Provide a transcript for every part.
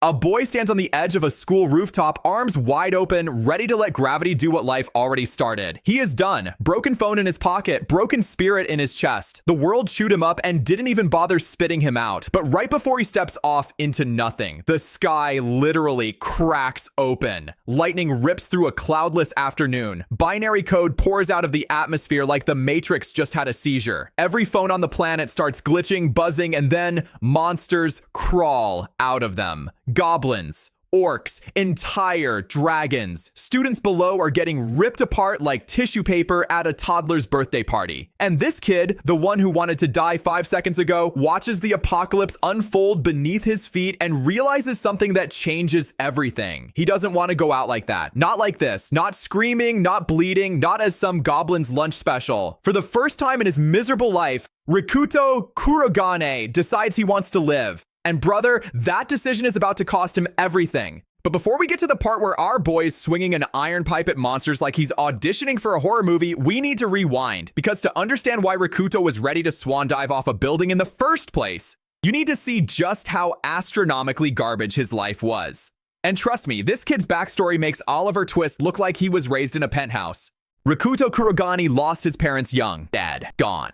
A boy stands on the edge of a school rooftop, arms wide open, ready to let gravity do what life already started. He is done. Broken phone in his pocket, broken spirit in his chest. The world chewed him up and didn't even bother spitting him out. But right before he steps off into nothing, the sky literally cracks open. Lightning rips through a cloudless afternoon. Binary code pours out of the atmosphere like the Matrix just had a seizure. Every phone on the planet starts glitching, buzzing, and then monsters crawl out of them. Goblins, orcs, entire dragons. Students below are getting ripped apart like tissue paper at a toddler's birthday party. And this kid, the one who wanted to die 5 seconds ago, watches the apocalypse unfold beneath his feet and realizes something that changes everything. He doesn't want to go out like that. Not like this. Not screaming, not bleeding, not as some goblin's lunch special. For the first time in his miserable life, Rikuto Kurogane decides he wants to live. And brother, that decision is about to cost him everything. But before we get to the part where our boy is swinging an iron pipe at monsters like he's auditioning for a horror movie, we need to rewind. Because to understand why Rikuto was ready to swan dive off a building in the first place, you need to see just how astronomically garbage his life was. And trust me, this kid's backstory makes Oliver Twist look like he was raised in a penthouse. Rikuto Kurogane lost his parents young. Dad, gone.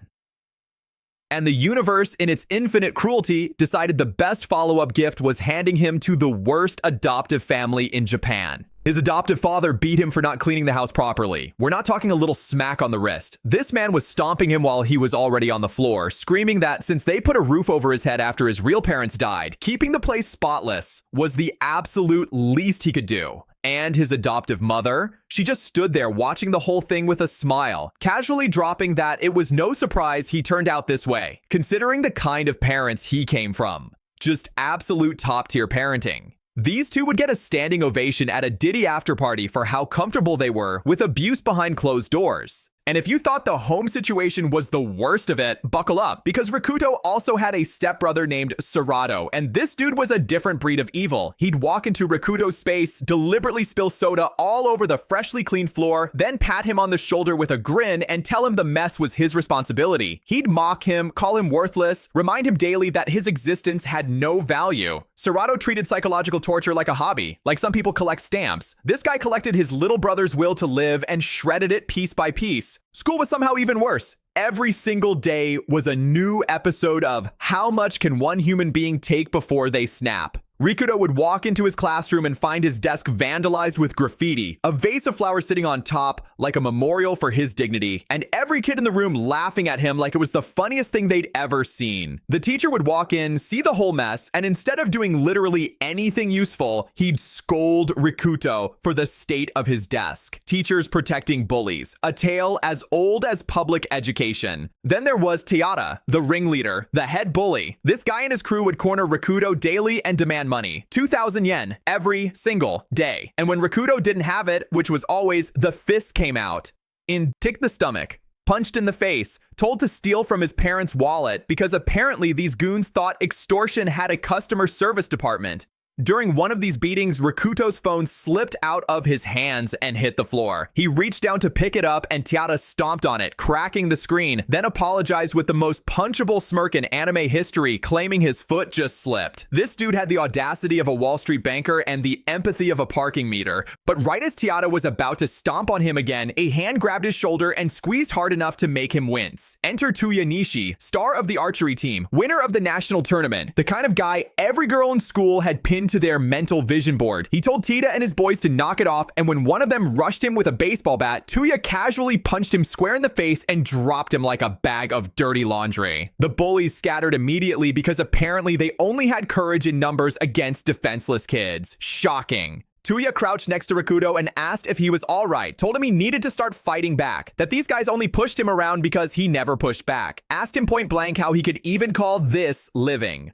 And the universe, in its infinite cruelty, decided the best follow-up gift was handing him to the worst adoptive family in Japan. His adoptive father beat him for not cleaning the house properly. We're not talking a little smack on the wrist. This man was stomping him while he was already on the floor, screaming that since they put a roof over his head after his real parents died, keeping the place spotless was the absolute least he could do. And his adoptive mother, she just stood there watching the whole thing with a smile, casually dropping that it was no surprise he turned out this way, considering the kind of parents he came from. Just absolute top-tier parenting. These two would get a standing ovation at a Diddy after party for how comfortable they were with abuse behind closed doors. And if you thought the home situation was the worst of it, buckle up, because Rikuto also had a stepbrother named Serato, and this dude was a different breed of evil. He'd walk into Rikuto's space, deliberately spill soda all over the freshly cleaned floor, then pat him on the shoulder with a grin and tell him the mess was his responsibility. He'd mock him, call him worthless, remind him daily that his existence had no value. Serato treated psychological torture like a hobby, like some people collect stamps. This guy collected his little brother's will to live and shredded it piece by piece. School was somehow even worse. Every single day was a new episode of how much can one human being take before they snap. Rikuto would walk into his classroom and find his desk vandalized with graffiti, a vase of flowers sitting on top like a memorial for his dignity, and every kid in the room laughing at him like it was the funniest thing they'd ever seen. The teacher would walk in, see the whole mess, and instead of doing literally anything useful, he'd scold Rikuto for the state of his desk. Teachers protecting bullies, a tale as old as public education. Then there was Tayada, the ringleader, the head bully. This guy and his crew would corner Rikuto daily and demand money, 2,000 yen every single day. And when Rikuto didn't have it, which was always, the fist came out. In tick the stomach, punched in the face, told to steal from his parents' wallet because apparently these goons thought extortion had a customer service department. During one of these beatings, Rikuto's phone slipped out of his hands and hit the floor. He reached down to pick it up and Tayada stomped on it, cracking the screen, then apologized with the most punchable smirk in anime history, claiming his foot just slipped. This dude had the audacity of a Wall Street banker and the empathy of a parking meter. But right as Tayada was about to stomp on him again, a hand grabbed his shoulder and squeezed hard enough to make him wince. Enter Tuya Nishi, star of the archery team, winner of the national tournament, the kind of guy every girl in school had pinned to their mental vision board. He told Tita and his boys to knock it off, and when one of them rushed him with a baseball bat, Tuya casually punched him square in the face and dropped him like a bag of dirty laundry. The bullies scattered immediately because apparently they only had courage in numbers against defenseless kids. Shocking. Tuya crouched next to Rikuto and asked if he was alright, told him he needed to start fighting back, that these guys only pushed him around because he never pushed back, asked him point blank how he could even call this living.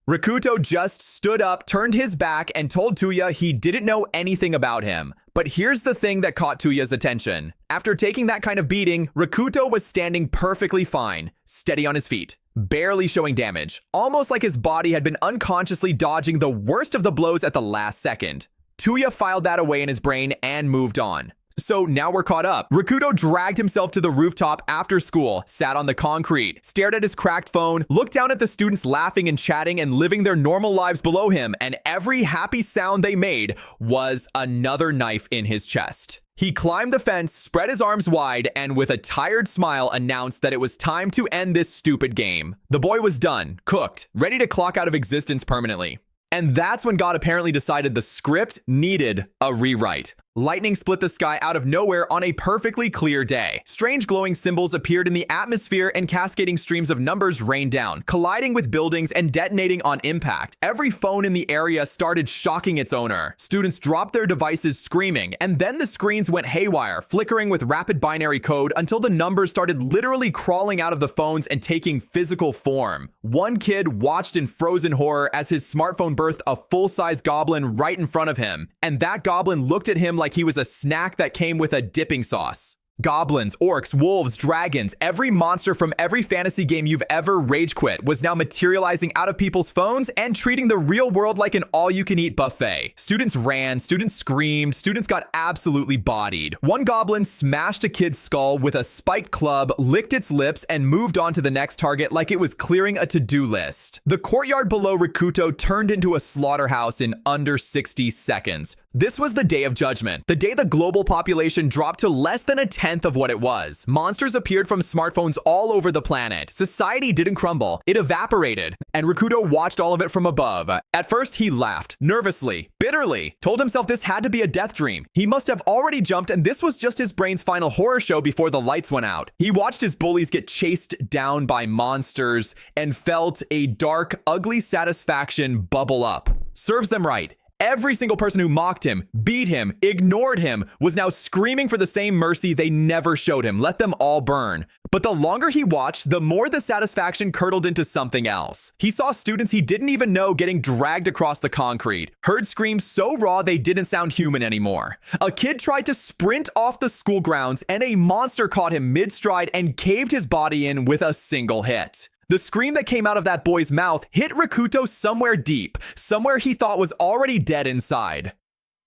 Rikuto just stood up, turned his back, and told Tuya he didn't know anything about him. But here's the thing that caught Tuya's attention. After taking that kind of beating, Rikuto was standing perfectly fine, steady on his feet, barely showing damage, almost like his body had been unconsciously dodging the worst of the blows at the last second. Tuya filed that away in his brain and moved on. So now we're caught up. Rikudo dragged himself to the rooftop after school, sat on the concrete, stared at his cracked phone, looked down at the students laughing and chatting and living their normal lives below him, and every happy sound they made was another knife in his chest. He climbed the fence, spread his arms wide, and with a tired smile announced that it was time to end this stupid game. The boy was done, cooked, ready to clock out of existence permanently. And that's when God apparently decided the script needed a rewrite. Lightning split the sky out of nowhere on a perfectly clear day. Strange glowing symbols appeared in the atmosphere and cascading streams of numbers rained down, colliding with buildings and detonating on impact. Every phone in the area started shocking its owner. Students dropped their devices screaming, and then the screens went haywire, flickering with rapid binary code until the numbers started literally crawling out of the phones and taking physical form. One kid watched in frozen horror as his smartphone birthed a full-size goblin right in front of him, and that goblin looked at him like he was a snack that came with a dipping sauce. Goblins, orcs, wolves, dragons, every monster from every fantasy game you've ever rage quit was now materializing out of people's phones and treating the real world like an all-you-can-eat buffet. Students ran, students screamed, students got absolutely bodied. One goblin smashed a kid's skull with a spiked club, licked its lips, and moved on to the next target like it was clearing a to-do list. The courtyard below Rikuto turned into a slaughterhouse in under 60 seconds. This was the Day of Judgment, the day the global population dropped to less than a tenth of what it was. Monsters appeared from smartphones all over the planet. Society didn't crumble, it evaporated, and Rikudo watched all of it from above. At first, he laughed, nervously, bitterly, told himself this had to be a death dream. He must have already jumped, and this was just his brain's final horror show before the lights went out. He watched his bullies get chased down by monsters and felt a dark, ugly satisfaction bubble up. Serves them right. Every single person who mocked him, beat him, ignored him, was now screaming for the same mercy they never showed him. Let them all burn. But the longer he watched, the more the satisfaction curdled into something else. He saw students he didn't even know getting dragged across the concrete, heard screams so raw they didn't sound human anymore. A kid tried to sprint off the school grounds, and a monster caught him mid-stride and caved his body in with a single hit. The scream that came out of that boy's mouth hit Rikuto somewhere deep, somewhere he thought was already dead inside.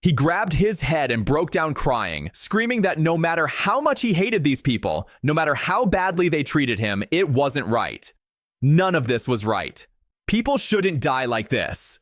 He grabbed his head and broke down crying, screaming that no matter how much he hated these people, no matter how badly they treated him, it wasn't right. None of this was right. People shouldn't die like this.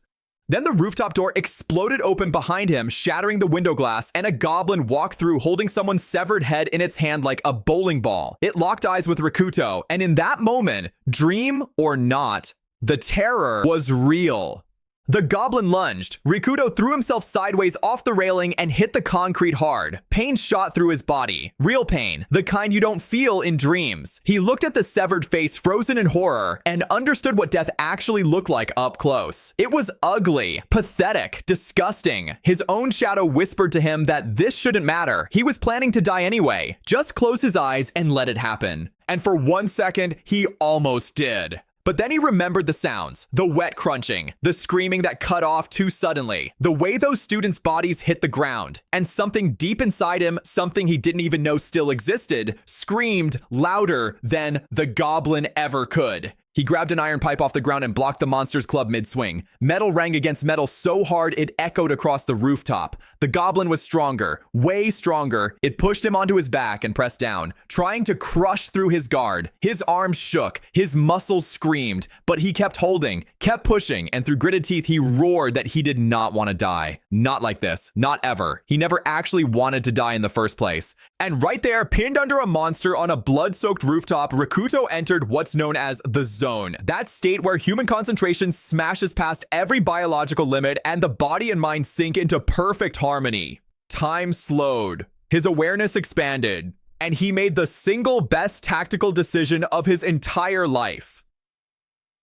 Then the rooftop door exploded open behind him, shattering the window glass, and a goblin walked through holding someone's severed head in its hand like a bowling ball. It locked eyes with Rikuto, and in that moment, dream or not, the terror was real. The goblin lunged. Rikuto threw himself sideways off the railing and hit the concrete hard. Pain shot through his body. Real pain, the kind you don't feel in dreams. He looked at the severed face frozen in horror and understood what death actually looked like up close. It was ugly, pathetic, disgusting. His own shadow whispered to him that this shouldn't matter. He was planning to die anyway. Just close his eyes and let it happen. And for 1 second, he almost did. But then he remembered the sounds, the wet crunching, the screaming that cut off too suddenly, the way those students' bodies hit the ground, and something deep inside him, something he didn't even know still existed, screamed louder than the goblin ever could. He grabbed an iron pipe off the ground and blocked the monster's club mid-swing. Metal rang against metal so hard it echoed across the rooftop. The goblin was stronger, way stronger. It pushed him onto his back and pressed down, trying to crush through his guard. His arms shook, his muscles screamed, but he kept holding, kept pushing, and through gritted teeth he roared that he did not want to die. Not like this, not ever. He never actually wanted to die in the first place. And right there, pinned under a monster on a blood-soaked rooftop, Rikuto entered what's known as the zone. That state where human concentration smashes past every biological limit and the body and mind sink into perfect harmony. Time slowed. His awareness expanded. And he made the single best tactical decision of his entire life.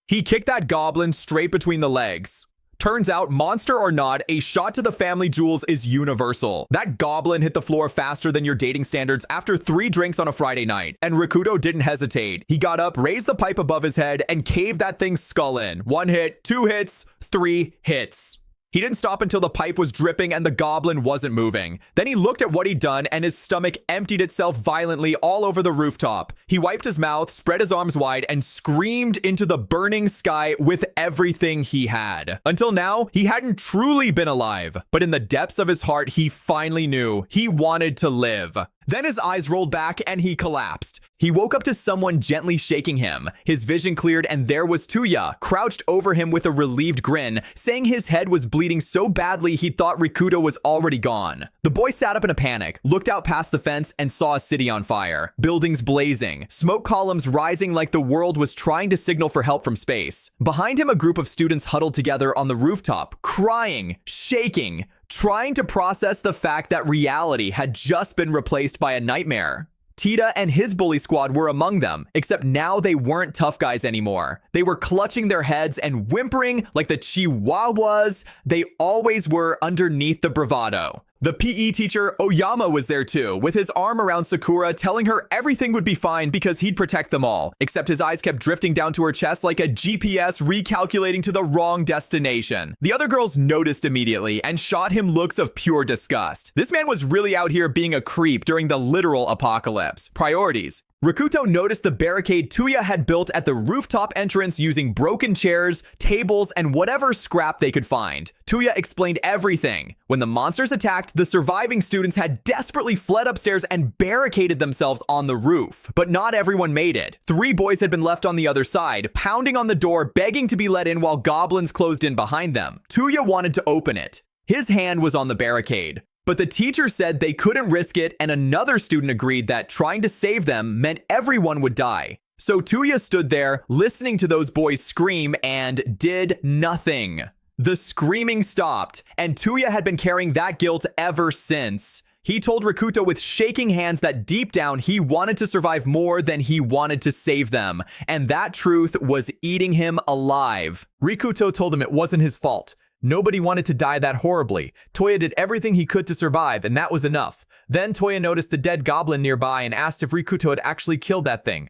He kicked that goblin straight between the legs. Turns out, monster or not, a shot to the family jewels is universal. That goblin hit the floor faster than your dating standards after 3 drinks on a Friday night. And Rikuto didn't hesitate. He got up, raised the pipe above his head, and caved that thing's skull in. 1 hit, 2 hits, 3 hits. He didn't stop until the pipe was dripping and the goblin wasn't moving. Then he looked at what he'd done and his stomach emptied itself violently all over the rooftop. He wiped his mouth, spread his arms wide, and screamed into the burning sky with everything he had. Until now, he hadn't truly been alive, but in the depths of his heart, he finally knew he wanted to live. Then his eyes rolled back and he collapsed. He woke up to someone gently shaking him. His vision cleared and there was Tuya, crouched over him with a relieved grin, saying his head was bleeding so badly he thought Rikuto was already gone. The boy sat up in a panic, looked out past the fence and saw a city on fire. Buildings blazing, smoke columns rising like the world was trying to signal for help from space. Behind him, a group of students huddled together on the rooftop, crying, shaking, trying to process the fact that reality had just been replaced by a nightmare. Tita and his bully squad were among them, except now they weren't tough guys anymore. They were clutching their heads and whimpering like the chihuahuas they always were underneath the bravado. The PE teacher, Oyama, was there too, with his arm around Sakura, telling her everything would be fine because he'd protect them all, except his eyes kept drifting down to her chest like a GPS recalculating to the wrong destination. The other girls noticed immediately and shot him looks of pure disgust. This man was really out here being a creep during the literal apocalypse. Priorities. Rikuto noticed the barricade Tuya had built at the rooftop entrance using broken chairs, tables, and whatever scrap they could find. Tuya explained everything. When the monsters attacked, the surviving students had desperately fled upstairs and barricaded themselves on the roof. But not everyone made it. 3 boys had been left on the other side, pounding on the door, begging to be let in while goblins closed in behind them. Tuya wanted to open it. His hand was on the barricade. But the teacher said they couldn't risk it, and another student agreed that trying to save them meant everyone would die. So Tuya stood there, listening to those boys scream, and did nothing. The screaming stopped, and Tuya had been carrying that guilt ever since. He told Rikuto with shaking hands that deep down he wanted to survive more than he wanted to save them, and that truth was eating him alive. Rikuto told him it wasn't his fault. Nobody wanted to die that horribly. Toya did everything he could to survive, and that was enough. Then Toya noticed the dead goblin nearby and asked if Rikuto had actually killed that thing.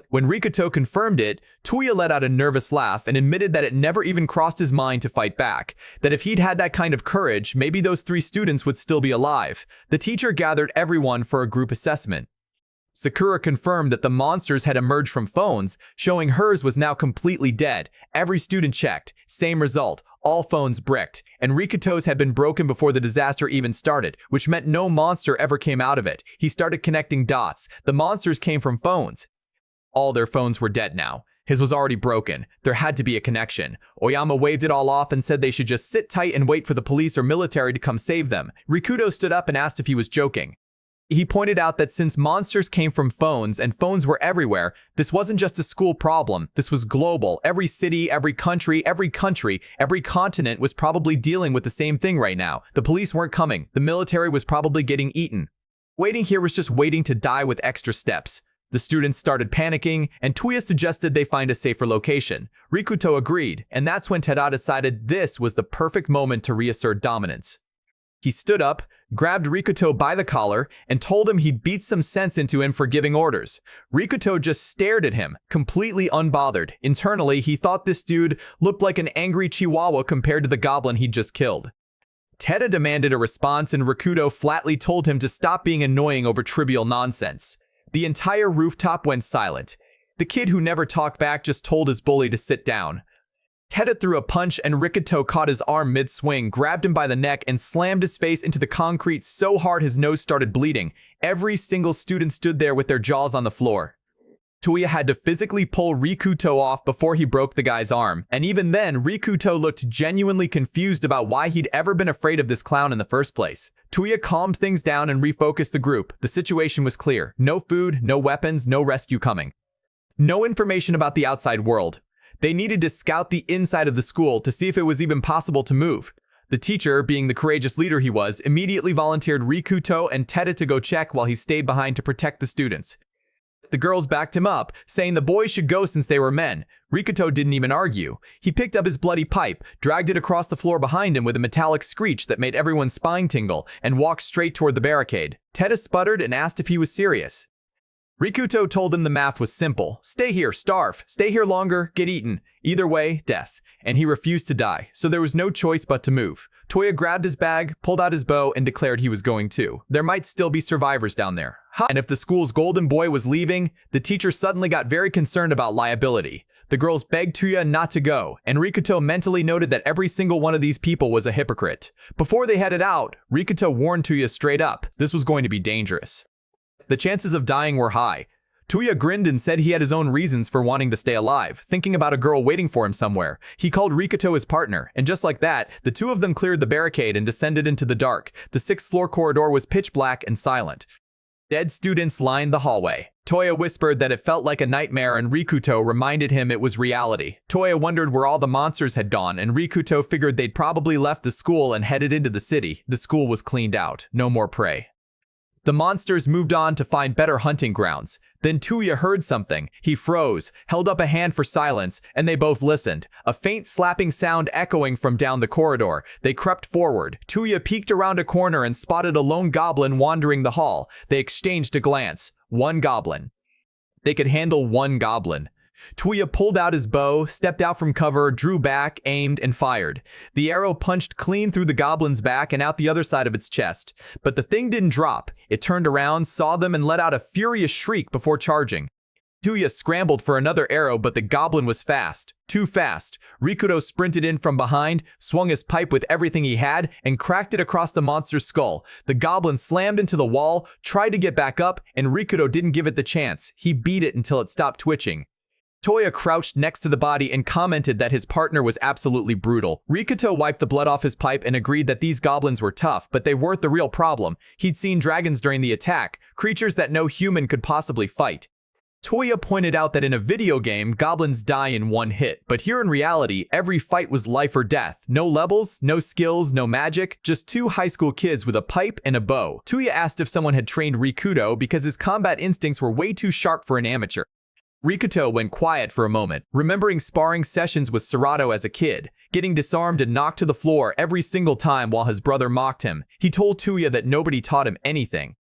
When Rikuto confirmed it, Toya let out a nervous laugh and admitted that it never even crossed his mind to fight back. That if he'd had that kind of courage, maybe those 3 students would still be alive. The teacher gathered everyone for a group assessment. Sakura confirmed that the monsters had emerged from phones, showing hers was now completely dead. Every student checked. Same result. All phones bricked. And Rikuto's had been broken before the disaster even started, which meant no monster ever came out of it. He started connecting dots. The monsters came from phones. All their phones were dead now. His was already broken. There had to be a connection. Oyama waved it all off and said they should just sit tight and wait for the police or military to come save them. Rikuto stood up and asked if he was joking. He pointed out that since monsters came from phones and phones were everywhere, this wasn't just a school problem. This was global. Every city, every country, every continent was probably dealing with the same thing right now. The police weren't coming. The military was probably getting eaten. Waiting here was just waiting to die with extra steps. The students started panicking, and Tuya suggested they find a safer location. Rikuto agreed, and that's when Tada decided this was the perfect moment to reassert dominance. He stood up, grabbed Rikuto by the collar, and told him he'd beat some sense into him for giving orders. Rikuto just stared at him, completely unbothered. Internally, he thought this dude looked like an angry chihuahua compared to the goblin he'd just killed. Tada demanded a response, and Rikuto flatly told him to stop being annoying over trivial nonsense. The entire rooftop went silent. The kid who never talked back just told his bully to sit down. Tada threw a punch and Rikuto caught his arm mid-swing, grabbed him by the neck, and slammed his face into the concrete so hard his nose started bleeding. Every single student stood there with their jaws on the floor. Tuya had to physically pull Rikuto off before he broke the guy's arm, and even then, Rikuto looked genuinely confused about why he'd ever been afraid of this clown in the first place. Tuya calmed things down and refocused the group. The situation was clear. No food, no weapons, no rescue coming. No information about the outside world. They needed to scout the inside of the school to see if it was even possible to move. The teacher, being the courageous leader he was, immediately volunteered Rikuto and Tada to go check while he stayed behind to protect the students. The girls backed him up, saying the boys should go since they were men. Rikuto didn't even argue. He picked up his bloody pipe, dragged it across the floor behind him with a metallic screech that made everyone's spine tingle, and walked straight toward the barricade. Tada sputtered and asked if he was serious. Rikuto told him the math was simple. Stay here, starve. Stay here longer, get eaten. Either way, death. And he refused to die, so there was no choice but to move. Toya grabbed his bag, pulled out his bow, and declared he was going too. There might still be survivors down there. And if the school's golden boy was leaving, the teacher suddenly got very concerned about liability. The girls begged Tuya not to go, and Rikuto mentally noted that every single one of these people was a hypocrite. Before they headed out, Rikuto warned Tuya straight up, this was going to be dangerous. The chances of dying were high. Tuya grinned and said he had his own reasons for wanting to stay alive, thinking about a girl waiting for him somewhere. He called Rikuto his partner, and just like that, the two of them cleared the barricade and descended into the dark. The 6th floor corridor was pitch black and silent. Dead students lined the hallway. Toya whispered that it felt like a nightmare, and Rikuto reminded him it was reality. Toya wondered where all the monsters had gone, and Rikuto figured they'd probably left the school and headed into the city. The school was cleaned out. No more prey. The monsters moved on to find better hunting grounds. Then Tuya heard something. He froze, held up a hand for silence, and they both listened. A faint slapping sound echoing from down the corridor. They crept forward. Tuya peeked around a corner and spotted a lone goblin wandering the hall. They exchanged a glance. One goblin. They could handle one goblin. Tuya pulled out his bow, stepped out from cover, drew back, aimed, and fired. The arrow punched clean through the goblin's back and out the other side of its chest. But the thing didn't drop. It turned around, saw them, and let out a furious shriek before charging. Tuya scrambled for another arrow, but the goblin was fast. Too fast. Rikuto sprinted in from behind, swung his pipe with everything he had, and cracked it across the monster's skull. The goblin slammed into the wall, tried to get back up, and Rikuto didn't give it the chance. He beat it until it stopped twitching. Toya crouched next to the body and commented that his partner was absolutely brutal. Rikuto wiped the blood off his pipe and agreed that these goblins were tough, but they weren't the real problem. He'd seen dragons during the attack, creatures that no human could possibly fight. Toya pointed out that in a video game, goblins die in one hit, but here in reality, every fight was life or death. No levels, no skills, no magic, just two high school kids with a pipe and a bow. Toya asked if someone had trained Rikuto because his combat instincts were way too sharp for an amateur. Rikuto went quiet for a moment, remembering sparring sessions with Serato as a kid, getting disarmed and knocked to the floor every single time while his brother mocked him. He told Tuya that nobody taught him anything.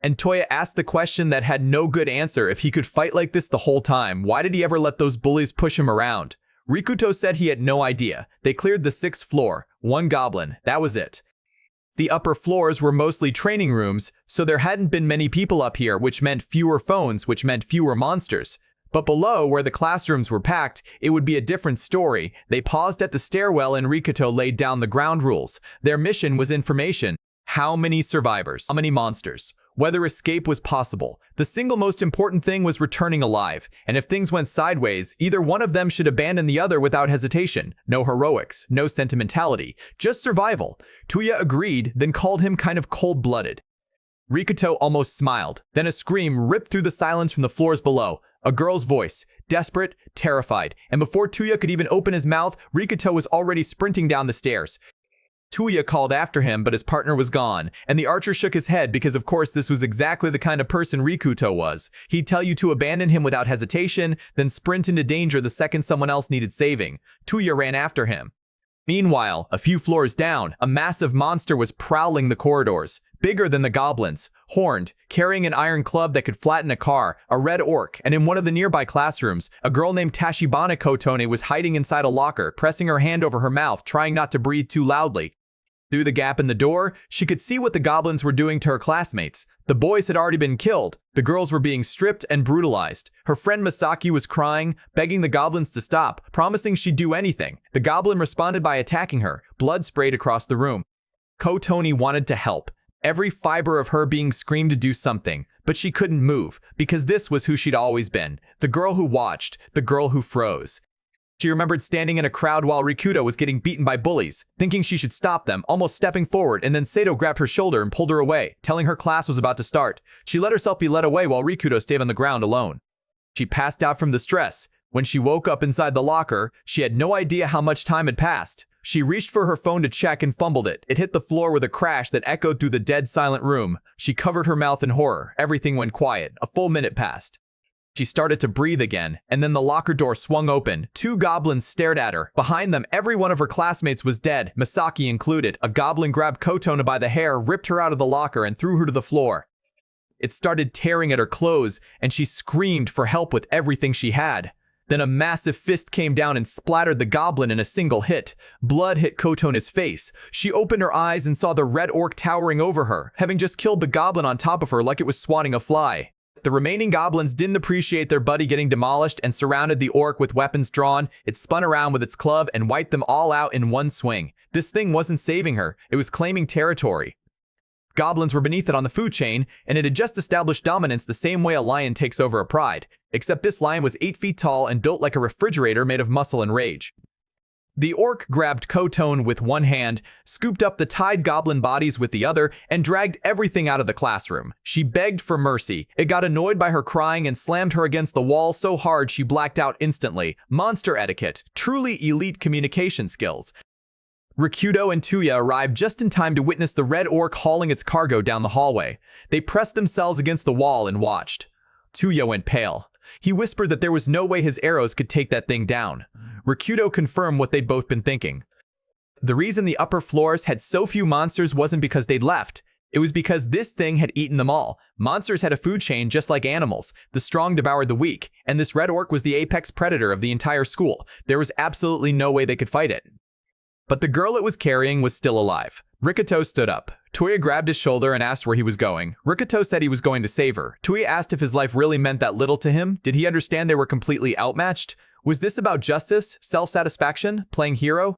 And Toya asked the question that had no good answer: if he could fight like this the whole time, why did he ever let those bullies push him around? Rikuto said he had no idea. They cleared the 6th floor. One goblin. That was it. The upper floors were mostly training rooms, so there hadn't been many people up here, which meant fewer phones, which meant fewer monsters. But below, where the classrooms were packed, it would be a different story. They paused at the stairwell and Rikuto laid down the ground rules. Their mission was information. How many survivors? How many monsters? Whether escape was possible. The single most important thing was returning alive. And if things went sideways, either one of them should abandon the other without hesitation. No heroics, no sentimentality, just survival. Tuya agreed, then called him kind of cold-blooded. Rikuto almost smiled. Then a scream ripped through the silence from the floors below. A girl's voice, desperate, terrified, and before Tuya could even open his mouth, Rikuto was already sprinting down the stairs. Tuya called after him, but his partner was gone, and the archer shook his head because of course this was exactly the kind of person Rikuto was. He'd tell you to abandon him without hesitation, then sprint into danger the second someone else needed saving. Tuya ran after him. Meanwhile, a few floors down, a massive monster was prowling the corridors. Bigger than the goblins, horned, carrying an iron club that could flatten a car, a red orc, and in one of the nearby classrooms, a girl named Tachibana Kotone was hiding inside a locker, pressing her hand over her mouth, trying not to breathe too loudly. Through the gap in the door, she could see what the goblins were doing to her classmates. The boys had already been killed. The girls were being stripped and brutalized. Her friend Masaki was crying, begging the goblins to stop, promising she'd do anything. The goblin responded by attacking her. Blood sprayed across the room. Kotone wanted to help. Every fiber of her being screamed to do something, but she couldn't move, because this was who she'd always been. The girl who watched, the girl who froze. She remembered standing in a crowd while Rikuto was getting beaten by bullies, thinking she should stop them, almost stepping forward, and then Sato grabbed her shoulder and pulled her away, telling her class was about to start. She let herself be led away while Rikuto stayed on the ground alone. She passed out from the stress. When she woke up inside the locker, she had no idea how much time had passed. She reached for her phone to check and fumbled it. It hit the floor with a crash that echoed through the dead silent room. She covered her mouth in horror. Everything went quiet. A full minute passed. She started to breathe again, and then the locker door swung open. Two goblins stared at her. Behind them, every one of her classmates was dead, Masaki included. A goblin grabbed Kotone by the hair, ripped her out of the locker, and threw her to the floor. It started tearing at her clothes, and she screamed for help with everything she had. Then a massive fist came down and splattered the goblin in a single hit. Blood hit Kotona's face. She opened her eyes and saw the red orc towering over her, having just killed the goblin on top of her like it was swatting a fly. The remaining goblins didn't appreciate their buddy getting demolished and surrounded the orc with weapons drawn. It spun around with its club and wiped them all out in one swing. This thing wasn't saving her, it was claiming territory. Goblins were beneath it on the food chain, and it had just established dominance the same way a lion takes over a pride, except this lion was 8 feet tall and built like a refrigerator made of muscle and rage. The orc grabbed Kotone with one hand, scooped up the tied goblin bodies with the other, and dragged everything out of the classroom. She begged for mercy. It got annoyed by her crying and slammed her against the wall so hard she blacked out instantly. Monster etiquette. Truly elite communication skills. Rikuto and Tuya arrived just in time to witness the red orc hauling its cargo down the hallway. They pressed themselves against the wall and watched. Tuya went pale. He whispered that there was no way his arrows could take that thing down. Rikuto confirmed what they'd both been thinking. The reason the upper floors had so few monsters wasn't because they'd left. It was because this thing had eaten them all. Monsters had a food chain just like animals. The strong devoured the weak, and this red orc was the apex predator of the entire school. There was absolutely no way they could fight it. But the girl it was carrying was still alive. Rikuto stood up. Tuya grabbed his shoulder and asked where he was going. Rikuto said he was going to save her. Tuya asked if his life really meant that little to him. Did he understand they were completely outmatched? Was this about justice, self-satisfaction, playing hero?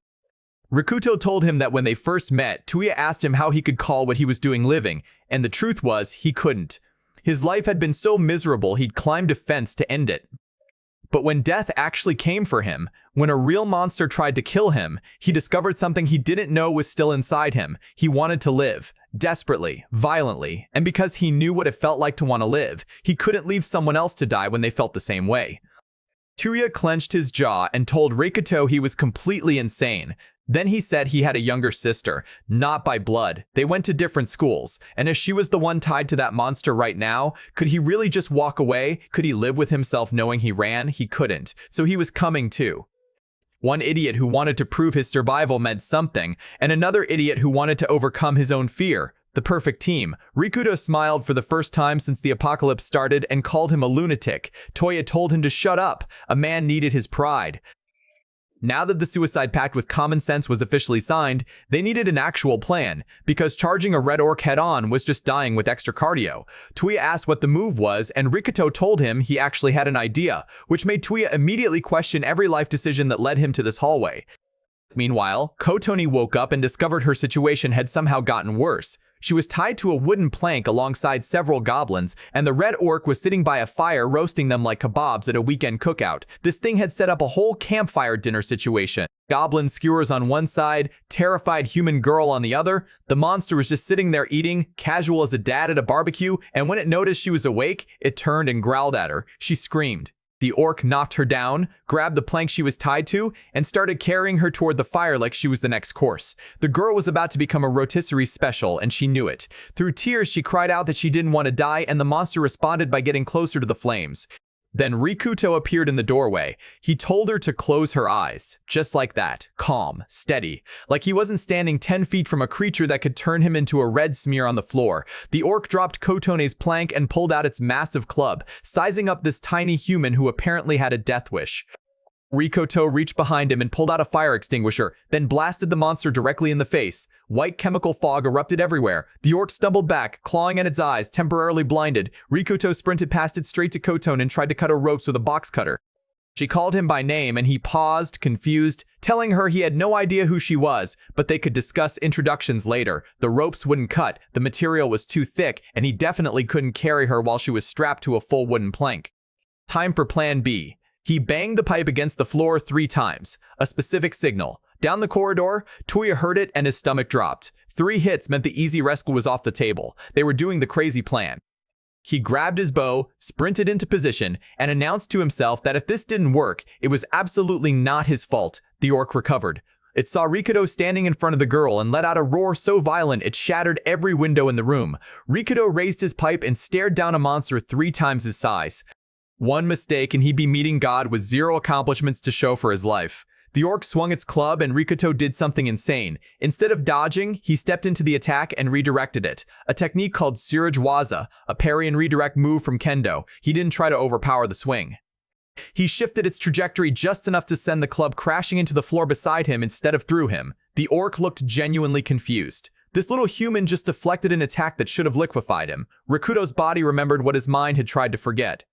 Rikuto told him that when they first met, Tuya asked him how he could call what he was doing living, and the truth was, he couldn't. His life had been so miserable he'd climbed a fence to end it. But when death actually came for him, when a real monster tried to kill him, he discovered something he didn't know was still inside him. He wanted to live, desperately, violently, and because he knew what it felt like to want to live, he couldn't leave someone else to die when they felt the same way. Tuya clenched his jaw and told Rikuto he was completely insane. Then he said he had a younger sister, not by blood. They went to different schools, and if she was the one tied to that monster right now, could he really just walk away? Could he live with himself knowing he ran? He couldn't, so he was coming too. One idiot who wanted to prove his survival meant something, and another idiot who wanted to overcome his own fear. The perfect team. Rikuto smiled for the first time since the apocalypse started and called him a lunatic. Tuya told him to shut up. A man needed his pride. Now that the suicide pact with common sense was officially signed, they needed an actual plan, because charging a red orc head-on was just dying with extra cardio. Tuya asked what the move was, and Rikuto told him he actually had an idea, which made Tuya immediately question every life decision that led him to this hallway. Meanwhile, Kotone woke up and discovered her situation had somehow gotten worse. She was tied to a wooden plank alongside several goblins, and the red orc was sitting by a fire roasting them like kebabs at a weekend cookout. This thing had set up a whole campfire dinner situation. Goblin skewers on one side, terrified human girl on the other. The monster was just sitting there eating, casual as a dad at a barbecue, and when it noticed she was awake, it turned and growled at her. She screamed. The orc knocked her down, grabbed the plank she was tied to, and started carrying her toward the fire like she was the next course. The girl was about to become a rotisserie special, and she knew it. Through tears, she cried out that she didn't want to die, and the monster responded by getting closer to the flames. Then Rikuto appeared in the doorway. He told her to close her eyes. Just like that. Calm. Steady. Like he wasn't standing 10 feet from a creature that could turn him into a red smear on the floor. The orc dropped Kotone's plank and pulled out its massive club, sizing up this tiny human who apparently had a death wish. Rikuto reached behind him and pulled out a fire extinguisher, then blasted the monster directly in the face. White chemical fog erupted everywhere. The orc stumbled back, clawing at its eyes, temporarily blinded. Rikuto sprinted past it straight to Kotone and tried to cut her ropes with a box cutter. She called him by name and he paused, confused, telling her he had no idea who she was, but they could discuss introductions later. The ropes wouldn't cut, the material was too thick, and he definitely couldn't carry her while she was strapped to a full wooden plank. Time for Plan B. He banged the pipe against the floor 3 times, a specific signal. Down the corridor, Tuya heard it and his stomach dropped. 3 hits meant the easy rescue was off the table. They were doing the crazy plan. He grabbed his bow, sprinted into position, and announced to himself that if this didn't work, it was absolutely not his fault. The orc recovered. It saw Rikuto standing in front of the girl and let out a roar so violent it shattered every window in the room. Rikuto raised his pipe and stared down a monster 3 times his size. One mistake and he'd be meeting God with 0 accomplishments to show for his life. The orc swung its club and Rikuto did something insane. Instead of dodging, he stepped into the attack and redirected it. A technique called Surajwaza, a parry and redirect move from Kendo. He didn't try to overpower the swing. He shifted its trajectory just enough to send the club crashing into the floor beside him instead of through him. The orc looked genuinely confused. This little human just deflected an attack that should have liquefied him. Rikuto's body remembered what his mind had tried to forget.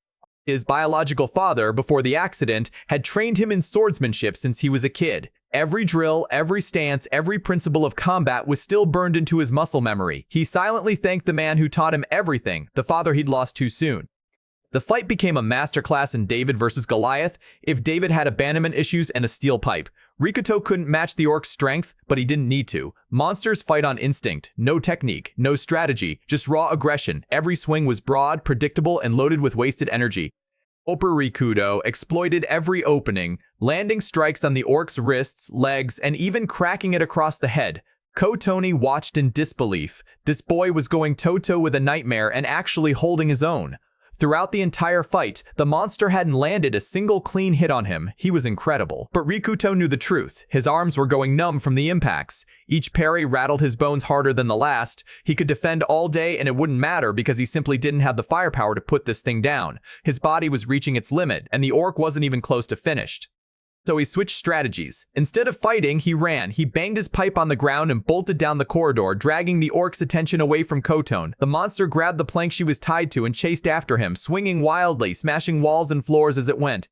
His biological father, before the accident, had trained him in swordsmanship since he was a kid. Every drill, every stance, every principle of combat was still burned into his muscle memory. He silently thanked the man who taught him everything, the father he'd lost too soon. The fight became a masterclass in David versus Goliath. If David had abandonment issues and a steel pipe, Rikuto couldn't match the orc's strength, but he didn't need to. Monsters fight on instinct. No technique, no strategy, just raw aggression. Every swing was broad, predictable, and loaded with wasted energy. Rikuto exploited every opening, landing strikes on the orc's wrists, legs, and even cracking it across the head. Kotoni watched in disbelief. This boy was going toe-to-toe with a nightmare and actually holding his own. Throughout the entire fight, the monster hadn't landed a single clean hit on him. He was incredible. But Rikuto knew the truth. His arms were going numb from the impacts. Each parry rattled his bones harder than the last. He could defend all day and it wouldn't matter because he simply didn't have the firepower to put this thing down. His body was reaching its limit, and the orc wasn't even close to finished. So he switched strategies. Instead of fighting, he ran. He banged his pipe on the ground and bolted down the corridor, dragging the orc's attention away from Kotone. The monster grabbed the plank she was tied to and chased after him, swinging wildly, smashing walls and floors as it went.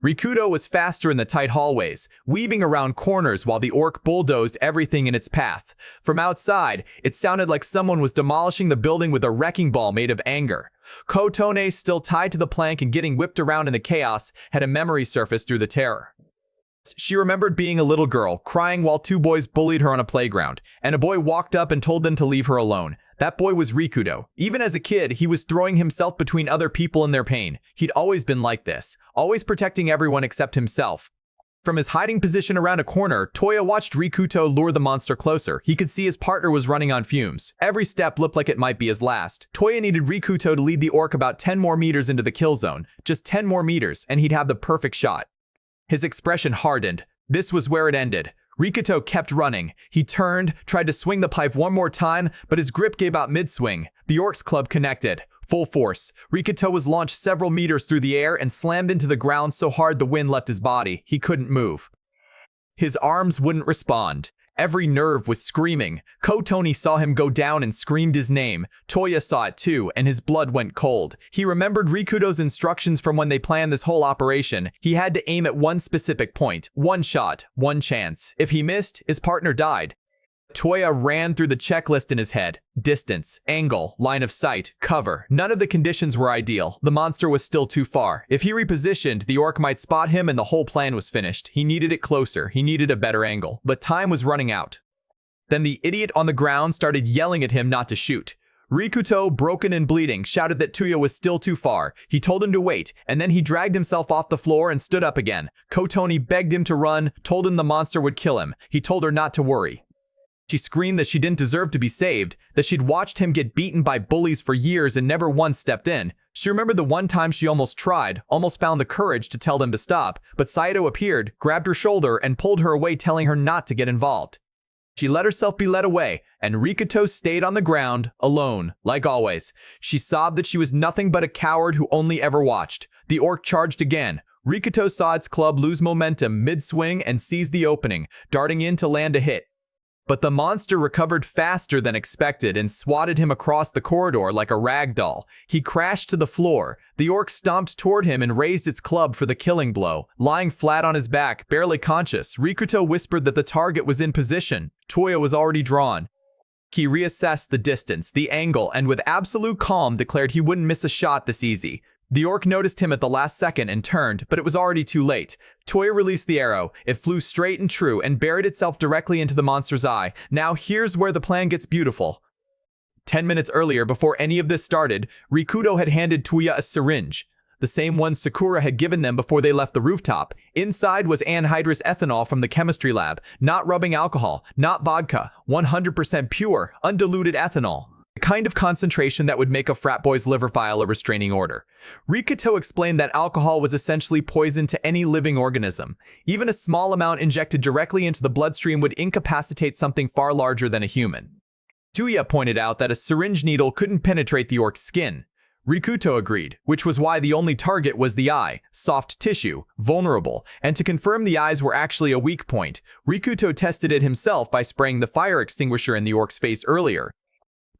Rikuto was faster in the tight hallways, weaving around corners while the orc bulldozed everything in its path. From outside, it sounded like someone was demolishing the building with a wrecking ball made of anger. Kotone, still tied to the plank and getting whipped around in the chaos, had a memory surface through the terror. She remembered being a little girl, crying while two boys bullied her on a playground, and a boy walked up and told them to leave her alone. That boy was Rikuto. Even as a kid, he was throwing himself between other people in their pain. He'd always been like this, always protecting everyone except himself. From his hiding position around a corner, Toya watched Rikuto lure the monster closer. He could see his partner was running on fumes. Every step looked like it might be his last. Toya needed Rikuto to lead the orc about 10 more meters into the kill zone. Just 10 more meters, and he'd have the perfect shot. His expression hardened. This was where it ended. Rikuto kept running. He turned, tried to swing the pipe one more time, but his grip gave out mid-swing. The orc's club connected. Full force. Rikuto was launched several meters through the air and slammed into the ground so hard the wind left his body. He couldn't move. His arms wouldn't respond. Every nerve was screaming. Kotone saw him go down and screamed his name. Toya saw it too, and his blood went cold. He remembered Rikuto's instructions from when they planned this whole operation. He had to aim at one specific point. One shot, one chance. If he missed, his partner died. Toya ran through the checklist in his head. Distance, angle, line of sight, cover. None of the conditions were ideal. The monster was still too far. If he repositioned, the orc might spot him and the whole plan was finished. He needed it closer. He needed a better angle. But time was running out. Then the idiot on the ground started yelling at him not to shoot. Rikuto, broken and bleeding, shouted that Toya was still too far. He told him to wait, and then he dragged himself off the floor and stood up again. Kotone begged him to run, told him the monster would kill him. He told her not to worry. She screamed that she didn't deserve to be saved, that she'd watched him get beaten by bullies for years and never once stepped in. She remembered the one time she almost tried, almost found the courage to tell them to stop, but Saito appeared, grabbed her shoulder, and pulled her away, telling her not to get involved. She let herself be led away, and Rikuto stayed on the ground, alone, like always. She sobbed that she was nothing but a coward who only ever watched. The orc charged again. Rikuto saw its club lose momentum mid-swing and seized the opening, darting in to land a hit. But the monster recovered faster than expected and swatted him across the corridor like a rag doll. He crashed to the floor. The orc stomped toward him and raised its club for the killing blow. Lying flat on his back, barely conscious, Rikuto whispered that the target was in position. Toya was already drawn. He reassessed the distance, the angle, and with absolute calm declared he wouldn't miss a shot this easy. The orc noticed him at the last second and turned, but it was already too late. Toya released the arrow. It flew straight and true and buried itself directly into the monster's eye. Now here's where the plan gets beautiful. 10 minutes earlier, before any of this started, Rikuto had handed Toya a syringe. The same one Sakura had given them before they left the rooftop. Inside was anhydrous ethanol from the chemistry lab. Not rubbing alcohol, not vodka. 100% pure, undiluted ethanol. the kind of concentration that would make a frat boy's liver file a restraining order. Rikuto explained that alcohol was essentially poison to any living organism. Even a small amount injected directly into the bloodstream would incapacitate something far larger than a human. Tuya pointed out that a syringe needle couldn't penetrate the orc's skin. Rikuto agreed, which was why the only target was the eye, soft tissue, vulnerable, and to confirm the eyes were actually a weak point, Rikuto tested it himself by spraying the fire extinguisher in the orc's face earlier.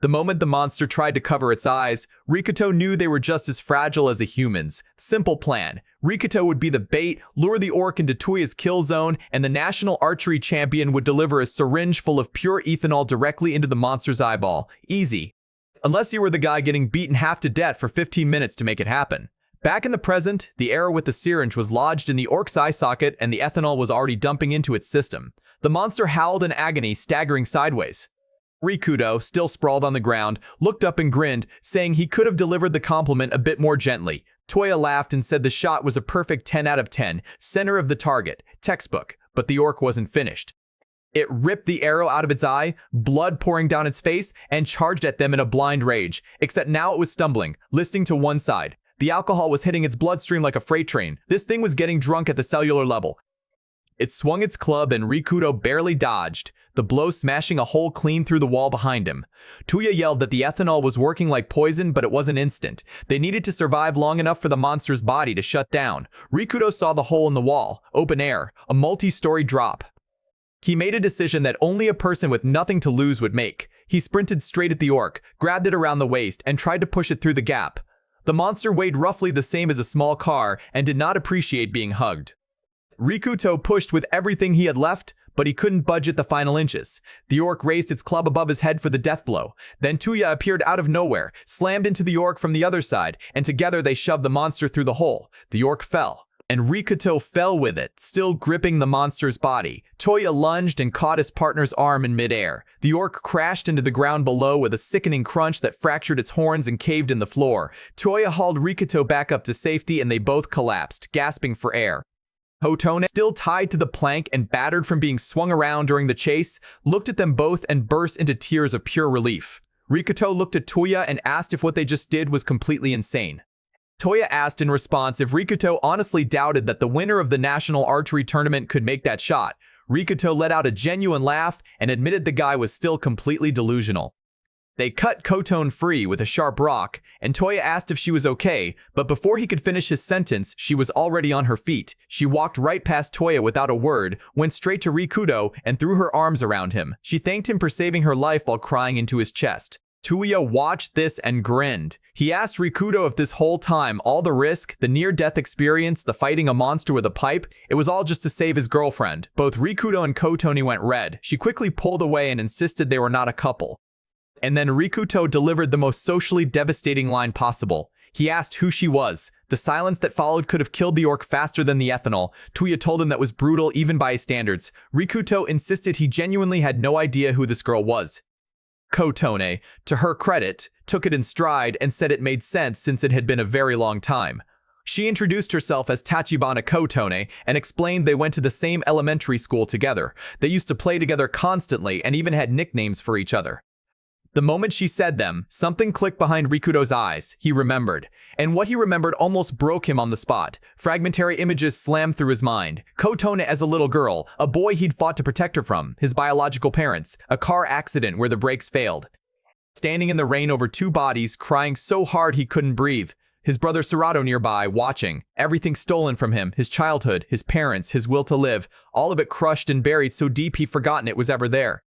The moment the monster tried to cover its eyes, Rikuto knew they were just as fragile as a human's. Simple plan. Rikuto would be the bait, lure the orc into Tuya's kill zone, and the national archery champion would deliver a syringe full of pure ethanol directly into the monster's eyeball. Easy. Unless you were the guy getting beaten half to death for 15 minutes to make it happen. Back in the present, the arrow with the syringe was lodged in the orc's eye socket and the ethanol was already dumping into its system. The monster howled in agony, staggering sideways. Rikuto, still sprawled on the ground, looked up and grinned, saying he could have delivered the compliment a bit more gently. Toya laughed and said the shot was a perfect 10 out of 10, center of the target, textbook, but the orc wasn't finished. It ripped the arrow out of its eye, blood pouring down its face, and charged at them in a blind rage, except now it was stumbling, listing to one side. The alcohol was hitting its bloodstream like a freight train. This thing was getting drunk at the cellular level. It swung its club and Rikuto barely dodged, the blow smashing a hole clean through the wall behind him. Tuya yelled that the ethanol was working like poison, but it wasn't instant. They needed to survive long enough for the monster's body to shut down. Rikuto saw the hole in the wall, open air, a multi-story drop. He made a decision that only a person with nothing to lose would make. He sprinted straight at the orc, grabbed it around the waist, and tried to push it through the gap. The monster weighed roughly the same as a small car and did not appreciate being hugged. Rikuto pushed with everything he had left, but he couldn't budge at the final inches. The orc raised its club above his head for the death blow. Then Tuya appeared out of nowhere, slammed into the orc from the other side, and together they shoved the monster through the hole. The orc fell, and Rikuto fell with it, still gripping the monster's body. Toya lunged and caught his partner's arm in midair. The orc crashed into the ground below with a sickening crunch that fractured its horns and caved in the floor. Toya hauled Rikuto back up to safety and they both collapsed, gasping for air. Kotone, still tied to the plank and battered from being swung around during the chase, looked at them both and burst into tears of pure relief. Rikuto looked at Toya and asked if what they just did was completely insane. Toya asked in response if Rikuto honestly doubted that the winner of the national archery tournament could make that shot. Rikuto let out a genuine laugh and admitted the guy was still completely delusional. They cut Kotone free with a sharp rock, and Toya asked if she was okay, but before he could finish his sentence, she was already on her feet. She walked right past Toya without a word, went straight to Rikuto, and threw her arms around him. She thanked him for saving her life while crying into his chest. Tuya watched this and grinned. He asked Rikuto if this whole time, all the risk, the near-death experience, the fighting a monster with a pipe, it was all just to save his girlfriend. Both Rikuto and Kotone went red. She quickly pulled away and insisted they were not a couple. And then Rikuto delivered the most socially devastating line possible. He asked who she was. The silence that followed could have killed the orc faster than the ethanol. Tuya told him that was brutal even by his standards. Rikuto insisted he genuinely had no idea who this girl was. Kotone, to her credit, took it in stride and said it made sense since it had been a very long time. She introduced herself as Tachibana Kotone and explained they went to the same elementary school together. They used to play together constantly and even had nicknames for each other. The moment she said them, something clicked behind Rikuto's eyes. He remembered. And what he remembered almost broke him on the spot. Fragmentary images slammed through his mind. Kotone as a little girl, a boy he'd fought to protect her from, his biological parents, a car accident where the brakes failed. Standing in the rain over two bodies, crying so hard he couldn't breathe. His brother Serato nearby, watching. Everything stolen from him, his childhood, his parents, his will to live. All of it crushed and buried so deep he'd forgotten it was ever there.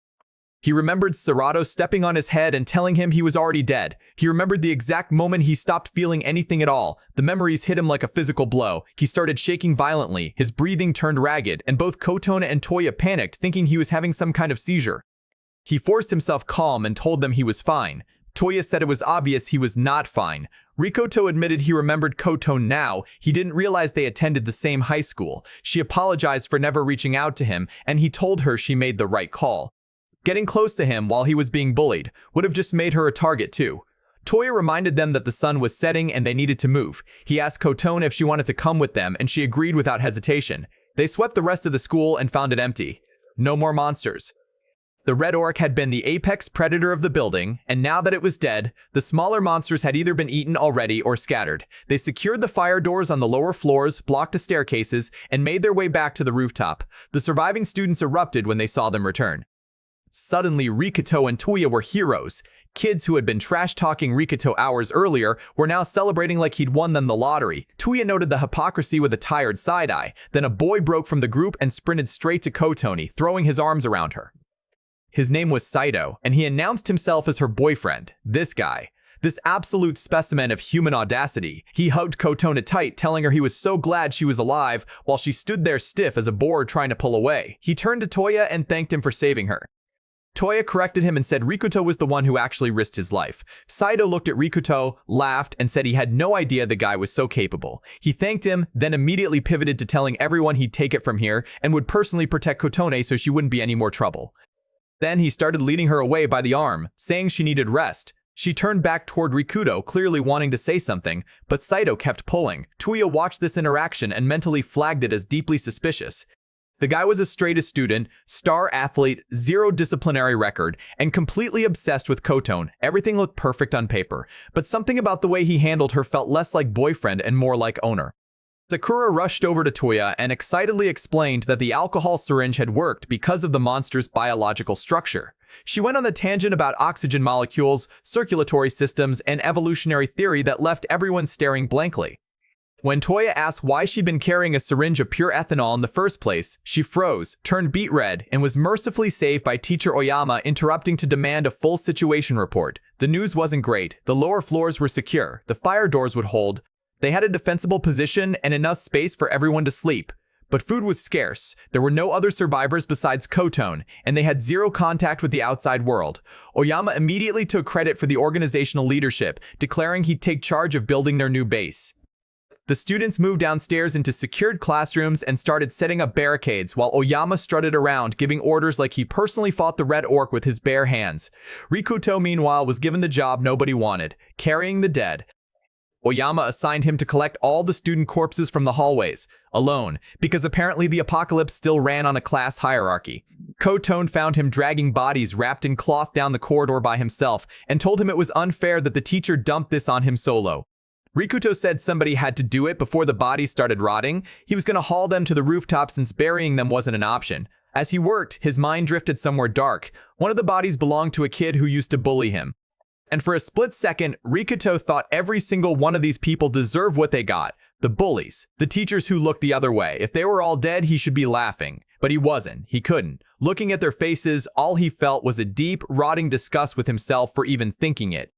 He remembered Serato stepping on his head and telling him he was already dead. He remembered the exact moment he stopped feeling anything at all. The memories hit him like a physical blow. He started shaking violently, his breathing turned ragged, and both Kotone and Toya panicked, thinking he was having some kind of seizure. He forced himself calm and told them he was fine. Toya said it was obvious he was not fine. Rikuto admitted he remembered Kotone now. He didn't realize they attended the same high school. She apologized for never reaching out to him, and he told her she made the right call. Getting close to him while he was being bullied would have just made her a target too. Toya reminded them that the sun was setting and they needed to move. He asked Kotone if she wanted to come with them and she agreed without hesitation. They swept the rest of the school and found it empty. No more monsters. The red orc had been the apex predator of the building, and now that it was dead, the smaller monsters had either been eaten already or scattered. They secured the fire doors on the lower floors, blocked the staircases, and made their way back to the rooftop. The surviving students erupted when they saw them return. Suddenly, Rikuto and Toya were heroes. Kids who had been trash-talking Rikuto hours earlier were now celebrating like he'd won them the lottery. Toya noted the hypocrisy with a tired side-eye. Then a boy broke from the group and sprinted straight to Kotoni, throwing his arms around her. His name was Saito, and he announced himself as her boyfriend. This guy. This absolute specimen of human audacity. He hugged Kotona tight, telling her he was so glad she was alive, while she stood there stiff as a board trying to pull away. He turned to Toya and thanked him for saving her. Toya corrected him and said Rikuto was the one who actually risked his life. Saito looked at Rikuto, laughed, and said he had no idea the guy was so capable. He thanked him, then immediately pivoted to telling everyone he'd take it from here and would personally protect Kotone so she wouldn't be any more trouble. Then he started leading her away by the arm, saying she needed rest. She turned back toward Rikuto, clearly wanting to say something, but Saito kept pulling. Toya watched this interaction and mentally flagged it as deeply suspicious. The guy was a straight-A student, star athlete, zero disciplinary record, and completely obsessed with Kotone. Everything looked perfect on paper, but something about the way he handled her felt less like boyfriend and more like owner. Sakura rushed over to Toya and excitedly explained that the alcohol syringe had worked because of the monster's biological structure. She went on the tangent about oxygen molecules, circulatory systems, and evolutionary theory that left everyone staring blankly. When Toya asked why she'd been carrying a syringe of pure ethanol in the first place, she froze, turned beet red, and was mercifully saved by Teacher Oyama interrupting to demand a full situation report. The news wasn't great. The lower floors were secure. The fire doors would hold. They had a defensible position and enough space for everyone to sleep. But food was scarce. There were no other survivors besides Kotone, and they had zero contact with the outside world. Oyama immediately took credit for the organizational leadership, declaring he'd take charge of building their new base. The students moved downstairs into secured classrooms and started setting up barricades while Oyama strutted around, giving orders like he personally fought the red orc with his bare hands. Rikuto, meanwhile, was given the job nobody wanted, carrying the dead. Oyama assigned him to collect all the student corpses from the hallways, alone, because apparently the apocalypse still ran on a class hierarchy. Kotone found him dragging bodies wrapped in cloth down the corridor by himself and told him it was unfair that the teacher dumped this on him solo. Rikuto said somebody had to do it before the bodies started rotting. He was going to haul them to the rooftop since burying them wasn't an option. As he worked, his mind drifted somewhere dark. One of the bodies belonged to a kid who used to bully him. And for a split second, Rikuto thought every single one of these people deserved what they got. The bullies, the teachers who looked the other way. If they were all dead, he should be laughing. But he wasn't. He couldn't. Looking at their faces, all he felt was a deep, rotting disgust with himself for even thinking it.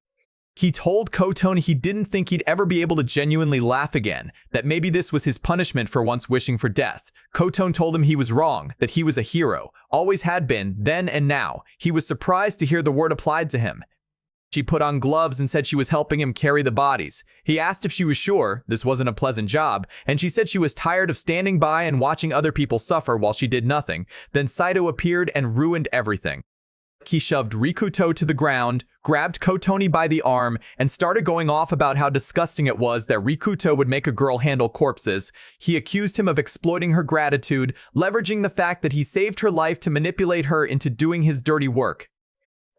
He told Kotone he didn't think he'd ever be able to genuinely laugh again, that maybe this was his punishment for once wishing for death. Kotone told him he was wrong, that he was a hero, always had been, then and now. He was surprised to hear the word applied to him. She put on gloves and said she was helping him carry the bodies. He asked if she was sure this wasn't a pleasant job, and she said she was tired of standing by and watching other people suffer while she did nothing. Then Saito appeared and ruined everything. He shoved Rikuto to the ground, grabbed Kotone by the arm, and started going off about how disgusting it was that Rikuto would make a girl handle corpses. He accused him of exploiting her gratitude, leveraging the fact that he saved her life to manipulate her into doing his dirty work.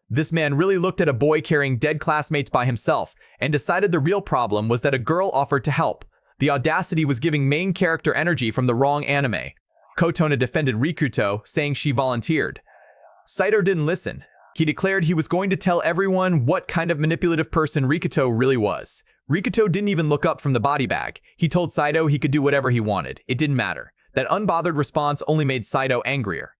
This man really looked at a boy carrying dead classmates by himself and decided the real problem was that a girl offered to help. The audacity was giving main character energy from the wrong anime. Kotone defended Rikuto, saying she volunteered. Saito didn't listen. He declared he was going to tell everyone what kind of manipulative person Rikuto really was. Rikuto didn't even look up from the body bag. He told Saito he could do whatever he wanted. It didn't matter. That unbothered response only made Saito angrier.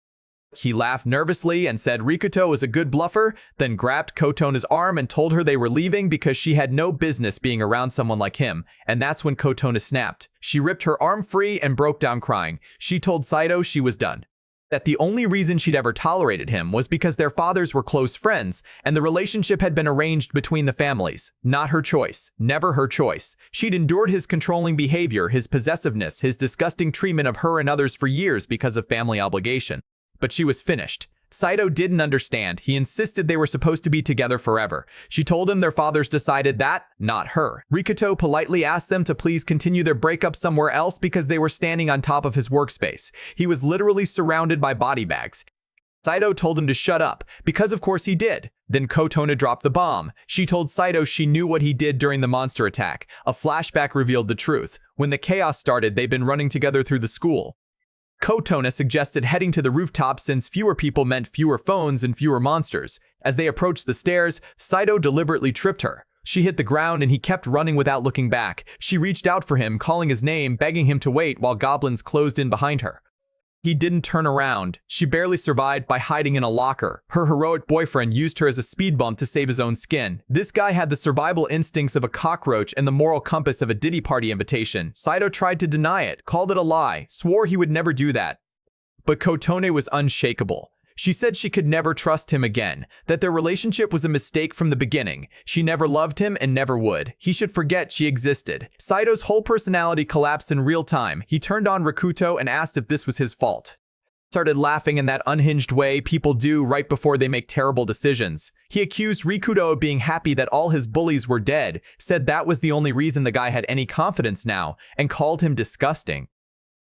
He laughed nervously and said Rikuto was a good bluffer, then grabbed Kotone's arm and told her they were leaving because she had no business being around someone like him, and that's when Kotone snapped. She ripped her arm free and broke down crying. She told Saito she was done. That the only reason she'd ever tolerated him was because their fathers were close friends, and the relationship had been arranged between the families. Not her choice. Never her choice. She'd endured his controlling behavior, his possessiveness, his disgusting treatment of her and others for years because of family obligation. But she was finished. Saito didn't understand. He insisted they were supposed to be together forever. She told him their fathers decided that, not her. Rikuto politely asked them to please continue their breakup somewhere else because they were standing on top of his workspace. He was literally surrounded by body bags. Saito told him to shut up, because of course he did. Then Kotona dropped the bomb. She told Saito she knew what he did during the monster attack. A flashback revealed the truth. When the chaos started, they'd been running together through the school. Kotona suggested heading to the rooftop since fewer people meant fewer phones and fewer monsters. As they approached the stairs, Saito deliberately tripped her. She hit the ground and he kept running without looking back. She reached out for him, calling his name, begging him to wait while goblins closed in behind her. He didn't turn around. She barely survived by hiding in a locker. Her heroic boyfriend used her as a speed bump to save his own skin. This guy had the survival instincts of a cockroach and the moral compass of a Diddy Party invitation. Saito tried to deny it, called it a lie, swore he would never do that. But Kotone was unshakable. She said she could never trust him again, that their relationship was a mistake from the beginning. She never loved him and never would. He should forget she existed. Saito's whole personality collapsed in real time. He turned on Rikuto and asked if this was his fault. Started laughing in that unhinged way people do right before they make terrible decisions. He accused Rikuto of being happy that all his bullies were dead, said that was the only reason the guy had any confidence now, and called him disgusting.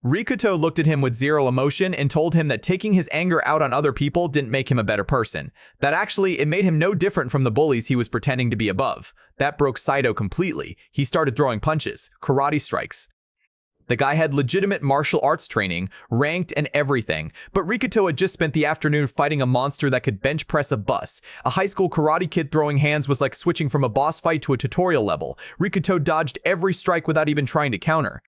Rikuto looked at him with zero emotion and told him that taking his anger out on other people didn't make him a better person. That actually, it made him no different from the bullies he was pretending to be above. That broke Saito completely. He started throwing punches, karate strikes. The guy had legitimate martial arts training, ranked and everything, but Rikuto had just spent the afternoon fighting a monster that could bench press a bus. A high school karate kid throwing hands was like switching from a boss fight to a tutorial level. Rikuto dodged every strike without even trying to counter.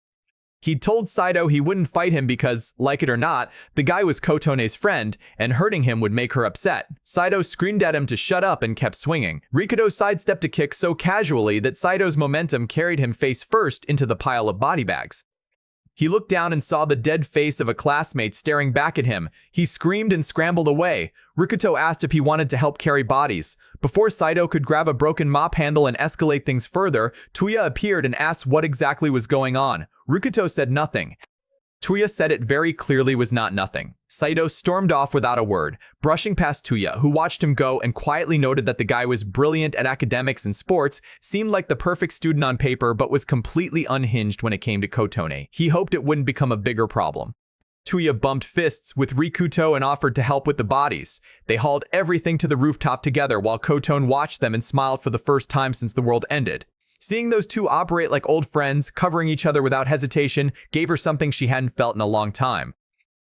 He'd told Saito he wouldn't fight him because, like it or not, the guy was Kotone's friend, and hurting him would make her upset. Saito screamed at him to shut up and kept swinging. Rikuto sidestepped a kick so casually that Saito's momentum carried him face first into the pile of body bags. He looked down and saw the dead face of a classmate staring back at him. He screamed and scrambled away. Rikuto asked if he wanted to help carry bodies. Before Saito could grab a broken mop handle and escalate things further, Tuya appeared and asked what exactly was going on. Rikuto said nothing. Tuya said it very clearly was not nothing. Saito stormed off without a word, brushing past Tuya, who watched him go and quietly noted that the guy was brilliant at academics and sports, seemed like the perfect student on paper, but was completely unhinged when it came to Kotone. He hoped it wouldn't become a bigger problem. Tuya bumped fists with Rikuto and offered to help with the bodies. They hauled everything to the rooftop together while Kotone watched them and smiled for the first time since the world ended. Seeing those two operate like old friends, covering each other without hesitation, gave her something she hadn't felt in a long time.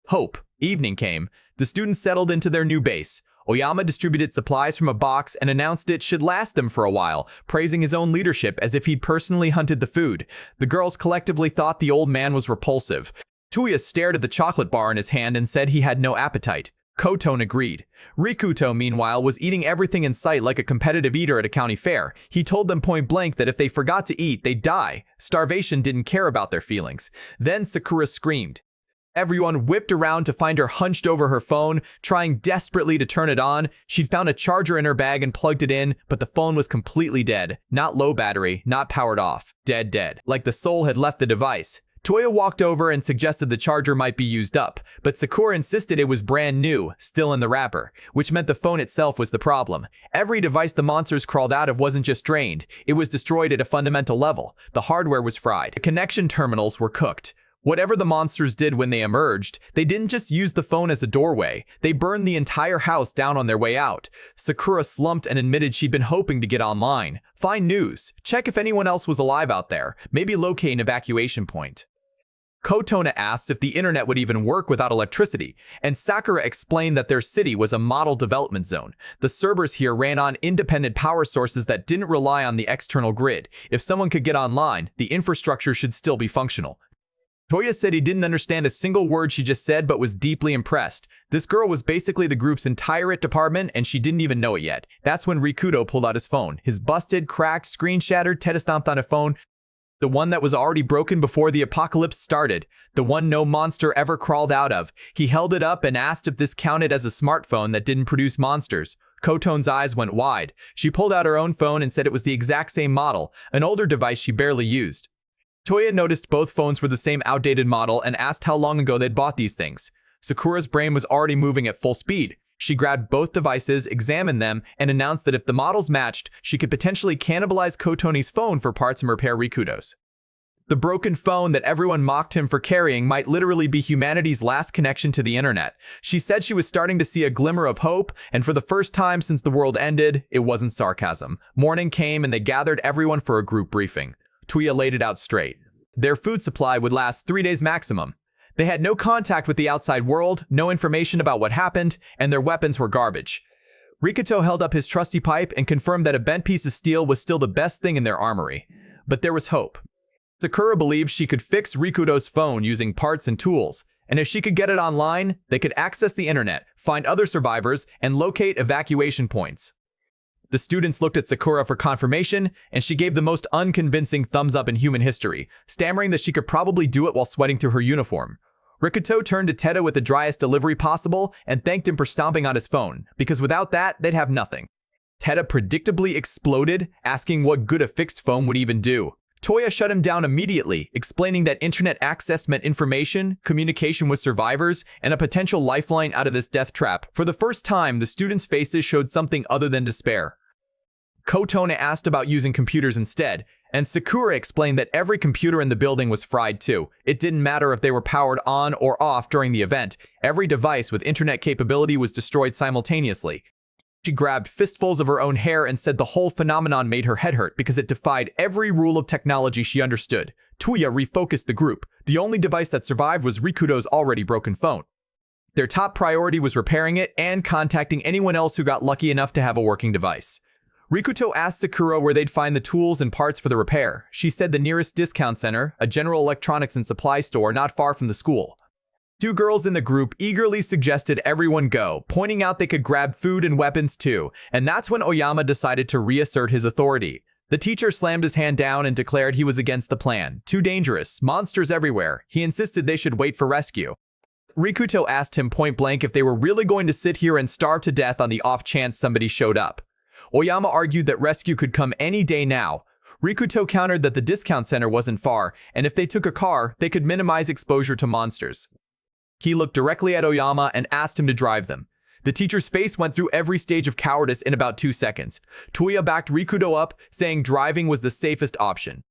Hope. Evening came. The students settled into their new base. Oyama distributed supplies from a box and announced it should last them for a while, praising his own leadership as if he'd personally hunted the food. The girls collectively thought the old man was repulsive. Tuya stared at the chocolate bar in his hand and said he had no appetite. Kotone agreed. Rikuto, meanwhile, was eating everything in sight like a competitive eater at a county fair. He told them point blank that if they forgot to eat, they'd die. Starvation didn't care about their feelings. Then Sakura screamed. Everyone whipped around to find her hunched over her phone, trying desperately to turn it on. She'd found a charger in her bag and plugged it in, but the phone was completely dead. Not low battery, not powered off. Dead. Like the soul had left the device. Toya walked over and suggested the charger might be used up, but Sakura insisted it was brand new, still in the wrapper, which meant the phone itself was the problem. Every device the monsters crawled out of wasn't just drained, it was destroyed at a fundamental level. The hardware was fried. The connection terminals were cooked. Whatever the monsters did when they emerged, they didn't just use the phone as a doorway, they burned the entire house down on their way out. Sakura slumped and admitted she'd been hoping to get online. Find news, check if anyone else was alive out there, maybe locate an evacuation point. Kotona asked if the internet would even work without electricity, and Sakura explained that their city was a model development zone. The servers here ran on independent power sources that didn't rely on the external grid. If someone could get online, the infrastructure should still be functional. Toya said he didn't understand a single word she just said but was deeply impressed. This girl was basically the group's entire IT department and she didn't even know it yet. That's when Rikuto pulled out his phone. His busted, cracked, screen-shattered, Teta-stomped on a phone. The one that was already broken before the apocalypse started. The one no monster ever crawled out of. He held it up and asked if this counted as a smartphone that didn't produce monsters. Kotone's eyes went wide. She pulled out her own phone and said it was the exact same model, an older device she barely used. Toya noticed both phones were the same outdated model and asked how long ago they'd bought these things. Sakura's brain was already moving at full speed. She grabbed both devices, examined them, and announced that if the models matched, she could potentially cannibalize Kotone's phone for parts and repair Rikuto's. The broken phone that everyone mocked him for carrying might literally be humanity's last connection to the internet. She said she was starting to see a glimmer of hope, and for the first time since the world ended, it wasn't sarcasm. Morning came and they gathered everyone for a group briefing. Tuya laid it out straight. Their food supply would last 3 days maximum. They had no contact with the outside world, no information about what happened, and their weapons were garbage. Rikuto held up his trusty pipe and confirmed that a bent piece of steel was still the best thing in their armory. But there was hope. Sakura believed she could fix Rikuto's phone using parts and tools, and if she could get it online, they could access the internet, find other survivors, and locate evacuation points. The students looked at Sakura for confirmation, and she gave the most unconvincing thumbs up in human history, stammering that she could probably do it while sweating through her uniform. Rikuto turned to Teda with the driest delivery possible and thanked him for stomping on his phone, because without that, they'd have nothing. Teda predictably exploded, asking what good a fixed phone would even do. Toya shut him down immediately, explaining that internet access meant information, communication with survivors, and a potential lifeline out of this death trap. For the first time, the students' faces showed something other than despair. Kotone asked about using computers instead, and Sakura explained that every computer in the building was fried too. It didn't matter if they were powered on or off during the event. Every device with internet capability was destroyed simultaneously. She grabbed fistfuls of her own hair and said the whole phenomenon made her head hurt because it defied every rule of technology she understood. Tuya refocused the group. The only device that survived was Rikuto's already broken phone. Their top priority was repairing it and contacting anyone else who got lucky enough to have a working device. Rikuto asked Sakura where they'd find the tools and parts for the repair. She said the nearest discount center, a general electronics and supply store not far from the school. 2 girls in the group eagerly suggested everyone go, pointing out they could grab food and weapons too, and that's when Oyama decided to reassert his authority. The teacher slammed his hand down and declared he was against the plan. Too dangerous, monsters everywhere. He insisted they should wait for rescue. Rikuto asked him point blank if they were really going to sit here and starve to death on the off chance somebody showed up. Oyama argued that rescue could come any day now. Rikuto countered that the discount center wasn't far, and if they took a car, they could minimize exposure to monsters. He looked directly at Oyama and asked him to drive them. The teacher's face went through every stage of cowardice in about 2 seconds. Tuya backed Rikuto up, saying driving was the safest option.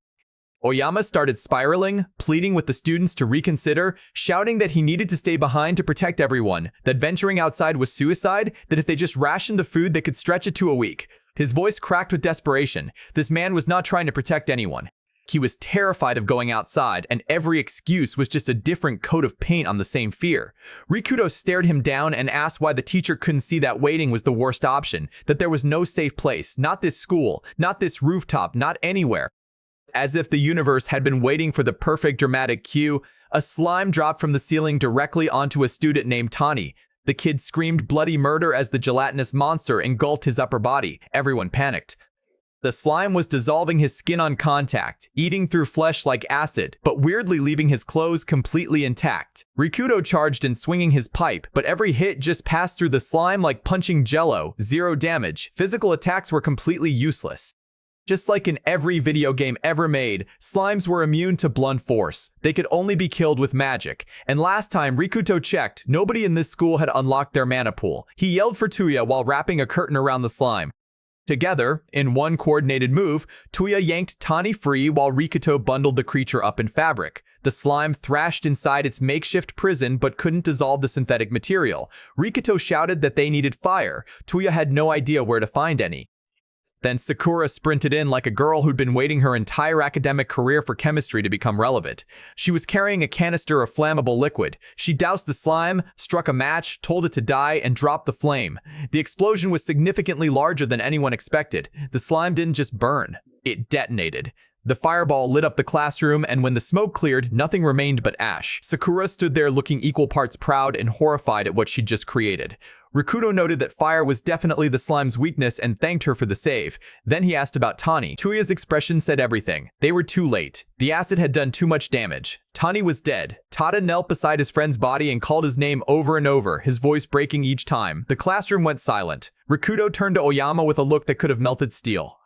Oyama started spiraling, pleading with the students to reconsider, shouting that he needed to stay behind to protect everyone, that venturing outside was suicide, that if they just rationed the food they could stretch it to a week. His voice cracked with desperation. This man was not trying to protect anyone. He was terrified of going outside, and every excuse was just a different coat of paint on the same fear. Rikuto stared him down and asked why the teacher couldn't see that waiting was the worst option, that there was no safe place, not this school, not this rooftop, not anywhere. As if the universe had been waiting for the perfect dramatic cue, a slime dropped from the ceiling directly onto a student named Tani. The kid screamed bloody murder as the gelatinous monster engulfed his upper body. Everyone panicked. The slime was dissolving his skin on contact, eating through flesh like acid, but weirdly leaving his clothes completely intact. Rikuto charged in swinging his pipe, but every hit just passed through the slime like punching jello, 0 damage. Physical attacks were completely useless. Just like in every video game ever made, slimes were immune to blunt force. They could only be killed with magic. And last time Rikuto checked, nobody in this school had unlocked their mana pool. He yelled for Tuya while wrapping a curtain around the slime. Together, in one coordinated move, Tuya yanked Tani free while Rikuto bundled the creature up in fabric. The slime thrashed inside its makeshift prison but couldn't dissolve the synthetic material. Rikuto shouted that they needed fire. Tuya had no idea where to find any. Then Sakura sprinted in like a girl who'd been waiting her entire academic career for chemistry to become relevant. She was carrying a canister of flammable liquid. She doused the slime, struck a match, told it to die, and dropped the flame. The explosion was significantly larger than anyone expected. The slime didn't just burn, it detonated. The fireball lit up the classroom, and when the smoke cleared, nothing remained but ash. Sakura stood there looking equal parts proud and horrified at what she'd just created. Rikuto noted that fire was definitely the slime's weakness and thanked her for the save. Then he asked about Tani. Tuya's expression said everything. They were too late. The acid had done too much damage. Tani was dead. Tada knelt beside his friend's body and called his name over and over, his voice breaking each time. The classroom went silent. Rikuto turned to Oyama with a look that could have melted steel.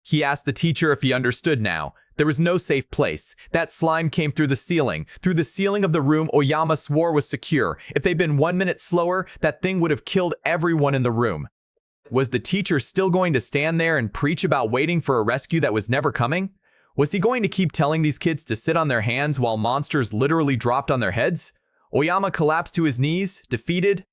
He asked the teacher if he understood now. There was no safe place. That slime came through the ceiling. Through the ceiling of the room Oyama swore was secure. If they'd been 1 minute slower, that thing would have killed everyone in the room. Was the teacher still going to stand there and preach about waiting for a rescue that was never coming? Was he going to keep telling these kids to sit on their hands while monsters literally dropped on their heads? Oyama collapsed to his knees, defeated.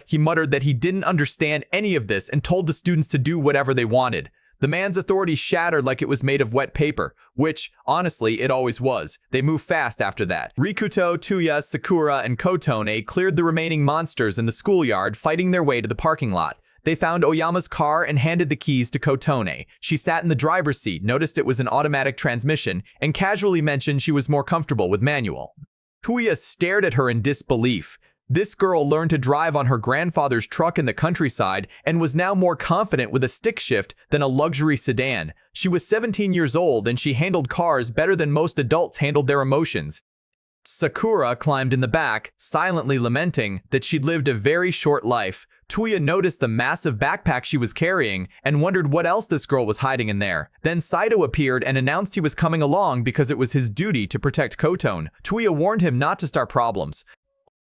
He muttered that he didn't understand any of this and told the students to do whatever they wanted. The man's authority shattered like it was made of wet paper, which, honestly, it always was. They moved fast after that. Rikuto, Tuya, Sakura, and Kotone cleared the remaining monsters in the schoolyard, fighting their way to the parking lot. They found Oyama's car and handed the keys to Kotone. She sat in the driver's seat, noticed it was an automatic transmission, and casually mentioned she was more comfortable with manual. Tuya stared at her in disbelief. This girl learned to drive on her grandfather's truck in the countryside and was now more confident with a stick shift than a luxury sedan. She was 17 years old and she handled cars better than most adults handled their emotions. Sakura climbed in the back, silently lamenting that she'd lived a very short life. Tuya noticed the massive backpack she was carrying and wondered what else this girl was hiding in there. Then Saito appeared and announced he was coming along because it was his duty to protect Kotone. Tuya warned him not to start problems.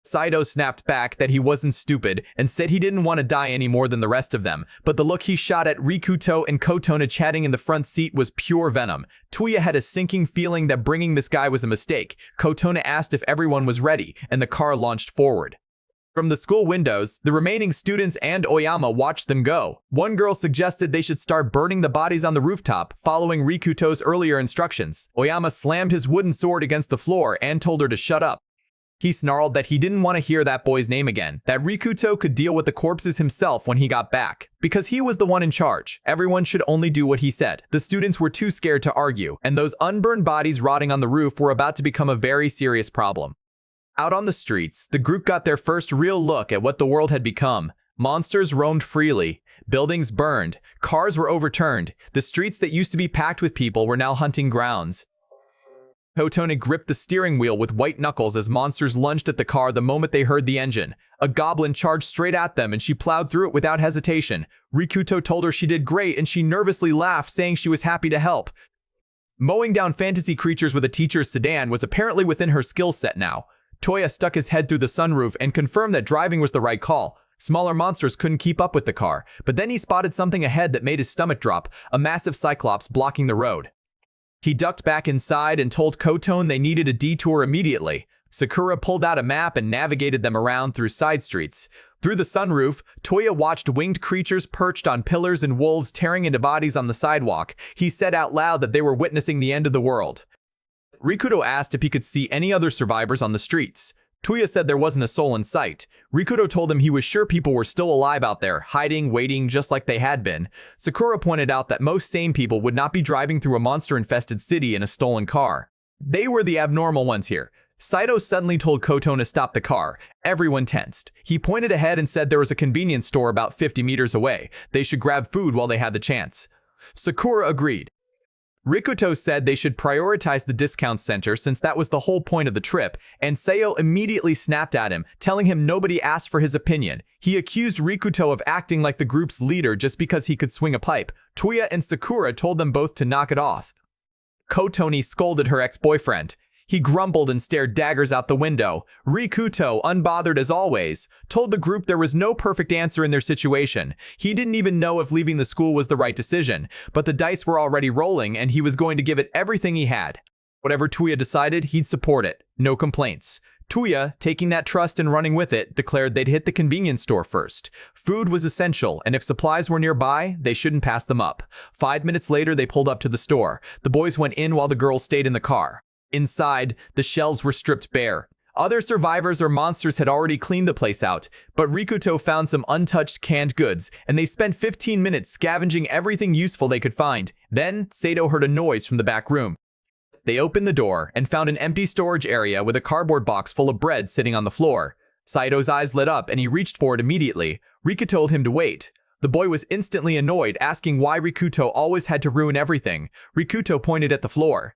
Saito snapped back that he wasn't stupid and said he didn't want to die any more than the rest of them, but the look he shot at Rikuto and Kotone chatting in the front seat was pure venom. Tuya had a sinking feeling that bringing this guy was a mistake. Kotone asked if everyone was ready, and the car launched forward. From the school windows, the remaining students and Oyama watched them go. One girl suggested they should start burning the bodies on the rooftop, following Rikuto's earlier instructions. Oyama slammed his wooden sword against the floor and told her to shut up. He snarled that he didn't want to hear that boy's name again, that Rikuto could deal with the corpses himself when he got back. Because he was the one in charge, everyone should only do what he said. The students were too scared to argue, and those unburned bodies rotting on the roof were about to become a very serious problem. Out on the streets, the group got their first real look at what the world had become. Monsters roamed freely. Buildings burned. Cars were overturned. The streets that used to be packed with people were now hunting grounds. Kotone gripped the steering wheel with white knuckles as monsters lunged at the car the moment they heard the engine. A goblin charged straight at them and she plowed through it without hesitation. Rikuto told her she did great and she nervously laughed, saying she was happy to help. Mowing down fantasy creatures with a teacher's sedan was apparently within her skill set now. Toya stuck his head through the sunroof and confirmed that driving was the right call. Smaller monsters couldn't keep up with the car, but then he spotted something ahead that made his stomach drop, a massive cyclops blocking the road. He ducked back inside and told Kotone they needed a detour immediately. Sakura pulled out a map and navigated them around through side streets. Through the sunroof, Toya watched winged creatures perched on pillars and wolves tearing into bodies on the sidewalk. He said out loud that they were witnessing the end of the world. Rikuto asked if he could see any other survivors on the streets. Toya said there wasn't a soul in sight. Rikuto told him he was sure people were still alive out there, hiding, waiting, just like they had been. Sakura pointed out that most sane people would not be driving through a monster-infested city in a stolen car. They were the abnormal ones here. Saito suddenly told Kotone to stop the car. Everyone tensed. He pointed ahead and said there was a convenience store about 50 meters away. They should grab food while they had the chance. Sakura agreed. Rikuto said they should prioritize the discount center since that was the whole point of the trip, and Sayo immediately snapped at him, telling him nobody asked for his opinion. He accused Rikuto of acting like the group's leader just because he could swing a pipe. Toya and Sakura told them both to knock it off. Kotone scolded her ex-boyfriend. He grumbled and stared daggers out the window. Rikuto, unbothered as always, told the group there was no perfect answer in their situation. He didn't even know if leaving the school was the right decision, but the dice were already rolling and he was going to give it everything he had. Whatever Tuya decided, he'd support it. No complaints. Tuya, taking that trust and running with it, declared they'd hit the convenience store first. Food was essential, and if supplies were nearby, they shouldn't pass them up. 5 minutes later, they pulled up to the store. The boys went in while the girls stayed in the car. Inside, the shelves were stripped bare. Other survivors or monsters had already cleaned the place out, but Rikuto found some untouched canned goods, and they spent 15 minutes scavenging everything useful they could find. Then, Saito heard a noise from the back room. They opened the door and found an empty storage area with a cardboard box full of bread sitting on the floor. Saito's eyes lit up and he reached for it immediately. Rikuto told him to wait. The boy was instantly annoyed, asking why Rikuto always had to ruin everything. Rikuto pointed at the floor.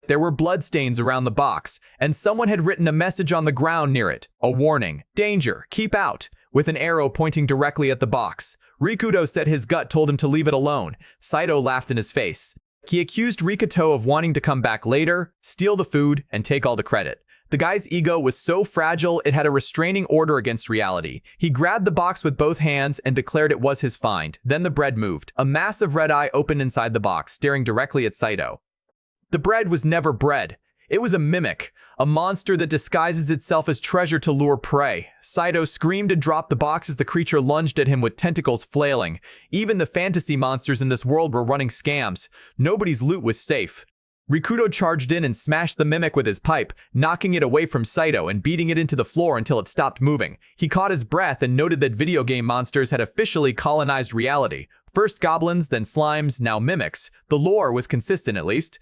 There were bloodstains around the box, and someone had written a message on the ground near it. A warning. Danger. Keep out. With an arrow pointing directly at the box. Rikuto said his gut told him to leave it alone. Saito laughed in his face. He accused Rikuto of wanting to come back later, steal the food, and take all the credit. The guy's ego was so fragile it had a restraining order against reality. He grabbed the box with both hands and declared it was his find. Then the bread moved. A massive red eye opened inside the box, staring directly at Saito. The bread was never bread. It was a mimic, a monster that disguises itself as treasure to lure prey. Saito screamed and dropped the box as the creature lunged at him with tentacles flailing. Even the fantasy monsters in this world were running scams. Nobody's loot was safe. Rikuto charged in and smashed the mimic with his pipe, knocking it away from Saito and beating it into the floor until it stopped moving. He caught his breath and noted that video game monsters had officially colonized reality. First goblins, then slimes, now mimics. The lore was consistent at least.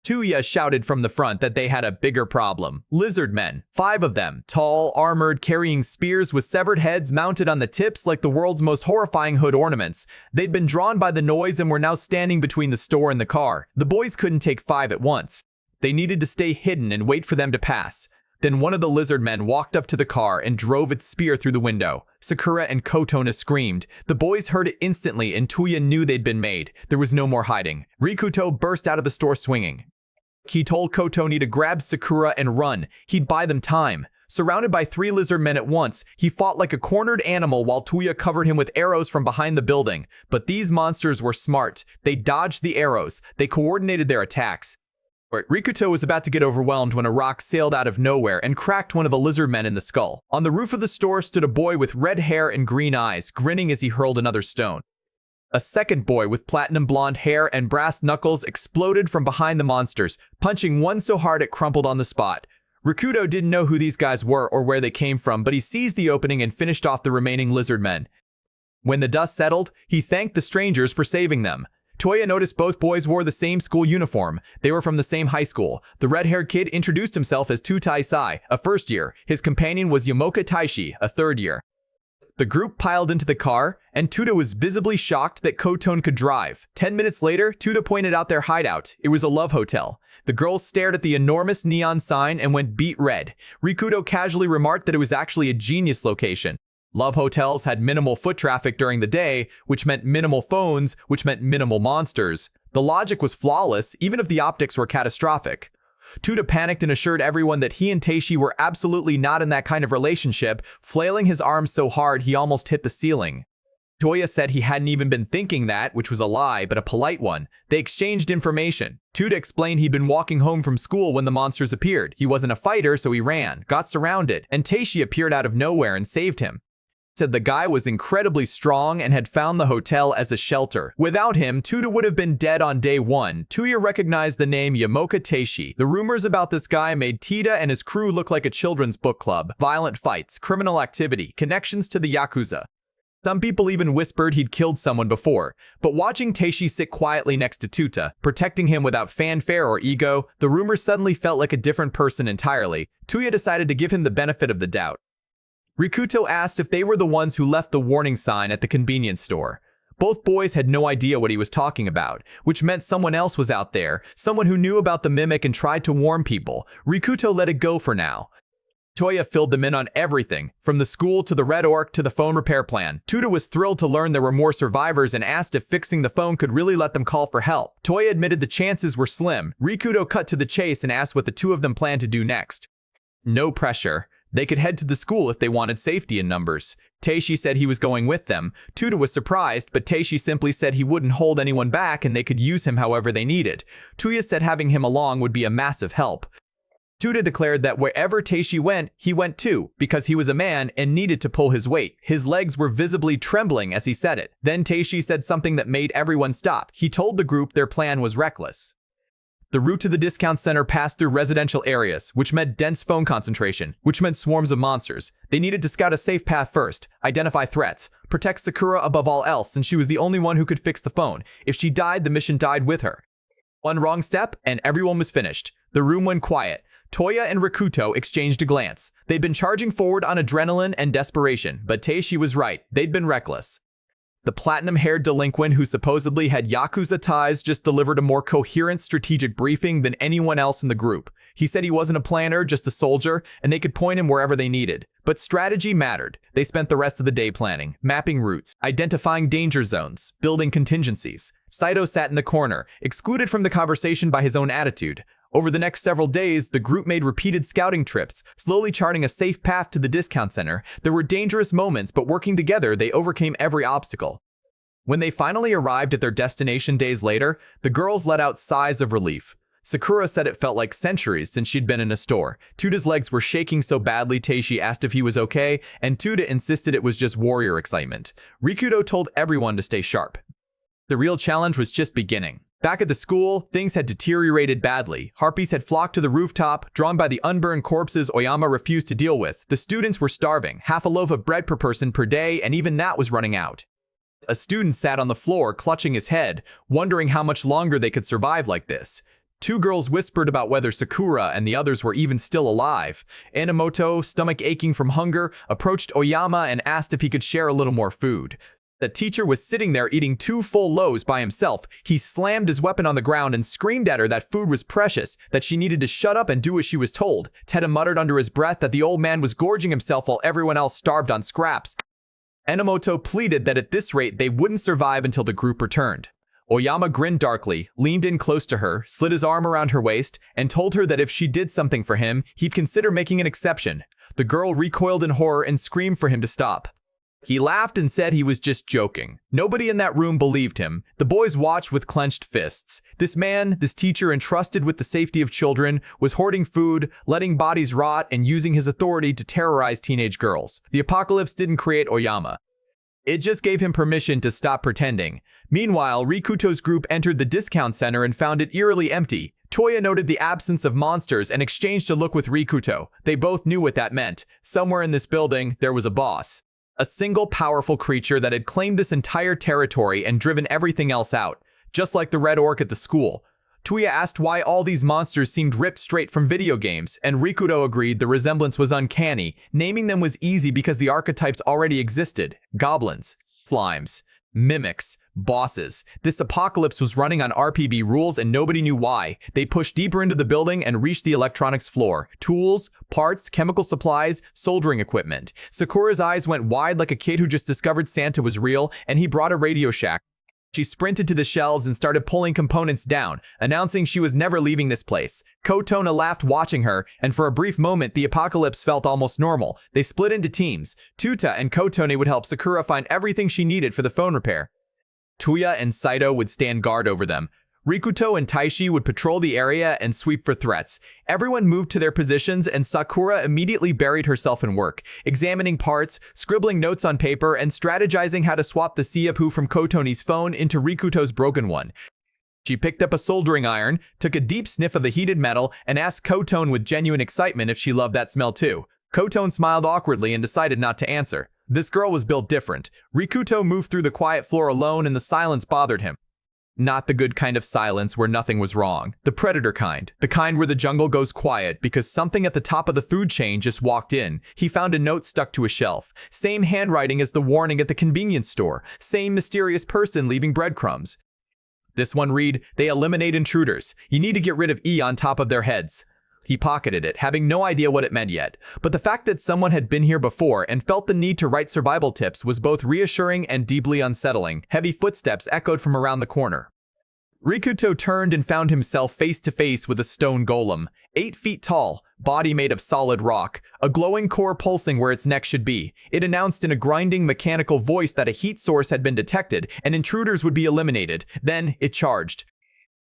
Tuya shouted from the front that they had a bigger problem. Lizard men, 5 of them, tall, armored, carrying spears with severed heads mounted on the tips like the world's most horrifying hood ornaments. They'd been drawn by the noise and were now standing between the store and the car. The boys couldn't take 5 at once. They needed to stay hidden and wait for them to pass. Then one of the lizard men walked up to the car and drove its spear through the window. Sakura and Kotona screamed. The boys heard it instantly and Tuya knew they'd been made. There was no more hiding. Rikuto burst out of the store swinging. He told Kotoni to grab Sakura and run. He'd buy them time. Surrounded by 3 lizard men at once, he fought like a cornered animal while Tuya covered him with arrows from behind the building. But these monsters were smart. They dodged the arrows. They coordinated their attacks. Rikuto was about to get overwhelmed when a rock sailed out of nowhere and cracked one of the lizard men in the skull. On the roof of the store stood a boy with red hair and green eyes, grinning as he hurled another stone. A second boy with platinum blonde hair and brass knuckles exploded from behind the monsters, punching one so hard it crumpled on the spot. Rikuto didn't know who these guys were or where they came from, but he seized the opening and finished off the remaining lizard men. When the dust settled, he thanked the strangers for saving them. Toya noticed both boys wore the same school uniform. They were from the same high school. The red-haired kid introduced himself as Tutai Sai, a first year. His companion was Yamoka Taishi, a third year. The group piled into the car, and Tuta was visibly shocked that Kotone could drive. 10 minutes later, Tuta pointed out their hideout. It was a love hotel. The girls stared at the enormous neon sign and went beet red. Rikuto casually remarked that it was actually a genius location. Love hotels had minimal foot traffic during the day, which meant minimal phones, which meant minimal monsters. The logic was flawless, even if the optics were catastrophic. Tuta panicked and assured everyone that he and Teishi were absolutely not in that kind of relationship, flailing his arms so hard he almost hit the ceiling. Toya said he hadn't even been thinking that, which was a lie, but a polite one. They exchanged information. Tuta explained he'd been walking home from school when the monsters appeared. He wasn't a fighter, so he ran, got surrounded, and Teishi appeared out of nowhere and saved him. Said the guy was incredibly strong and had found the hotel as a shelter. Without him, Tuta would have been dead on day 1. Tuya recognized the name Yamoka Teishi. The rumors about this guy made Tita and his crew look like a children's book club. Violent fights, criminal activity, connections to the Yakuza. Some people even whispered he'd killed someone before. But watching Teishi sit quietly next to Tuta, protecting him without fanfare or ego, the rumors suddenly felt like a different person entirely. Tuya decided to give him the benefit of the doubt. Rikuto asked if they were the ones who left the warning sign at the convenience store. Both boys had no idea what he was talking about, which meant someone else was out there, someone who knew about the mimic and tried to warn people. Rikuto let it go for now. Toya filled them in on everything, from the school to the Red Orc to the phone repair plan. Tuta was thrilled to learn there were more survivors and asked if fixing the phone could really let them call for help. Toya admitted the chances were slim. Rikuto cut to the chase and asked what the two of them planned to do next. No pressure. They could head to the school if they wanted safety in numbers. Teishi said he was going with them. Tuta was surprised, but Teishi simply said he wouldn't hold anyone back and they could use him however they needed. Tuya said having him along would be a massive help. Tuta declared that wherever Teishi went, he went too, because he was a man and needed to pull his weight. His legs were visibly trembling as he said it. Then Teishi said something that made everyone stop. He told the group their plan was reckless. The route to the discount center passed through residential areas, which meant dense phone concentration, which meant swarms of monsters. They needed to scout a safe path first, identify threats, protect Sakura above all else since she was the only one who could fix the phone. If she died, the mission died with her. One wrong step, and everyone was finished. The room went quiet. Toya and Rikuto exchanged a glance. They'd been charging forward on adrenaline and desperation, but Teishi was right. They'd been reckless. The platinum-haired delinquent who supposedly had Yakuza ties just delivered a more coherent strategic briefing than anyone else in the group. He said he wasn't a planner, just a soldier, and they could point him wherever they needed. But strategy mattered. They spent the rest of the day planning, mapping routes, identifying danger zones, building contingencies. Saito sat in the corner, excluded from the conversation by his own attitude. Over the next several days, the group made repeated scouting trips, slowly charting a safe path to the discount center. There were dangerous moments, but working together, they overcame every obstacle. When they finally arrived at their destination days later, the girls let out sighs of relief. Sakura said it felt like centuries since she'd been in a store. Tuta's legs were shaking so badly Teishi asked if he was okay, and Tuta insisted it was just warrior excitement. Rikuto told everyone to stay sharp. The real challenge was just beginning. Back at the school, things had deteriorated badly. Harpies had flocked to the rooftop, drawn by the unburned corpses Oyama refused to deal with. The students were starving, half a loaf of bread per person per day, and even that was running out. A student sat on the floor, clutching his head, wondering how much longer they could survive like this. Two girls whispered about whether Sakura and the others were even still alive. Enomoto, stomach aching from hunger, approached Oyama and asked if he could share a little more food. The teacher was sitting there eating 2 full loaves by himself. He slammed his weapon on the ground and screamed at her that food was precious, that she needed to shut up and do as she was told. Teda muttered under his breath that the old man was gorging himself while everyone else starved on scraps. Enomoto pleaded that at this rate they wouldn't survive until the group returned. Oyama grinned darkly, leaned in close to her, slid his arm around her waist, and told her that if she did something for him, he'd consider making an exception. The girl recoiled in horror and screamed for him to stop. He laughed and said he was just joking. Nobody in that room believed him. The boys watched with clenched fists. This man, this teacher entrusted with the safety of children, was hoarding food, letting bodies rot, and using his authority to terrorize teenage girls. The apocalypse didn't create Oyama. It just gave him permission to stop pretending. Meanwhile, Rikuto's group entered the discount center and found it eerily empty. Toya noted the absence of monsters and exchanged a look with Rikuto. They both knew what that meant. Somewhere in this building, there was a boss. A single powerful creature that had claimed this entire territory and driven everything else out. Just like the red orc at the school. Toya asked why all these monsters seemed ripped straight from video games, and Rikuto agreed the resemblance was uncanny. Naming them was easy because the archetypes already existed. Goblins, slimes, mimics, bosses. This apocalypse was running on RPB rules and nobody knew why. They pushed deeper into the building and reached the electronics floor. Tools, parts, chemical supplies, soldering equipment. Sakura's eyes went wide like a kid who just discovered Santa was real, and he brought a Radio Shack. She sprinted to the shelves and started pulling components down, announcing she was never leaving this place. Kotona laughed watching her, and for a brief moment the apocalypse felt almost normal. They split into teams. Tuta and Kotone would help Sakura find everything she needed for the phone repair. Tuya and Saito would stand guard over them. Rikuto and Taishi would patrol the area and sweep for threats. Everyone moved to their positions and Sakura immediately buried herself in work, examining parts, scribbling notes on paper, and strategizing how to swap the Siapu from Kotone's phone into Rikuto's broken one. She picked up a soldering iron, took a deep sniff of the heated metal, and asked Kotone with genuine excitement if she loved that smell too. Kotone smiled awkwardly and decided not to answer. This girl was built different. Rikuto moved through the quiet floor alone and the silence bothered him. Not the good kind of silence where nothing was wrong. The predator kind. The kind where the jungle goes quiet because something at the top of the food chain just walked in. He found a note stuck to a shelf. Same handwriting as the warning at the convenience store. Same mysterious person leaving breadcrumbs. This one read, "They eliminate intruders. You need to get rid of E on top of their heads." He pocketed it, having no idea what it meant yet. But the fact that someone had been here before and felt the need to write survival tips was both reassuring and deeply unsettling. Heavy footsteps echoed from around the corner. Rikuto turned and found himself face to face with a stone golem. 8 feet tall, body made of solid rock, a glowing core pulsing where its neck should be. It announced in a grinding mechanical voice that a heat source had been detected and intruders would be eliminated. Then it charged.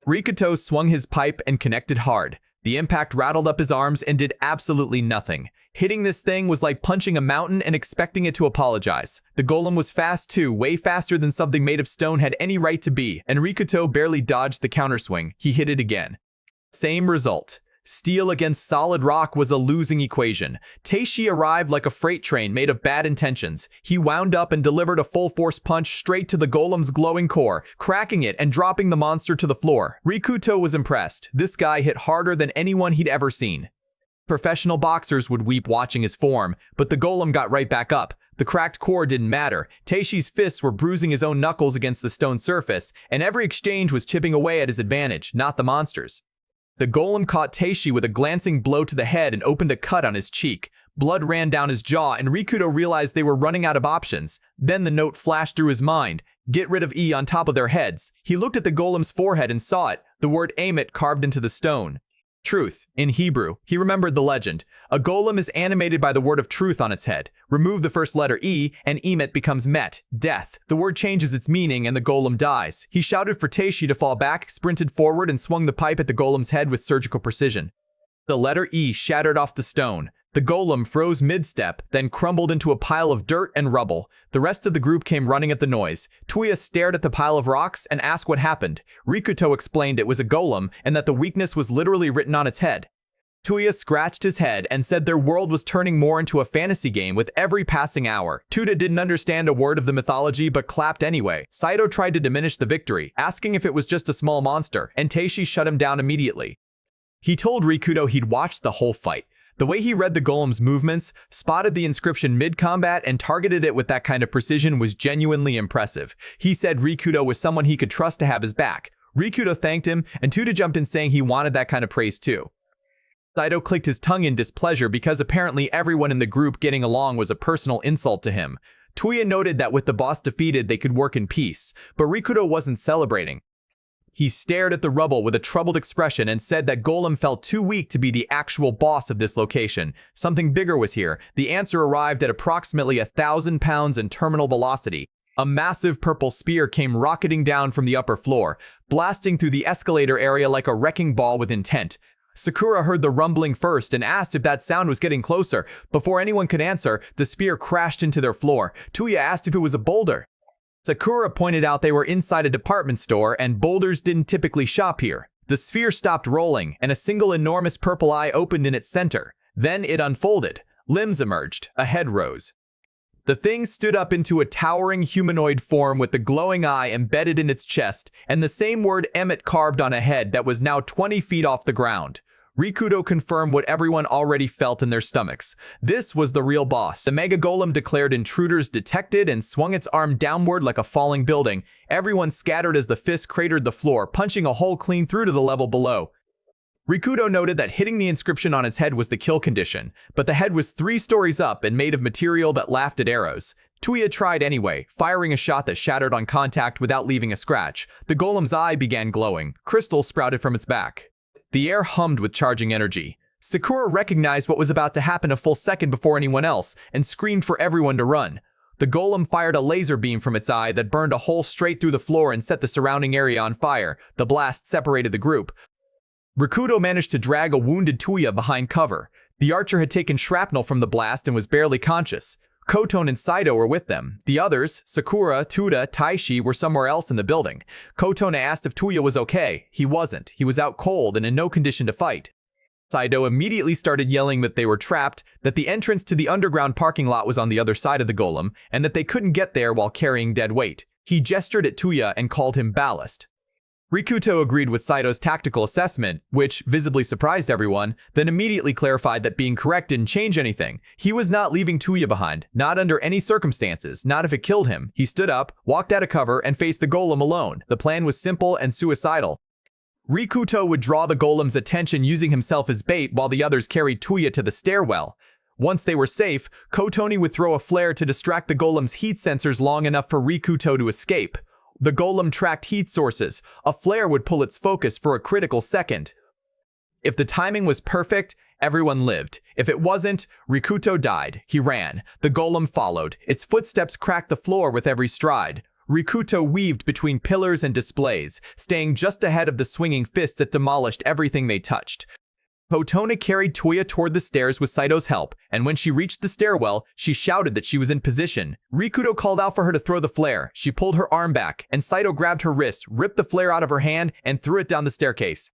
Rikuto swung his pipe and connected hard. The impact rattled up his arms and did absolutely nothing. Hitting this thing was like punching a mountain and expecting it to apologize. The golem was fast too, way faster than something made of stone had any right to be, and Rikuto barely dodged the counterswing. He hit it again. Same result. Steel against solid rock was a losing equation. Teishi arrived like a freight train made of bad intentions. He wound up and delivered a full-force punch straight to the golem's glowing core, cracking it and dropping the monster to the floor. Rikuto was impressed. This guy hit harder than anyone he'd ever seen. Professional boxers would weep watching his form, but the golem got right back up. The cracked core didn't matter. Teishi's fists were bruising his own knuckles against the stone surface, and every exchange was chipping away at his advantage, not the monster's. The golem caught Teishi with a glancing blow to the head and opened a cut on his cheek. Blood ran down his jaw and Rikuto realized they were running out of options. Then the note flashed through his mind. Get rid of E on top of their heads. He looked at the golem's forehead and saw it, the word aim it carved into the stone. Truth. In Hebrew, he remembered the legend. A golem is animated by the word of truth on its head. Remove the first letter E, and emet becomes met, death. The word changes its meaning, and the golem dies. He shouted for Taishi to fall back, sprinted forward, and swung the pipe at the golem's head with surgical precision. The letter E shattered off the stone. The golem froze mid-step, then crumbled into a pile of dirt and rubble. The rest of the group came running at the noise. Tuya stared at the pile of rocks and asked what happened. Rikuto explained it was a golem and that the weakness was literally written on its head. Tuya scratched his head and said their world was turning more into a fantasy game with every passing hour. Tuta didn't understand a word of the mythology but clapped anyway. Saito tried to diminish the victory, asking if it was just a small monster, and Taishi shut him down immediately. He told Rikuto he'd watched the whole fight. The way he read the golem's movements, spotted the inscription mid-combat, and targeted it with that kind of precision was genuinely impressive. He said Rikuto was someone he could trust to have his back. Rikuto thanked him, and Tuta jumped in saying he wanted that kind of praise too. Saito clicked his tongue in displeasure because apparently everyone in the group getting along was a personal insult to him. Tuya noted that with the boss defeated they could work in peace, but Rikuto wasn't celebrating. He stared at the rubble with a troubled expression and said that Golem felt too weak to be the actual boss of this location. Something bigger was here. The answer arrived at approximately 1,000 pounds in terminal velocity. A massive purple spear came rocketing down from the upper floor, blasting through the escalator area like a wrecking ball with intent. Sakura heard the rumbling first and asked if that sound was getting closer. Before anyone could answer, the spear crashed into their floor. Tuya asked if it was a boulder. Sakura pointed out they were inside a department store and boulders didn't typically shop here. The sphere stopped rolling and a single enormous purple eye opened in its center. Then it unfolded. Limbs emerged. A head rose. The thing stood up into a towering humanoid form with the glowing eye embedded in its chest and the same word Emmet carved on a head that was now 20 feet off the ground. Rikuto confirmed what everyone already felt in their stomachs. This was the real boss. The Mega Golem declared intruders detected and swung its arm downward like a falling building. Everyone scattered as the fist cratered the floor, punching a hole clean through to the level below. Rikuto noted that hitting the inscription on its head was the kill condition, but the head was 3 stories up and made of material that laughed at arrows. Tuya tried anyway, firing a shot that shattered on contact without leaving a scratch. The golem's eye began glowing. Crystal sprouted from its back. The air hummed with charging energy. Sakura recognized what was about to happen a full second before anyone else and screamed for everyone to run. The golem fired a laser beam from its eye that burned a hole straight through the floor and set the surrounding area on fire. The blast separated the group. Rikuto managed to drag a wounded Tuya behind cover. The archer had taken shrapnel from the blast and was barely conscious. Koton and Saito were with them. The others, Sakura, Tuta, Taishi, were somewhere else in the building. Koton asked if Tuya was okay. He wasn't. He was out cold and in no condition to fight. Saito immediately started yelling that they were trapped, that the entrance to the underground parking lot was on the other side of the golem, and that they couldn't get there while carrying dead weight. He gestured at Tuya and called him ballast. Rikuto agreed with Saito's tactical assessment, which visibly surprised everyone, then immediately clarified that being correct didn't change anything. He was not leaving Tuya behind, not under any circumstances, not if it killed him. He stood up, walked out of cover, and faced the golem alone. The plan was simple and suicidal. Rikuto would draw the golem's attention using himself as bait while the others carried Tuya to the stairwell. Once they were safe, Kotoni would throw a flare to distract the golem's heat sensors long enough for Rikuto to escape. The golem tracked heat sources. A flare would pull its focus for a critical second. If the timing was perfect, everyone lived. If it wasn't, Rikuto died. He ran. The golem followed. Its footsteps cracked the floor with every stride. Rikuto weaved between pillars and displays, staying just ahead of the swinging fists that demolished everything they touched. Kotona carried Tuya toward the stairs with Saito's help, and when she reached the stairwell, she shouted that she was in position. Rikuto called out for her to throw the flare. She pulled her arm back, and Saito grabbed her wrist, ripped the flare out of her hand, and threw it down the staircase.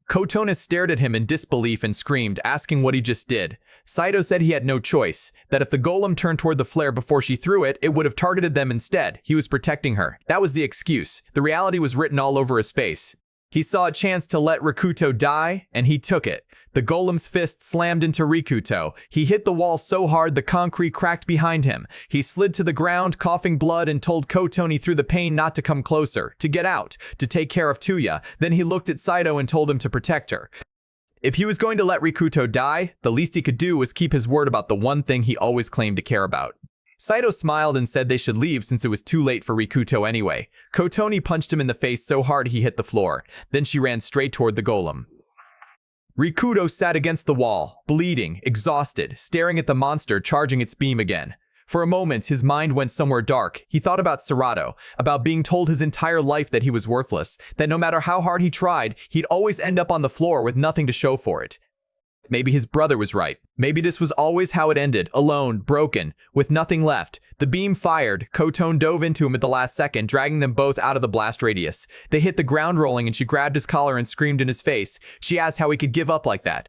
Kotona stared at him in disbelief and screamed, asking what he just did. Saito said he had no choice, that if the golem turned toward the flare before she threw it, it would have targeted them instead. He was protecting her. That was the excuse. The reality was written all over his face. He saw a chance to let Rikuto die, and he took it. The golem's fist slammed into Rikuto. He hit the wall so hard the concrete cracked behind him. He slid to the ground, coughing blood, and told Kotoni through the pain not to come closer, to get out, to take care of Tuya. Then he looked at Saito and told him to protect her. If he was going to let Rikuto die, the least he could do was keep his word about the one thing he always claimed to care about. Saito smiled and said they should leave since it was too late for Rikuto anyway. Kotoni punched him in the face so hard he hit the floor. Then she ran straight toward the golem. Rikudo sat against the wall, bleeding, exhausted, staring at the monster charging its beam again. For a moment, his mind went somewhere dark. He thought about Serato, about being told his entire life that he was worthless, that no matter how hard he tried, he'd always end up on the floor with nothing to show for it. Maybe his brother was right. Maybe this was always how it ended, alone, broken, with nothing left. The beam fired. Kotone dove into him at the last second, dragging them both out of the blast radius. They hit the ground rolling and she grabbed his collar and screamed in his face. She asked how he could give up like that.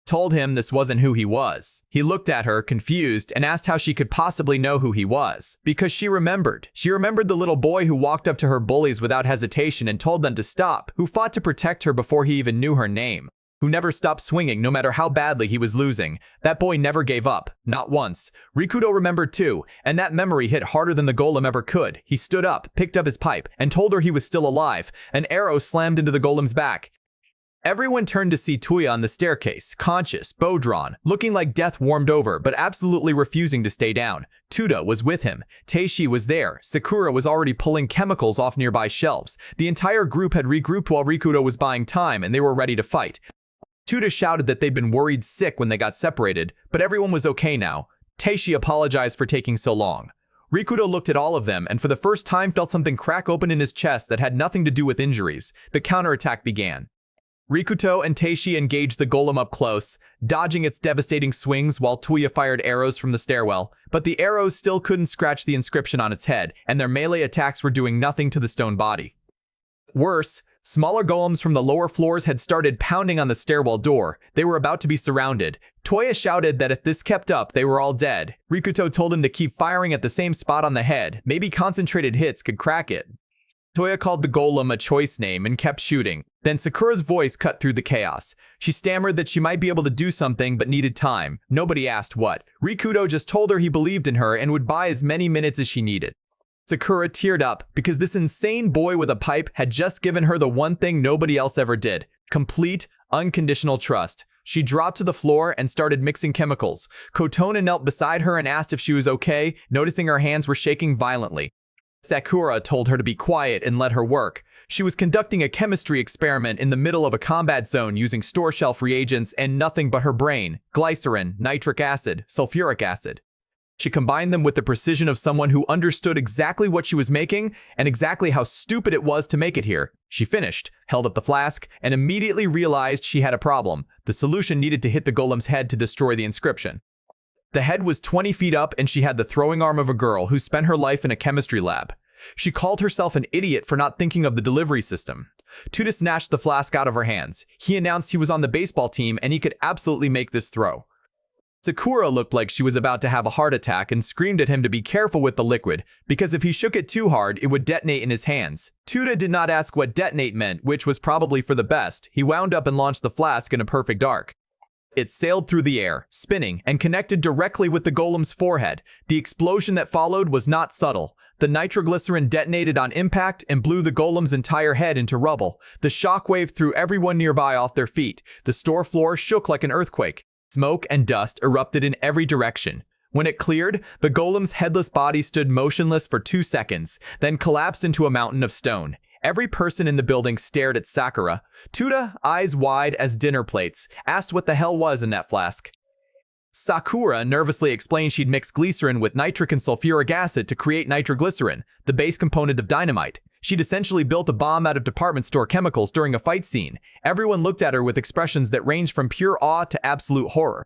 Told him this wasn't who he was. He looked at her, confused, and asked how she could possibly know who he was. Because she remembered. She remembered the little boy who walked up to her bullies without hesitation and told them to stop, who fought to protect her before he even knew her name, who never stopped swinging no matter how badly he was losing. That boy never gave up. Not once. Rikudo remembered too, and that memory hit harder than the golem ever could. He stood up, picked up his pipe, and told her he was still alive. An arrow slammed into the golem's back. Everyone turned to see Tuya on the staircase, conscious, bow drawn, looking like death warmed over, but absolutely refusing to stay down. Tuda was with him. Teishi was there. Sakura was already pulling chemicals off nearby shelves. The entire group had regrouped while Rikudo was buying time, and they were ready to fight. Tuda shouted that they'd been worried sick when they got separated, but everyone was okay now. Teishi apologized for taking so long. Rikudo looked at all of them and for the first time felt something crack open in his chest that had nothing to do with injuries. The counterattack began. Rikuto and Teishi engaged the golem up close, dodging its devastating swings while Tuya fired arrows from the stairwell, but the arrows still couldn't scratch the inscription on its head, and their melee attacks were doing nothing to the stone body. Worse, smaller golems from the lower floors had started pounding on the stairwell door. They were about to be surrounded. Toya shouted that if this kept up, they were all dead. Rikuto told him to keep firing at the same spot on the head. Maybe concentrated hits could crack it. Toya called the golem a choice name and kept shooting. Then Sakura's voice cut through the chaos. She stammered that she might be able to do something but needed time. Nobody asked what. Rikudo just told her he believed in her and would buy as many minutes as she needed. Sakura teared up because this insane boy with a pipe had just given her the one thing nobody else ever did. Complete, unconditional trust. She dropped to the floor and started mixing chemicals. Kotone knelt beside her and asked if she was okay, noticing her hands were shaking violently. Sakura told her to be quiet and let her work. She was conducting a chemistry experiment in the middle of a combat zone using store shelf reagents and nothing but her brain, glycerin, nitric acid, sulfuric acid. She combined them with the precision of someone who understood exactly what she was making and exactly how stupid it was to make it here. She finished, held up the flask, and immediately realized she had a problem. The solution needed to hit the golem's head to destroy the inscription. The head was 20 feet up and she had the throwing arm of a girl who spent her life in a chemistry lab. She called herself an idiot for not thinking of the delivery system. Tuda snatched the flask out of her hands. He announced he was on the baseball team and he could absolutely make this throw. Sakura looked like she was about to have a heart attack and screamed at him to be careful with the liquid, because if he shook it too hard, it would detonate in his hands. Tuda did not ask what detonate meant, which was probably for the best. He wound up and launched the flask in a perfect arc. It sailed through the air, spinning, and connected directly with the golem's forehead. The explosion that followed was not subtle. The nitroglycerin detonated on impact and blew the golem's entire head into rubble. The shockwave threw everyone nearby off their feet. The store floor shook like an earthquake. Smoke and dust erupted in every direction. When it cleared, the golem's headless body stood motionless for 2 seconds, then collapsed into a mountain of stone. Every person in the building stared at Sakura. Tuda, eyes wide as dinner plates, asked what the hell was in that flask. Sakura nervously explained she'd mixed glycerin with nitric and sulfuric acid to create nitroglycerin, the base component of dynamite. She'd essentially built a bomb out of department store chemicals during a fight scene. Everyone looked at her with expressions that ranged from pure awe to absolute horror.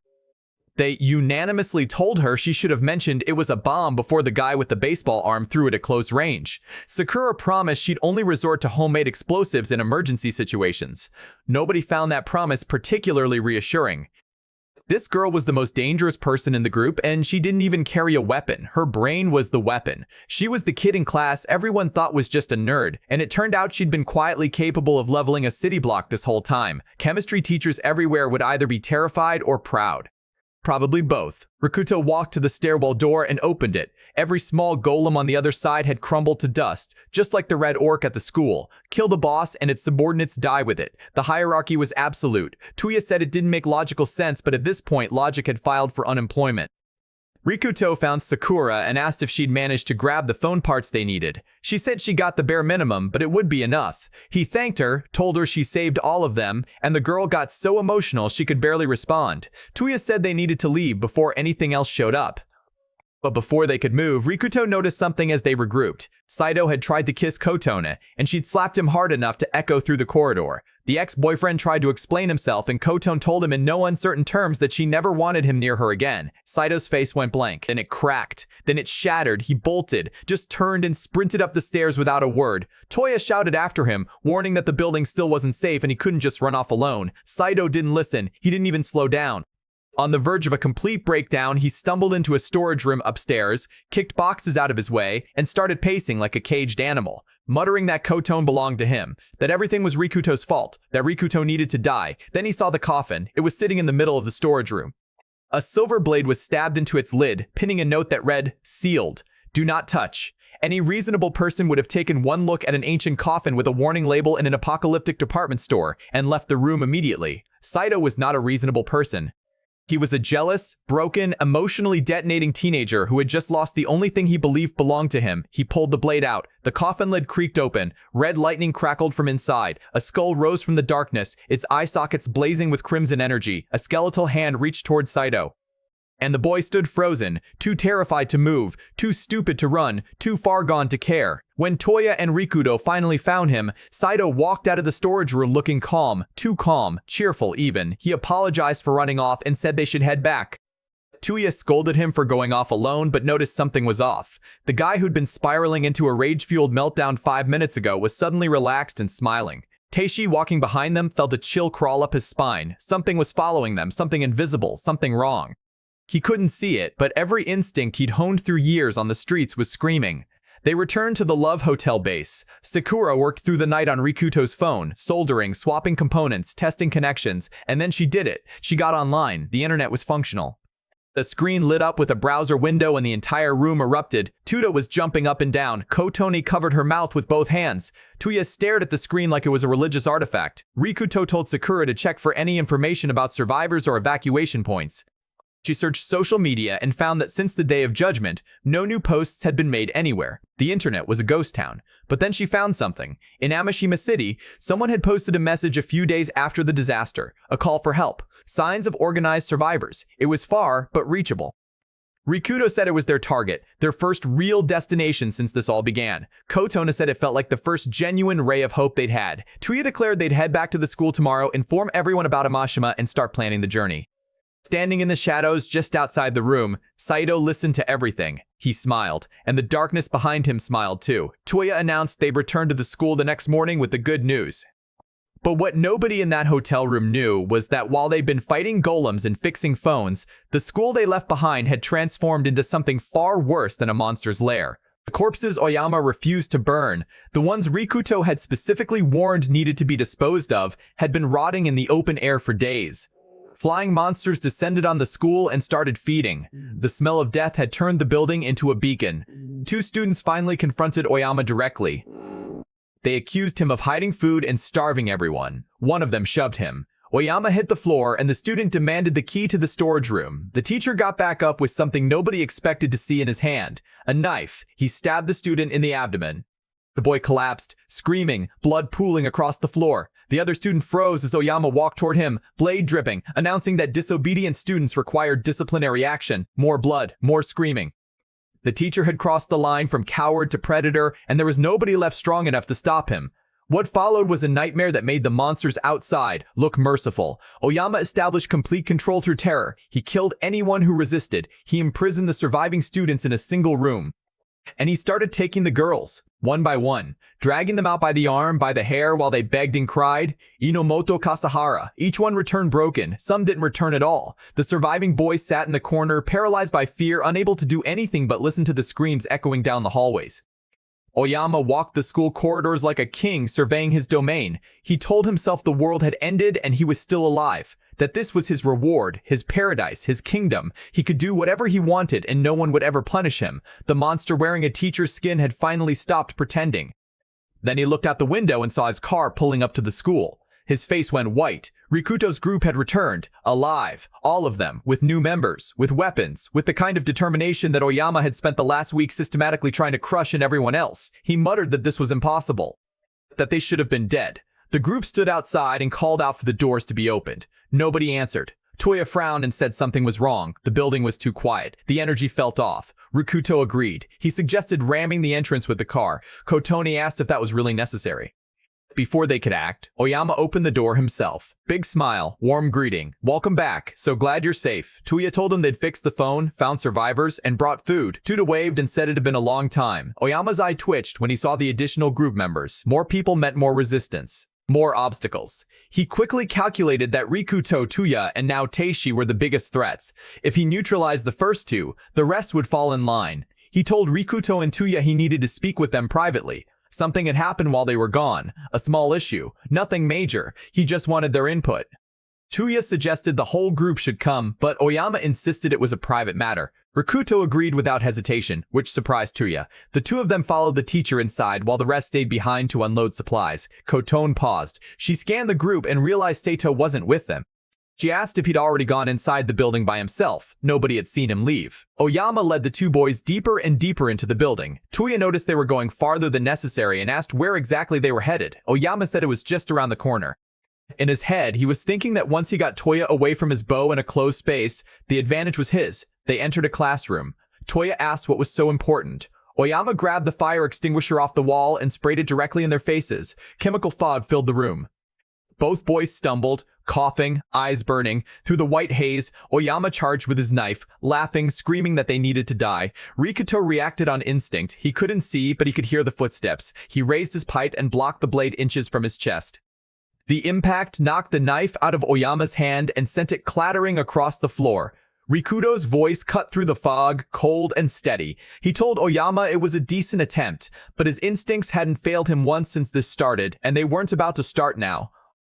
They unanimously told her she should have mentioned it was a bomb before the guy with the baseball arm threw it at close range. Sakura promised she'd only resort to homemade explosives in emergency situations. Nobody found that promise particularly reassuring. This girl was the most dangerous person in the group, and she didn't even carry a weapon. Her brain was the weapon. She was the kid in class everyone thought was just a nerd, and it turned out she'd been quietly capable of leveling a city block this whole time. Chemistry teachers everywhere would either be terrified or proud. Probably both. Rikuto walked to the stairwell door and opened it. Every small golem on the other side had crumbled to dust, just like the red orc at the school. Kill the boss and its subordinates die with it. The hierarchy was absolute. Tuya said it didn't make logical sense, but at this point logic had filed for unemployment. Rikuto found Sakura and asked if she'd managed to grab the phone parts they needed. She said she got the bare minimum, but it would be enough. He thanked her, told her she saved all of them, and the girl got so emotional she could barely respond. Tuya said they needed to leave before anything else showed up. But before they could move, Rikuto noticed something as they regrouped. Saito had tried to kiss Kotone, and she'd slapped him hard enough to echo through the corridor. The ex-boyfriend tried to explain himself, and Kotone told him in no uncertain terms that she never wanted him near her again. Saito's face went blank. Then it cracked. Then it shattered. He bolted, just turned and sprinted up the stairs without a word. Toya shouted after him, warning that the building still wasn't safe and he couldn't just run off alone. Saito didn't listen. He didn't even slow down. On the verge of a complete breakdown, he stumbled into a storage room upstairs, kicked boxes out of his way, and started pacing like a caged animal, muttering that Kotone belonged to him, that everything was Rikuto's fault, that Rikuto needed to die. Then he saw the coffin. It was sitting in the middle of the storage room. A silver blade was stabbed into its lid, pinning a note that read, "Sealed. Do not touch." Any reasonable person would have taken one look at an ancient coffin with a warning label in an apocalyptic department store and left the room immediately. Saito was not a reasonable person. He was a jealous, broken, emotionally detonating teenager who had just lost the only thing he believed belonged to him. He pulled the blade out. The coffin lid creaked open. Red lightning crackled from inside. A skull rose from the darkness, its eye sockets blazing with crimson energy. A skeletal hand reached toward Saito. And the boy stood frozen, too terrified to move, too stupid to run, too far gone to care. When Toya and Rikuto finally found him, Saito walked out of the storage room looking calm, too calm, cheerful even. He apologized for running off and said they should head back. Tuya scolded him for going off alone, but noticed something was off. The guy who'd been spiraling into a rage-fueled meltdown 5 minutes ago was suddenly relaxed and smiling. Teishi, walking behind them, felt a chill crawl up his spine. Something was following them, something invisible, something wrong. He couldn't see it, but every instinct he'd honed through years on the streets was screaming. They returned to the Love Hotel base. Sakura worked through the night on Rikuto's phone, soldering, swapping components, testing connections, and then she did it. She got online. The internet was functional. The screen lit up with a browser window and the entire room erupted. Tuda was jumping up and down. Kotone covered her mouth with both hands. Tuya stared at the screen like it was a religious artifact. Rikuto told Sakura to check for any information about survivors or evacuation points. She searched social media and found that since the Day of Judgment, no new posts had been made anywhere. The internet was a ghost town. But then she found something. In Amishima City, someone had posted a message a few days after the disaster, a call for help, signs of organized survivors. It was far, but reachable. Rikuto said it was their target, their first real destination since this all began. Kotone said it felt like the first genuine ray of hope they'd had. Tuya declared they'd head back to the school tomorrow, inform everyone about Amashima, and start planning the journey. Standing in the shadows just outside the room, Saito listened to everything. He smiled, and the darkness behind him smiled too. Toya announced they'd return to the school the next morning with the good news. But what nobody in that hotel room knew was that while they'd been fighting golems and fixing phones, the school they left behind had transformed into something far worse than a monster's lair. The corpses Oyama refused to burn, the ones Rikuto had specifically warned needed to be disposed of, had been rotting in the open air for days. Flying monsters descended on the school and started feeding. The smell of death had turned the building into a beacon. 2 students finally confronted Oyama directly. They accused him of hiding food and starving everyone. One of them shoved him. Oyama hit the floor and the student demanded the key to the storage room. The teacher got back up with something nobody expected to see in his hand. A knife. He stabbed the student in the abdomen. The boy collapsed, screaming, blood pooling across the floor. The other student froze as Oyama walked toward him, blade dripping, announcing that disobedient students required disciplinary action. More blood, more screaming. The teacher had crossed the line from coward to predator, and there was nobody left strong enough to stop him. What followed was a nightmare that made the monsters outside look merciful. Oyama established complete control through terror. He killed anyone who resisted. He imprisoned the surviving students in a single room. And he started taking the girls, one by one, dragging them out by the arm, by the hair, while they begged and cried. Inomoto Kasahara. Each one returned broken. Some didn't return at all. The surviving boys sat in the corner, paralyzed by fear, unable to do anything but listen to the screams echoing down the hallways. Oyama walked the school corridors like a king surveying his domain. He told himself the world had ended and he was still alive. That this was his reward, his paradise, his kingdom. He could do whatever he wanted and no one would ever punish him. The monster wearing a teacher's skin had finally stopped pretending. Then he looked out the window and saw his car pulling up to the school. His face went white. Rikuto's group had returned, alive, all of them, with new members, with weapons, with the kind of determination that Oyama had spent the last week systematically trying to crush in everyone else. He muttered that this was impossible, that they should have been dead. The group stood outside and called out for the doors to be opened. Nobody answered. Toya frowned and said something was wrong. The building was too quiet. The energy felt off. Rikuto agreed. He suggested ramming the entrance with the car. Kotone asked if that was really necessary. Before they could act, Oyama opened the door himself. Big smile, warm greeting. Welcome back. So glad you're safe. Tuya told him they'd fixed the phone, found survivors, and brought food. Tuta waved and said it had been a long time. Oyama's eye twitched when he saw the additional group members. More people meant more resistance. More obstacles. He quickly calculated that Rikuto, Tuya, and now Teishi were the biggest threats. If he neutralized the first two, the rest would fall in line. He told Rikuto and Tuya he needed to speak with them privately. Something had happened while they were gone. A small issue. Nothing major. He just wanted their input. Tuya suggested the whole group should come, but Oyama insisted it was a private matter. Rikuto agreed without hesitation, which surprised Tuya. The two of them followed the teacher inside while the rest stayed behind to unload supplies. Kotone paused. She scanned the group and realized Sato wasn't with them. She asked if he'd already gone inside the building by himself. Nobody had seen him leave. Oyama led the two boys deeper and deeper into the building. Tuya noticed they were going farther than necessary and asked where exactly they were headed. Oyama said it was just around the corner. In his head, he was thinking that once he got Toya away from his bow in a closed space, the advantage was his. They entered a classroom. Toya asked what was so important. Oyama grabbed the fire extinguisher off the wall and sprayed it directly in their faces. Chemical fog filled the room. Both boys stumbled, coughing, eyes burning. Through the white haze, Oyama charged with his knife, laughing, screaming that they needed to die. Rikuto reacted on instinct. He couldn't see, but he could hear the footsteps. He raised his pipe and blocked the blade inches from his chest. The impact knocked the knife out of Oyama's hand and sent it clattering across the floor. Rikuto's voice cut through the fog, cold and steady. He told Oyama it was a decent attempt, but his instincts hadn't failed him once since this started, and they weren't about to start now.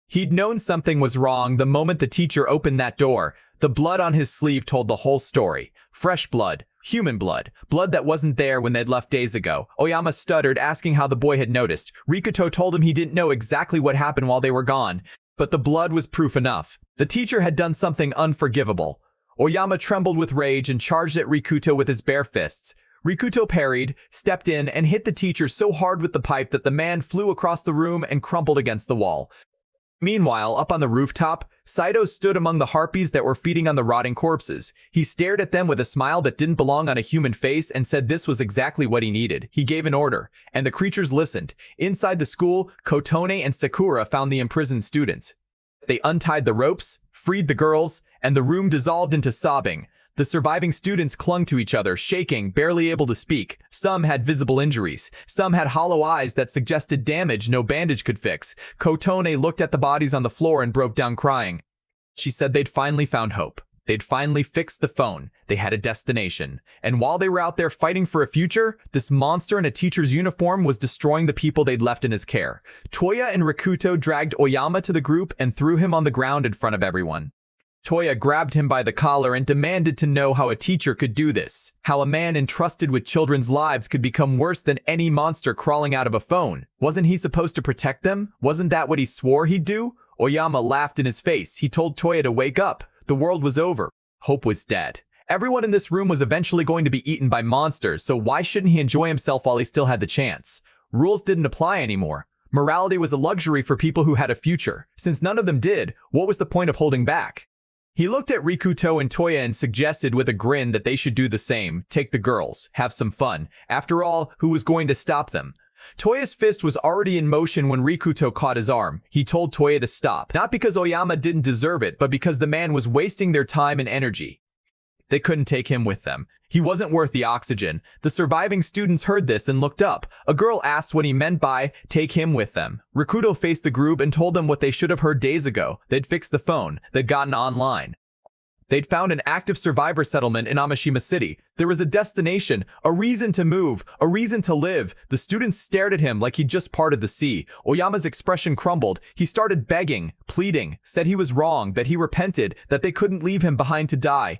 He'd known something was wrong the moment the teacher opened that door. The blood on his sleeve told the whole story. Fresh blood. Human blood. Blood that wasn't there when they'd left days ago. Oyama stuttered, asking how the boy had noticed. Rikuto told him he didn't know exactly what happened while they were gone, but the blood was proof enough. The teacher had done something unforgivable. Oyama trembled with rage and charged at Rikuto with his bare fists. Rikuto parried, stepped in, and hit the teacher so hard with the pipe that the man flew across the room and crumpled against the wall. Meanwhile, up on the rooftop, Saito stood among the harpies that were feeding on the rotting corpses. He stared at them with a smile that didn't belong on a human face and said this was exactly what he needed. He gave an order, and the creatures listened. Inside the school, Kotone and Sakura found the imprisoned students. They untied the ropes, freed the girls, and the room dissolved into sobbing. The surviving students clung to each other, shaking, barely able to speak. Some had visible injuries. Some had hollow eyes that suggested damage no bandage could fix. Kotone looked at the bodies on the floor and broke down crying. She said they'd finally found hope. They'd finally fixed the phone. They had a destination. And while they were out there fighting for a future, this monster in a teacher's uniform was destroying the people they'd left in his care. Toya and Rikuto dragged Oyama to the group and threw him on the ground in front of everyone. Toya grabbed him by the collar and demanded to know how a teacher could do this. How a man entrusted with children's lives could become worse than any monster crawling out of a phone. Wasn't he supposed to protect them? Wasn't that what he swore he'd do? Oyama laughed in his face. He told Toya to wake up. The world was over. Hope was dead. Everyone in this room was eventually going to be eaten by monsters, so why shouldn't he enjoy himself while he still had the chance? Rules didn't apply anymore. Morality was a luxury for people who had a future. Since none of them did, what was the point of holding back? He looked at Rikuto and Toya and suggested with a grin that they should do the same. Take the girls. Have some fun. After all, who was going to stop them? Toya's fist was already in motion when Rikuto caught his arm. He told Toya to stop. Not because Oyama didn't deserve it, but because the man was wasting their time and energy. They couldn't take him with them. He wasn't worth the oxygen. The surviving students heard this and looked up. A girl asked what he meant by, take him with them. Rikuto faced the group and told them what they should have heard days ago. They'd fixed the phone. They'd gotten online. They'd found an active survivor settlement in Amishima City. There was a destination, a reason to move, a reason to live. The students stared at him like he'd just parted the sea. Oyama's expression crumbled. He started begging, pleading, said he was wrong, that he repented, that they couldn't leave him behind to die.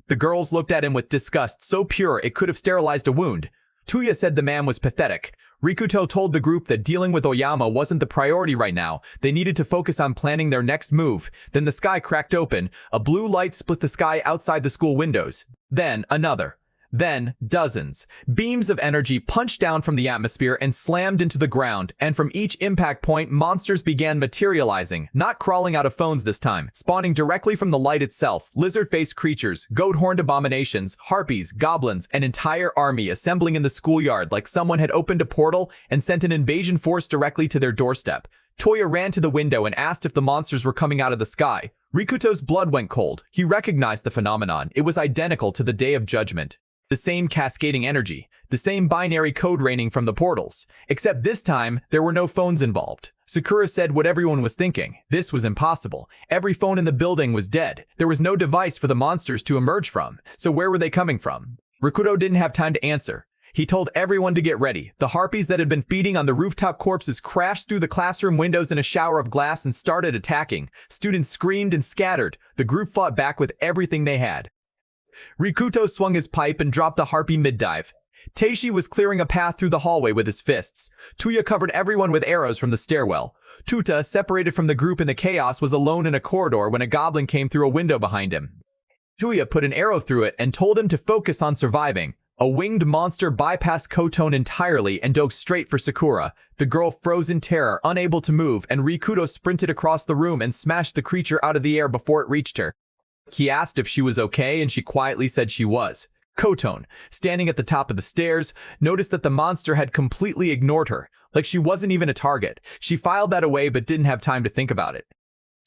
The girls looked at him with disgust so pure it could have sterilized a wound. Tuya said the man was pathetic. Rikuto told the group that dealing with Oyama wasn't the priority right now. They needed to focus on planning their next move. Then the sky cracked open. A blue light split the sky outside the school windows. Then another. Then, dozens. Beams of energy punched down from the atmosphere and slammed into the ground, and from each impact point, monsters began materializing, not crawling out of phones this time, spawning directly from the light itself. Lizard-faced creatures, goat-horned abominations, harpies, goblins, an entire army assembling in the schoolyard like someone had opened a portal and sent an invasion force directly to their doorstep. Toya ran to the window and asked if the monsters were coming out of the sky. Rikuto's blood went cold. He recognized the phenomenon. It was identical to the Day of Judgment. The same cascading energy, the same binary code raining from the portals. Except this time, there were no phones involved. Sakura said what everyone was thinking. This was impossible. Every phone in the building was dead. There was no device for the monsters to emerge from. So where were they coming from? Rikuto didn't have time to answer. He told everyone to get ready. The harpies that had been feeding on the rooftop corpses crashed through the classroom windows in a shower of glass and started attacking. Students screamed and scattered. The group fought back with everything they had. Rikuto swung his pipe and dropped a harpy mid-dive. Teishi was clearing a path through the hallway with his fists. Tuya covered everyone with arrows from the stairwell. Tuta, separated from the group in the chaos, was alone in a corridor when a goblin came through a window behind him. Tuya put an arrow through it and told him to focus on surviving. A winged monster bypassed Koton entirely and dove straight for Sakura. The girl froze in terror, unable to move, and Rikuto sprinted across the room and smashed the creature out of the air before it reached her. He asked if she was okay, and she quietly said she was. Koton, standing at the top of the stairs, noticed that the monster had completely ignored her, like she wasn't even a target. She filed that away but didn't have time to think about it.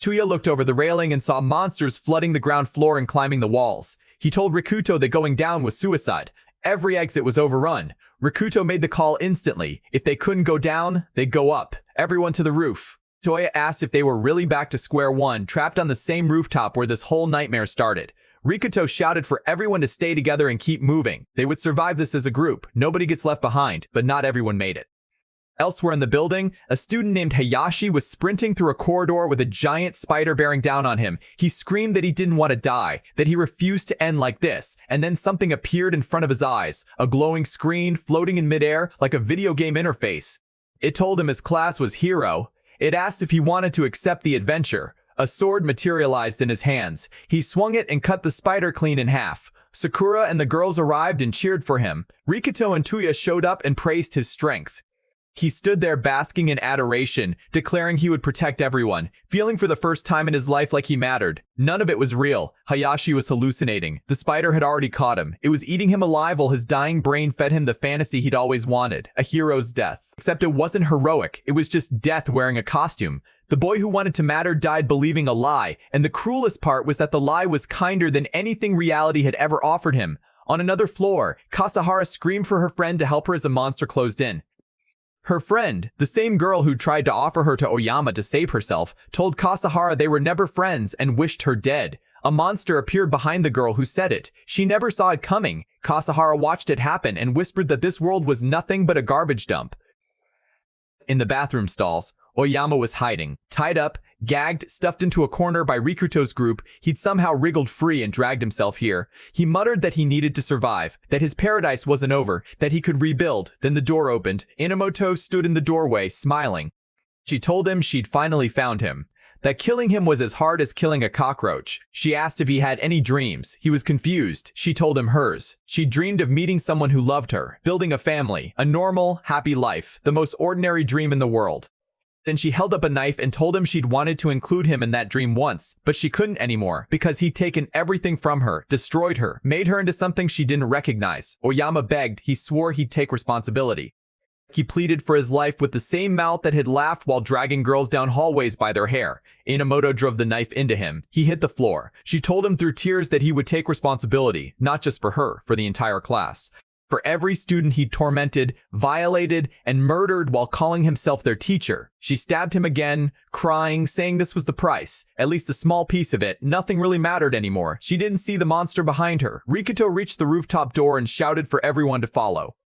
Tuya looked over the railing and saw monsters flooding the ground floor and climbing the walls. He told Rikuto that going down was suicide. Every exit was overrun. Rikuto made the call instantly. If they couldn't go down, they'd go up. Everyone to the roof. Toya asked if they were really back to square one, trapped on the same rooftop where this whole nightmare started. Rikuto shouted for everyone to stay together and keep moving. They would survive this as a group. Nobody gets left behind, but not everyone made it. Elsewhere in the building, a student named Hayashi was sprinting through a corridor with a giant spider bearing down on him. He screamed that he didn't want to die, that he refused to end like this, and then something appeared in front of his eyes, a glowing screen floating in midair like a video game interface. It told him his class was hero. It asked if he wanted to accept the adventure. A sword materialized in his hands. He swung it and cut the spider clean in half. Sakura and the girls arrived and cheered for him. Rikuto and Tuya showed up and praised his strength. He stood there basking in adoration, declaring he would protect everyone, feeling for the first time in his life like he mattered. None of it was real. Hayashi was hallucinating. The spider had already caught him. It was eating him alive while his dying brain fed him the fantasy he'd always wanted, a hero's death. Except it wasn't heroic. It was just death wearing a costume. The boy who wanted to matter died believing a lie, and the cruelest part was that the lie was kinder than anything reality had ever offered him. On another floor, Kasahara screamed for her friend to help her as a monster closed in. Her friend, the same girl who tried to offer her to Oyama to save herself, told Kasahara they were never friends and wished her dead. A monster appeared behind the girl who said it. She never saw it coming. Kasahara watched it happen and whispered that this world was nothing but a garbage dump. In the bathroom stalls, Oyama was hiding, tied up, gagged, stuffed into a corner by Rikuto's group. He'd somehow wriggled free and dragged himself here. He muttered that he needed to survive, that his paradise wasn't over, that he could rebuild. Then the door opened. Inamoto stood in the doorway, smiling. She told him she'd finally found him, that killing him was as hard as killing a cockroach. She asked if he had any dreams. He was confused. She told him hers. She dreamed of meeting someone who loved her, building a family, a normal, happy life, the most ordinary dream in the world. Then she held up a knife and told him she'd wanted to include him in that dream once, but she couldn't anymore because he'd taken everything from her, destroyed her, made her into something she didn't recognize. Oyama begged. He swore he'd take responsibility. He pleaded for his life with the same mouth that had laughed while dragging girls down hallways by their hair. Inamoto drove the knife into him. He hit the floor. She told him through tears that he would take responsibility, not just for her, for the entire class. For every student he'd tormented, violated, and murdered while calling himself their teacher. She stabbed him again, crying, saying this was the price. At least a small piece of it. Nothing really mattered anymore. She didn't see the monster behind her. Rikuto reached the rooftop door and shouted for everyone to follow.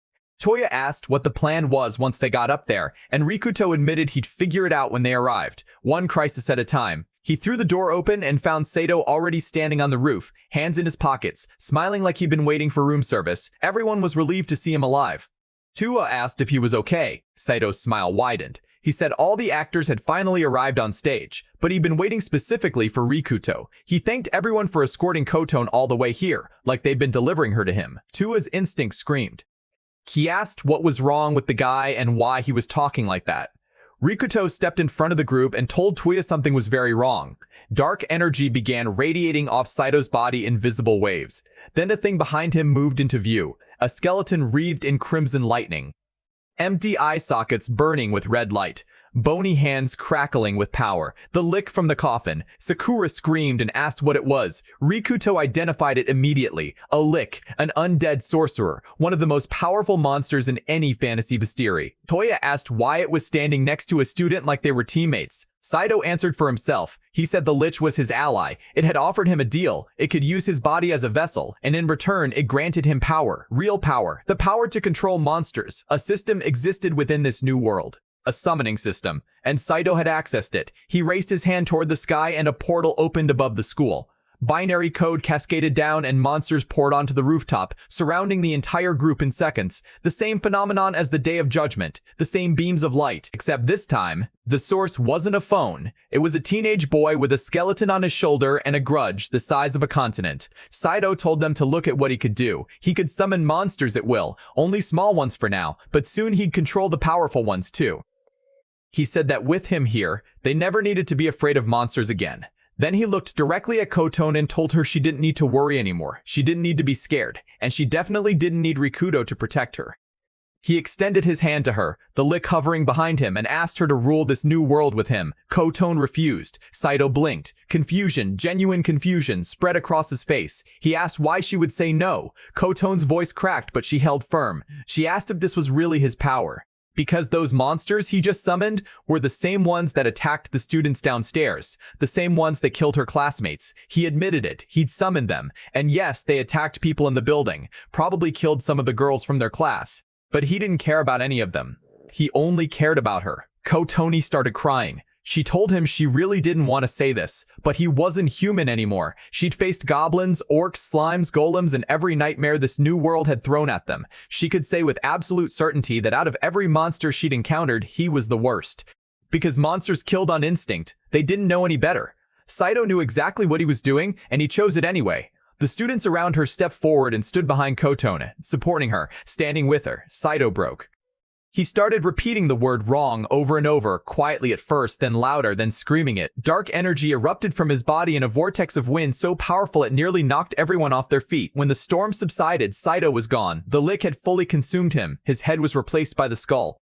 Toya asked what the plan was once they got up there, and Rikuto admitted he'd figure it out when they arrived, one crisis at a time. He threw the door open and found Sato already standing on the roof, hands in his pockets, smiling like he'd been waiting for room service. Everyone was relieved to see him alive. Tua asked if he was okay. Saito's smile widened. He said all the actors had finally arrived on stage, but he'd been waiting specifically for Rikuto. He thanked everyone for escorting Kotone all the way here, like they'd been delivering her to him. Tua's instinct screamed. He asked what was wrong with the guy and why he was talking like that. Rikuto stepped in front of the group and told Tuya something was very wrong. Dark energy began radiating off Saito's body in visible waves. Then a thing behind him moved into view, a skeleton wreathed in crimson lightning. Empty eye sockets burning with red light, bony hands crackling with power. The lick from the coffin. Sakura screamed and asked what it was. Rikuto identified it immediately. A lick, an undead sorcerer, one of the most powerful monsters in any fantasy bestiary. Toya asked why it was standing next to a student like they were teammates. Saito answered for himself. He said the lich was his ally. It had offered him a deal. It could use his body as a vessel, and in return, it granted him power, real power, the power to control monsters. A system existed within this new world. A summoning system, and Saito had accessed it. He raised his hand toward the sky and a portal opened above the school. Binary code cascaded down and monsters poured onto the rooftop, surrounding the entire group in seconds. The same phenomenon as the Day of Judgment, the same beams of light, except this time, the source wasn't a phone. It was a teenage boy with a skeleton on his shoulder and a grudge the size of a continent. Saito told them to look at what he could do. He could summon monsters at will, only small ones for now, but soon he'd control the powerful ones too. He said that with him here, they never needed to be afraid of monsters again. Then he looked directly at Kotone and told her she didn't need to worry anymore. She didn't need to be scared, and she definitely didn't need Rikuto to protect her. He extended his hand to her, the lick hovering behind him, and asked her to rule this new world with him. Kotone refused. Saito blinked. Confusion, genuine confusion, spread across his face. He asked why she would say no. Kotone's voice cracked, but she held firm. She asked if this was really his power. Because those monsters he just summoned were the same ones that attacked the students downstairs, the same ones that killed her classmates. He admitted it, he'd summoned them, and yes, they attacked people in the building, probably killed some of the girls from their class. But he didn't care about any of them. He only cared about her. Kotone started crying. She told him she really didn't want to say this, but he wasn't human anymore. She'd faced goblins, orcs, slimes, golems, and every nightmare this new world had thrown at them. She could say with absolute certainty that out of every monster she'd encountered, he was the worst. Because monsters killed on instinct, they didn't know any better. Saito knew exactly what he was doing, and he chose it anyway. The students around her stepped forward and stood behind Kotone, supporting her, standing with her. Saito broke. He started repeating the word wrong over and over, quietly at first, then louder, then screaming it. Dark energy erupted from his body in a vortex of wind so powerful it nearly knocked everyone off their feet. When the storm subsided, Saito was gone. The lick had fully consumed him. His head was replaced by the skull.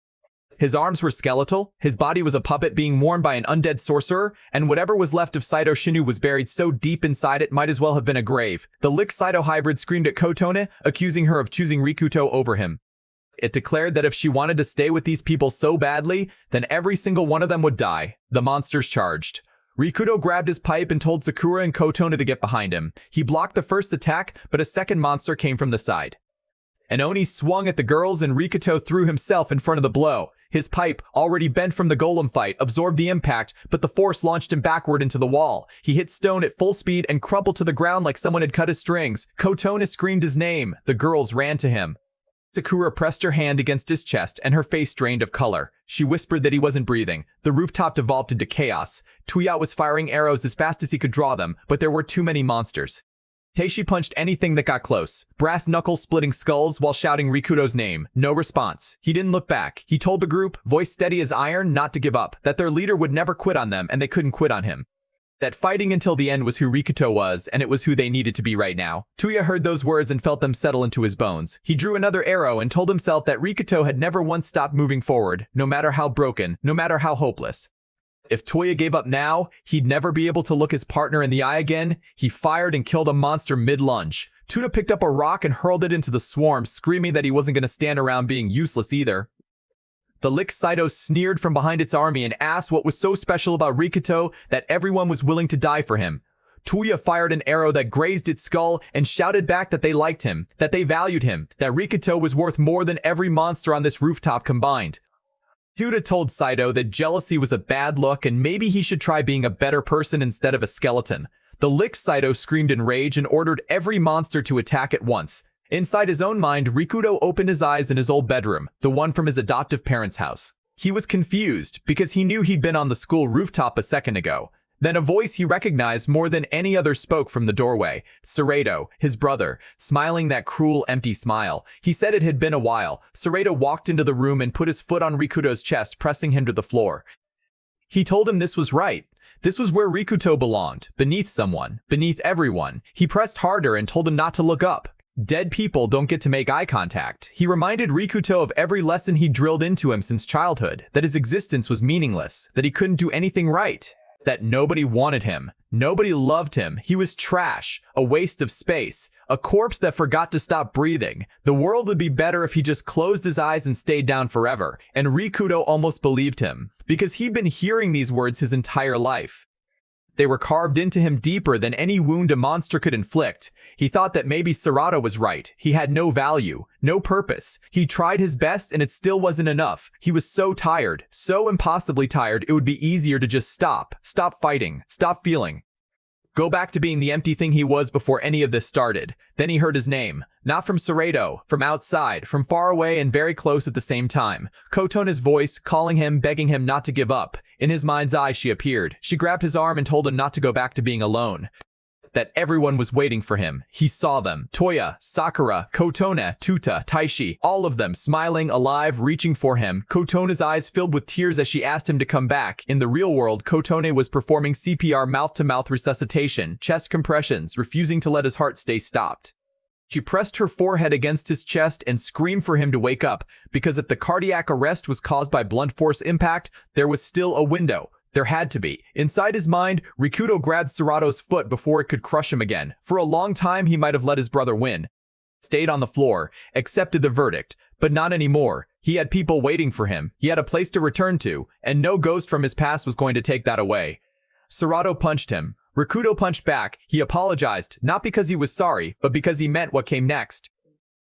His arms were skeletal, his body was a puppet being worn by an undead sorcerer, and whatever was left of Saito Shinu was buried so deep inside it might as well have been a grave. The lick Saito hybrid screamed at Kotone, accusing her of choosing Rikuto over him. It declared that if she wanted to stay with these people so badly, then every single one of them would die. The monsters charged. Rikuto grabbed his pipe and told Sakura and Kotone to get behind him. He blocked the first attack, but a second monster came from the side. An Oni swung at the girls and Rikuto threw himself in front of the blow. His pipe, already bent from the golem fight, absorbed the impact, but the force launched him backward into the wall. He hit stone at full speed and crumpled to the ground like someone had cut his strings. Kotone screamed his name. The girls ran to him. Sakura pressed her hand against his chest and her face drained of color. She whispered that he wasn't breathing. The rooftop devolved into chaos. Tuya was firing arrows as fast as he could draw them, but there were too many monsters. Teishi punched anything that got close, brass knuckles splitting skulls while shouting Rikuto's name. No response. He didn't look back. He told the group, voice steady as iron, not to give up, that their leader would never quit on them and they couldn't quit on him. That fighting until the end was who Rikuto was, and it was who they needed to be right now. Tuya heard those words and felt them settle into his bones. He drew another arrow and told himself that Rikuto had never once stopped moving forward, no matter how broken, no matter how hopeless. If Toya gave up now, he'd never be able to look his partner in the eye again. He fired and killed a monster mid-lunge. Tuya picked up a rock and hurled it into the swarm, screaming that he wasn't going to stand around being useless either. The lick Saito sneered from behind its army and asked what was so special about Rikuto that everyone was willing to die for him. Tuya fired an arrow that grazed its skull and shouted back that they liked him, that they valued him, that Rikuto was worth more than every monster on this rooftop combined. Tuya told Saito that jealousy was a bad look and maybe he should try being a better person instead of a skeleton. The lick Saito screamed in rage and ordered every monster to attack at once. Inside his own mind, Rikuto opened his eyes in his old bedroom, the one from his adoptive parents' house. He was confused because he knew he'd been on the school rooftop a second ago. Then a voice he recognized more than any other spoke from the doorway. Serrato, his brother, smiling that cruel, empty smile. He said it had been a while. Serrato walked into the room and put his foot on Rikuto's chest, pressing him to the floor. He told him this was right. This was where Rikuto belonged, beneath someone, beneath everyone. He pressed harder and told him not to look up. Dead people don't get to make eye contact. He reminded Rikuto of every lesson he drilled into him since childhood, that his existence was meaningless, that he couldn't do anything right, that nobody wanted him, nobody loved him. He was trash, a waste of space, a corpse that forgot to stop breathing. The world would be better if he just closed his eyes and stayed down forever. And Rikuto almost believed him, because he'd been hearing these words his entire life. They were carved into him deeper than any wound a monster could inflict. He thought that maybe Serrato was right. He had no value, no purpose. He tried his best and it still wasn't enough. He was so tired, so impossibly tired, it would be easier to just stop fighting, stop feeling. Go back to being the empty thing he was before any of this started. Then he heard his name. Not from Serrato, from outside, from far away and very close at the same time. Kotona's voice, calling him, begging him not to give up. In his mind's eye, she appeared. She grabbed his arm and told him not to go back to being alone. That everyone was waiting for him. He saw them. Toya, Sakura, Kotona, Tuta, Taishi, all of them smiling, alive, reaching for him. Kotona's eyes filled with tears as she asked him to come back. In the real world, Kotone was performing CPR, mouth-to-mouth resuscitation, chest compressions, refusing to let his heart stay stopped. She pressed her forehead against his chest and screamed for him to wake up, because if the cardiac arrest was caused by blunt force impact, there was still a window. There had to be. Inside his mind, Rikuto grabbed Serrato's foot before it could crush him again. For a long time, he might have let his brother win. Stayed on the floor, accepted the verdict, but not anymore. He had people waiting for him. He had a place to return to, and no ghost from his past was going to take that away. Serrato punched him. Rikuto punched back. He apologized, not because he was sorry, but because he meant what came next.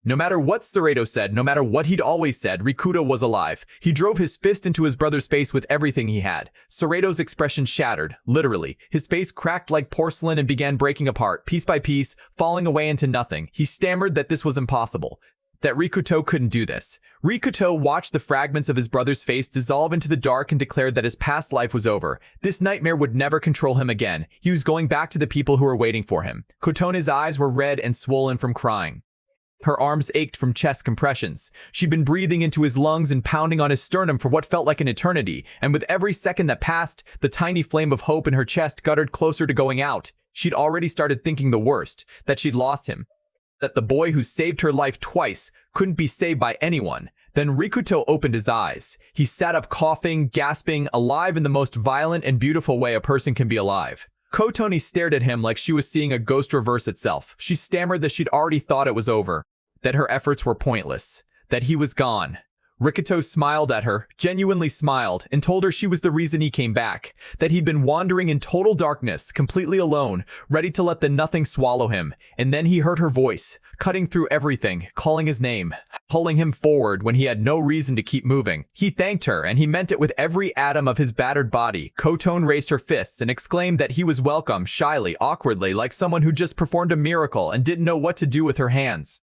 No matter what Serrato said, no matter what he'd always said, Rikuto was alive. He drove his fist into his brother's face with everything he had. Serrato's expression shattered, literally. His face cracked like porcelain and began breaking apart, piece by piece, falling away into nothing. He stammered that this was impossible, that Rikuto couldn't do this. Rikuto watched the fragments of his brother's face dissolve into the dark and declared that his past life was over. This nightmare would never control him again. He was going back to the people who were waiting for him. Kotona's eyes were red and swollen from crying. Her arms ached from chest compressions. She'd been breathing into his lungs and pounding on his sternum for what felt like an eternity, and with every second that passed, the tiny flame of hope in her chest guttered closer to going out. She'd already started thinking the worst, that she'd lost him, that the boy who saved her life twice couldn't be saved by anyone. Then Rikuto opened his eyes. He sat up coughing, gasping, alive in the most violent and beautiful way a person can be alive. Kotone stared at him like she was seeing a ghost reverse itself. She stammered that she'd already thought it was over, that her efforts were pointless, that he was gone. Rikuto smiled at her, genuinely smiled, and told her she was the reason he came back, that he'd been wandering in total darkness, completely alone, ready to let the nothing swallow him. And then he heard her voice, cutting through everything, calling his name, pulling him forward when he had no reason to keep moving. He thanked her, and he meant it with every atom of his battered body. Kotone raised her fists and exclaimed that he was welcome, shyly, awkwardly, like someone who just performed a miracle and didn't know what to do with her hands.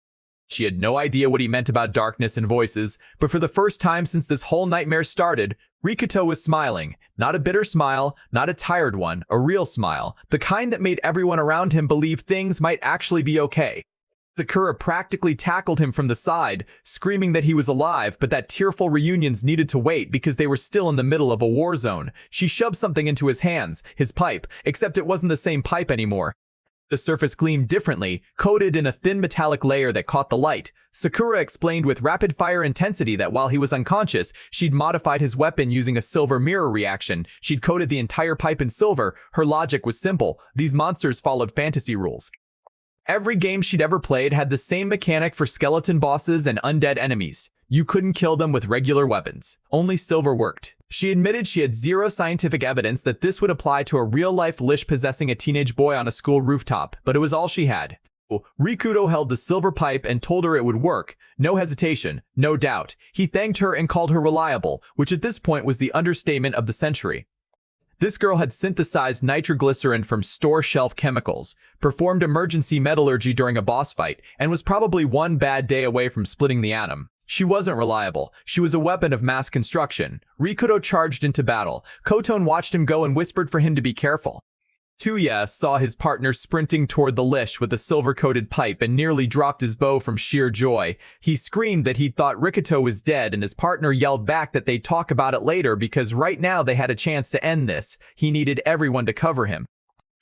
She had no idea what he meant about darkness and voices, but for the first time since this whole nightmare started, Rikuto was smiling. Not a bitter smile, not a tired one, a real smile, the kind that made everyone around him believe things might actually be okay. Sakura practically tackled him from the side, screaming that he was alive, but that tearful reunions needed to wait because they were still in the middle of a war zone. She shoved something into his hands, his pipe, except it wasn't the same pipe anymore. The surface gleamed differently, coated in a thin metallic layer that caught the light. Sakura explained with rapid-fire intensity that while he was unconscious, she'd modified his weapon using a silver mirror reaction. She'd coated the entire pipe in silver. Her logic was simple. These monsters followed fantasy rules. Every game she'd ever played had the same mechanic for skeleton bosses and undead enemies. You couldn't kill them with regular weapons. Only silver worked. She admitted she had zero scientific evidence that this would apply to a real-life Lich possessing a teenage boy on a school rooftop, but it was all she had. Rikuto held the silver pipe and told her it would work. No hesitation, no doubt. He thanked her and called her reliable, which at this point was the understatement of the century. This girl had synthesized nitroglycerin from store-shelf chemicals, performed emergency metallurgy during a boss fight, and was probably one bad day away from splitting the atom. She wasn't reliable. She was a weapon of mass construction. Rikuto charged into battle. Koton watched him go and whispered for him to be careful. Tuya saw his partner sprinting toward the lish with a silver-coated pipe and nearly dropped his bow from sheer joy. He screamed that he thought Rikuto was dead, and his partner yelled back that they'd talk about it later because right now they had a chance to end this. He needed everyone to cover him.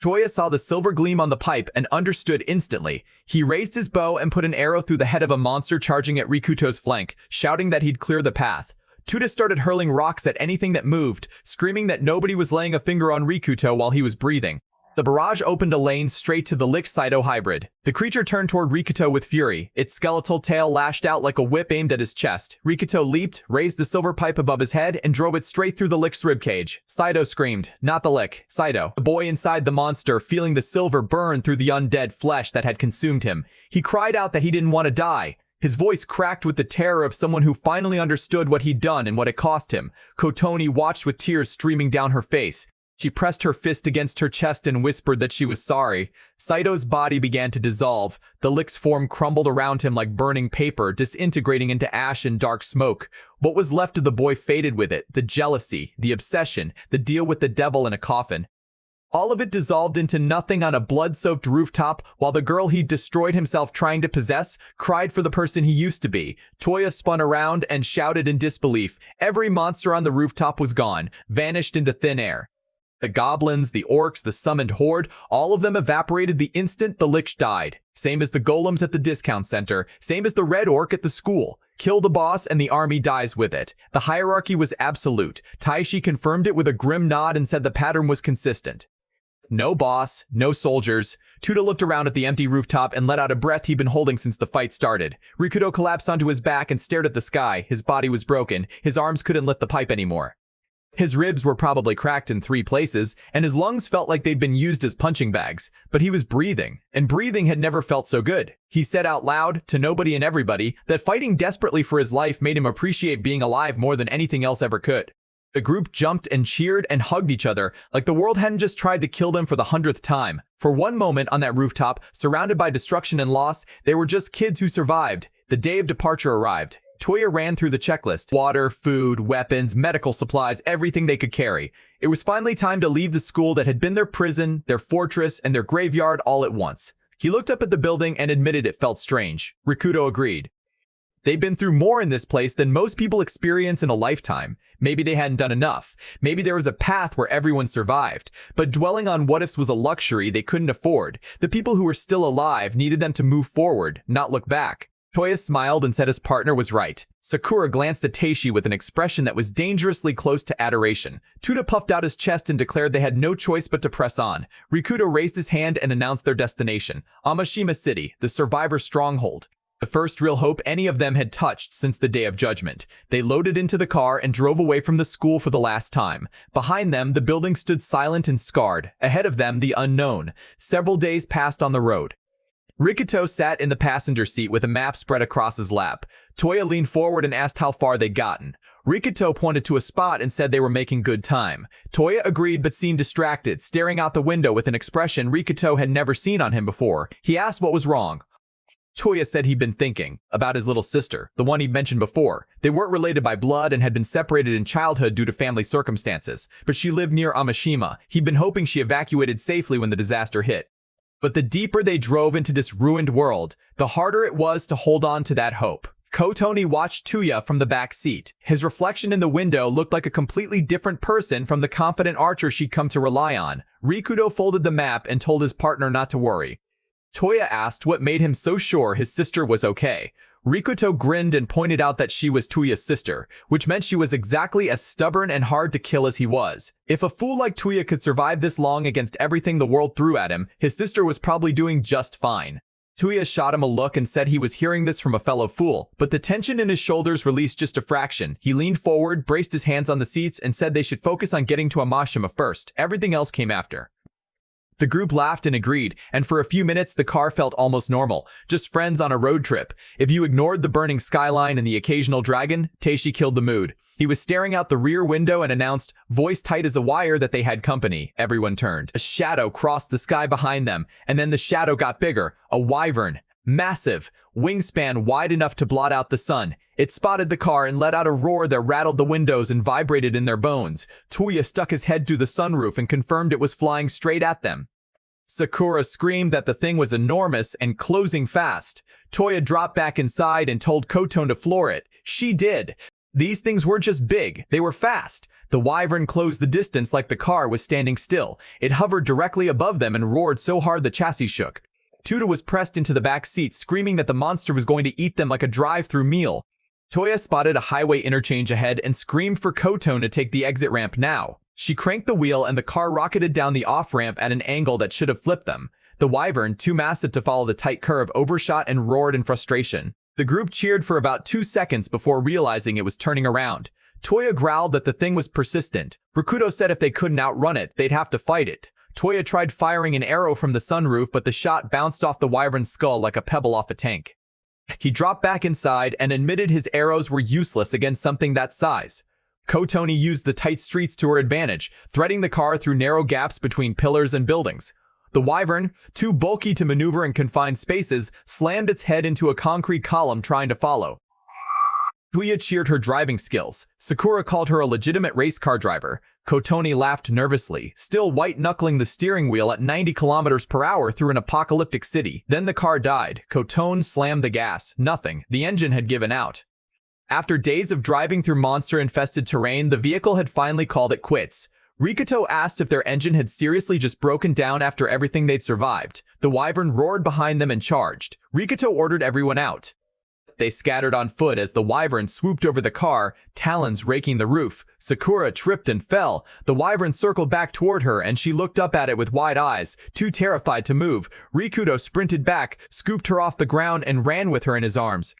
Toya saw the silver gleam on the pipe and understood instantly. He raised his bow and put an arrow through the head of a monster charging at Rikuto's flank, shouting that he'd clear the path. Tuta started hurling rocks at anything that moved, screaming that nobody was laying a finger on Rikuto while he was breathing. The barrage opened a lane straight to the Lich-Cyto hybrid. The creature turned toward Rikuto with fury. Its skeletal tail lashed out like a whip aimed at his chest. Rikuto leaped, raised the silver pipe above his head, and drove it straight through the Lich's ribcage. Cyto screamed. Not the Lich. Cyto. The boy inside the monster, feeling the silver burn through the undead flesh that had consumed him. He cried out that he didn't want to die. His voice cracked with the terror of someone who finally understood what he'd done and what it cost him. Kotoni watched with tears streaming down her face. She pressed her fist against her chest and whispered that she was sorry. Cyto's body began to dissolve. The Lich's form crumbled around him like burning paper, disintegrating into ash and dark smoke. What was left of the boy faded with it, the jealousy, the obsession, the deal with the devil in a coffin. All of it dissolved into nothing on a blood-soaked rooftop while the girl he'd destroyed himself trying to possess cried for the person he used to be. Toya spun around and shouted in disbelief. Every monster on the rooftop was gone, vanished into thin air. The goblins, the orcs, the summoned horde, all of them evaporated the instant the Lich died. Same as the golems at the discount center, same as the red orc at the school. Kill the boss and the army dies with it. The hierarchy was absolute. Taishi confirmed it with a grim nod and said the pattern was consistent. No boss, no soldiers. Tuta looked around at the empty rooftop and let out a breath he'd been holding since the fight started. Rikuto collapsed onto his back and stared at the sky. His body was broken. His arms couldn't lift the pipe anymore. His ribs were probably cracked in 3 places, and his lungs felt like they'd been used as punching bags. But he was breathing, and breathing had never felt so good. He said out loud, to nobody and everybody, that fighting desperately for his life made him appreciate being alive more than anything else ever could. The group jumped and cheered and hugged each other, like the world hadn't just tried to kill them for the 100th time. For one moment on that rooftop, surrounded by destruction and loss, they were just kids who survived. The day of departure arrived. Toya ran through the checklist. Water, food, weapons, medical supplies, everything they could carry. It was finally time to leave the school that had been their prison, their fortress, and their graveyard all at once. He looked up at the building and admitted it felt strange. Rikuto agreed. They'd been through more in this place than most people experience in a lifetime. Maybe they hadn't done enough. Maybe there was a path where everyone survived. But dwelling on what-ifs was a luxury they couldn't afford. The people who were still alive needed them to move forward, not look back. Toya smiled and said his partner was right. Sakura glanced at Taishi with an expression that was dangerously close to adoration. Tuta puffed out his chest and declared they had no choice but to press on. Rikuto raised his hand and announced their destination, Amashima City, the survivor stronghold. The first real hope any of them had touched since the Day of Judgment. They loaded into the car and drove away from the school for the last time. Behind them, the building stood silent and scarred. Ahead of them, the unknown. Several days passed on the road. Rikuto sat in the passenger seat with a map spread across his lap. Toya leaned forward and asked how far they'd gotten. Rikuto pointed to a spot and said they were making good time. Toya agreed but seemed distracted, staring out the window with an expression Rikuto had never seen on him before. He asked what was wrong. Toya said he'd been thinking about his little sister, the one he'd mentioned before. They weren't related by blood and had been separated in childhood due to family circumstances, but she lived near Amashima. He'd been hoping she evacuated safely when the disaster hit. But the deeper they drove into this ruined world, the harder it was to hold on to that hope. Kotoni watched Tuya from the back seat. His reflection in the window looked like a completely different person from the confident archer she'd come to rely on. Rikuto folded the map and told his partner not to worry. Toya asked what made him so sure his sister was okay. Rikuto grinned and pointed out that she was Tuya's sister, which meant she was exactly as stubborn and hard to kill as he was. If a fool like Tuya could survive this long against everything the world threw at him, his sister was probably doing just fine. Tuya shot him a look and said he was hearing this from a fellow fool, but the tension in his shoulders released just a fraction. He leaned forward, braced his hands on the seats, and said they should focus on getting to Amashima first. Everything else came after. The group laughed and agreed, and for a few minutes the car felt almost normal, just friends on a road trip. If you ignored the burning skyline and the occasional dragon, Taishi killed the mood. He was staring out the rear window and announced, voice tight as a wire, that they had company. Everyone turned. A shadow crossed the sky behind them, and then the shadow got bigger. A wyvern. Massive. Wingspan wide enough to blot out the sun. It spotted the car and let out a roar that rattled the windows and vibrated in their bones. Toya stuck his head through the sunroof and confirmed it was flying straight at them. Sakura screamed that the thing was enormous and closing fast. Toya dropped back inside and told Koton to floor it. She did. These things weren't just big, they were fast. The wyvern closed the distance like the car was standing still. It hovered directly above them and roared so hard the chassis shook. Tuta was pressed into the back seat, screaming that the monster was going to eat them like a drive-through meal. Toya spotted a highway interchange ahead and screamed for Koton to take the exit ramp now. She cranked the wheel and the car rocketed down the off-ramp at an angle that should have flipped them. The wyvern, too massive to follow the tight curve, overshot and roared in frustration. The group cheered for about 2 seconds before realizing it was turning around. Toya growled that the thing was persistent. Rakuto said if they couldn't outrun it, they'd have to fight it. Toya tried firing an arrow from the sunroof, but the shot bounced off the wyvern's skull like a pebble off a tank. He dropped back inside and admitted his arrows were useless against something that size. Kotoni used the tight streets to her advantage, threading the car through narrow gaps between pillars and buildings. The wyvern, too bulky to maneuver in confined spaces, slammed its head into a concrete column trying to follow. Tuya cheered her driving skills. Sakura called her a legitimate race car driver. Kotoni laughed nervously, still white-knuckling the steering wheel at 90 kilometers per hour through an apocalyptic city. Then the car died. Koton slammed the gas. Nothing. The engine had given out. After days of driving through monster-infested terrain, the vehicle had finally called it quits. Rikuto asked if their engine had seriously just broken down after everything they'd survived. The wyvern roared behind them and charged. Rikuto ordered everyone out. They scattered on foot as the wyvern swooped over the car, talons raking the roof. Sakura tripped and fell. The wyvern circled back toward her and she looked up at it with wide eyes, too terrified to move. Rikuto sprinted back, scooped her off the ground and ran with her in his arms.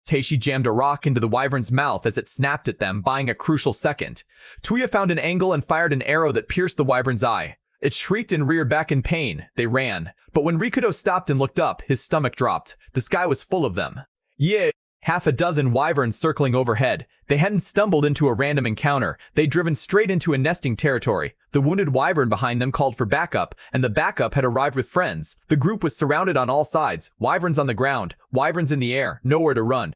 Teishi jammed a rock into the wyvern's mouth as it snapped at them, buying a crucial second. Tuya found an angle and fired an arrow that pierced the wyvern's eye. It shrieked and reared back in pain. They ran. But when Rikuto stopped and looked up, his stomach dropped. The sky was full of them. Yeah, half a dozen wyverns circling overhead. They hadn't stumbled into a random encounter. They'd driven straight into a nesting territory. The wounded wyvern behind them called for backup, and the backup had arrived with friends. The group was surrounded on all sides. Wyverns on the ground, wyverns in the air, nowhere to run.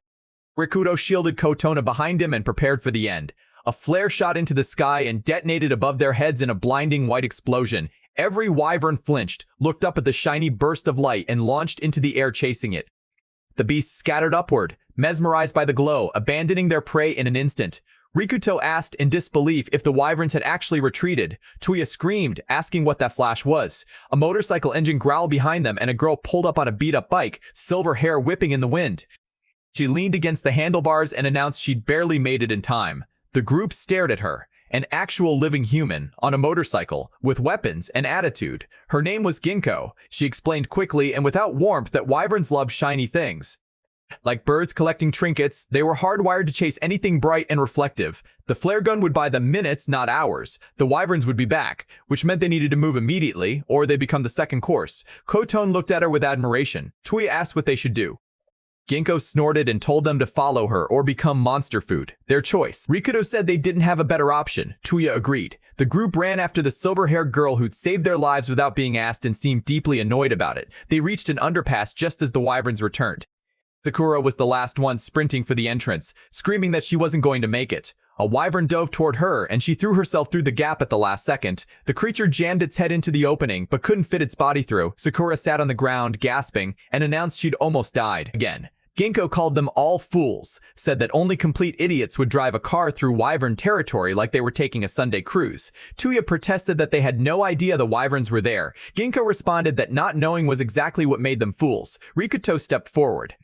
Rikuto shielded Kotona behind him and prepared for the end. A flare shot into the sky and detonated above their heads in a blinding white explosion. Every wyvern flinched, looked up at the shiny burst of light, and launched into the air chasing it. The beasts scattered upward, mesmerized by the glow, abandoning their prey in an instant. Rikuto asked in disbelief if the wyverns had actually retreated. Tuya screamed, asking what that flash was. A motorcycle engine growled behind them and a girl pulled up on a beat-up bike, silver hair whipping in the wind. She leaned against the handlebars and announced she'd barely made it in time. The group stared at her. An actual living human, on a motorcycle, with weapons and attitude. Her name was Ginkgo. She explained quickly and without warmth that wyverns love shiny things. Like birds collecting trinkets, they were hardwired to chase anything bright and reflective. The flare gun would buy them minutes, not hours. The wyverns would be back, which meant they needed to move immediately, or they'd become the second course. Koton looked at her with admiration. Tuya asked what they should do. Ginkgo snorted and told them to follow her or become monster food. Their choice. Rikuto said they didn't have a better option. Tuya agreed. The group ran after the silver-haired girl who'd saved their lives without being asked and seemed deeply annoyed about it. They reached an underpass just as the wyverns returned. Sakura was the last one sprinting for the entrance, screaming that she wasn't going to make it. A wyvern dove toward her, and she threw herself through the gap at the last second. The creature jammed its head into the opening, but couldn't fit its body through. Sakura sat on the ground, gasping, and announced she'd almost died again. Ginkgo called them all fools, said that only complete idiots would drive a car through wyvern territory like they were taking a Sunday cruise. Tuya protested that they had no idea the wyverns were there. Ginkgo responded that not knowing was exactly what made them fools. Rikuto stepped forward.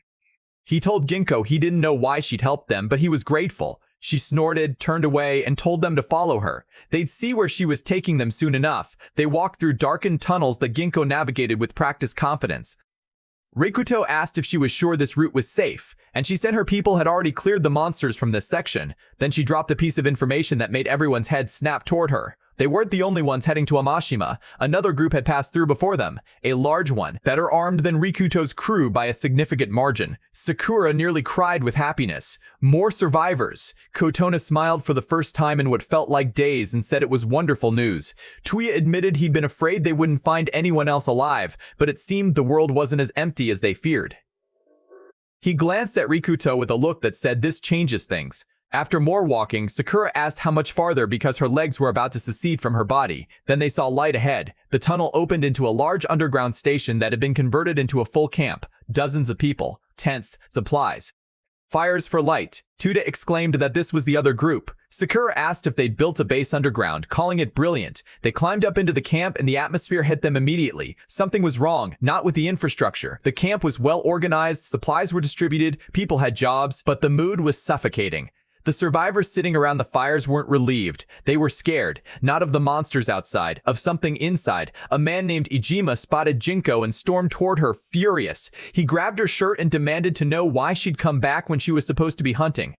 He told Ginkgo he didn't know why she'd helped them, but he was grateful. She snorted, turned away, and told them to follow her. They'd see where she was taking them soon enough. They walked through darkened tunnels that Ginkgo navigated with practiced confidence. Rikuto asked if she was sure this route was safe, and she said her people had already cleared the monsters from this section. Then she dropped a piece of information that made everyone's head snap toward her. They weren't the only ones heading to Amashima. Another group had passed through before them, a large one, better armed than Rikuto's crew by a significant margin. Sakura nearly cried with happiness. More survivors. Kotona smiled for the first time in what felt like days and said it was wonderful news. Tuya admitted he'd been afraid they wouldn't find anyone else alive, but it seemed the world wasn't as empty as they feared. He glanced at Rikuto with a look that said, "This changes things." After more walking, Sakura asked how much farther because her legs were about to secede from her body. Then they saw light ahead. The tunnel opened into a large underground station that had been converted into a full camp. Dozens of people, tents, supplies. Fires for light. Tuda exclaimed that this was the other group. Sakura asked if they'd built a base underground, calling it brilliant. They climbed up into the camp and the atmosphere hit them immediately. Something was wrong, not with the infrastructure. The camp was well organized, supplies were distributed, people had jobs, but the mood was suffocating. The survivors sitting around the fires weren't relieved. They were scared, not of the monsters outside, of something inside. A man named Ijima spotted Jinko and stormed toward her, furious. He grabbed her shirt and demanded to know why she'd come back when she was supposed to be hunting.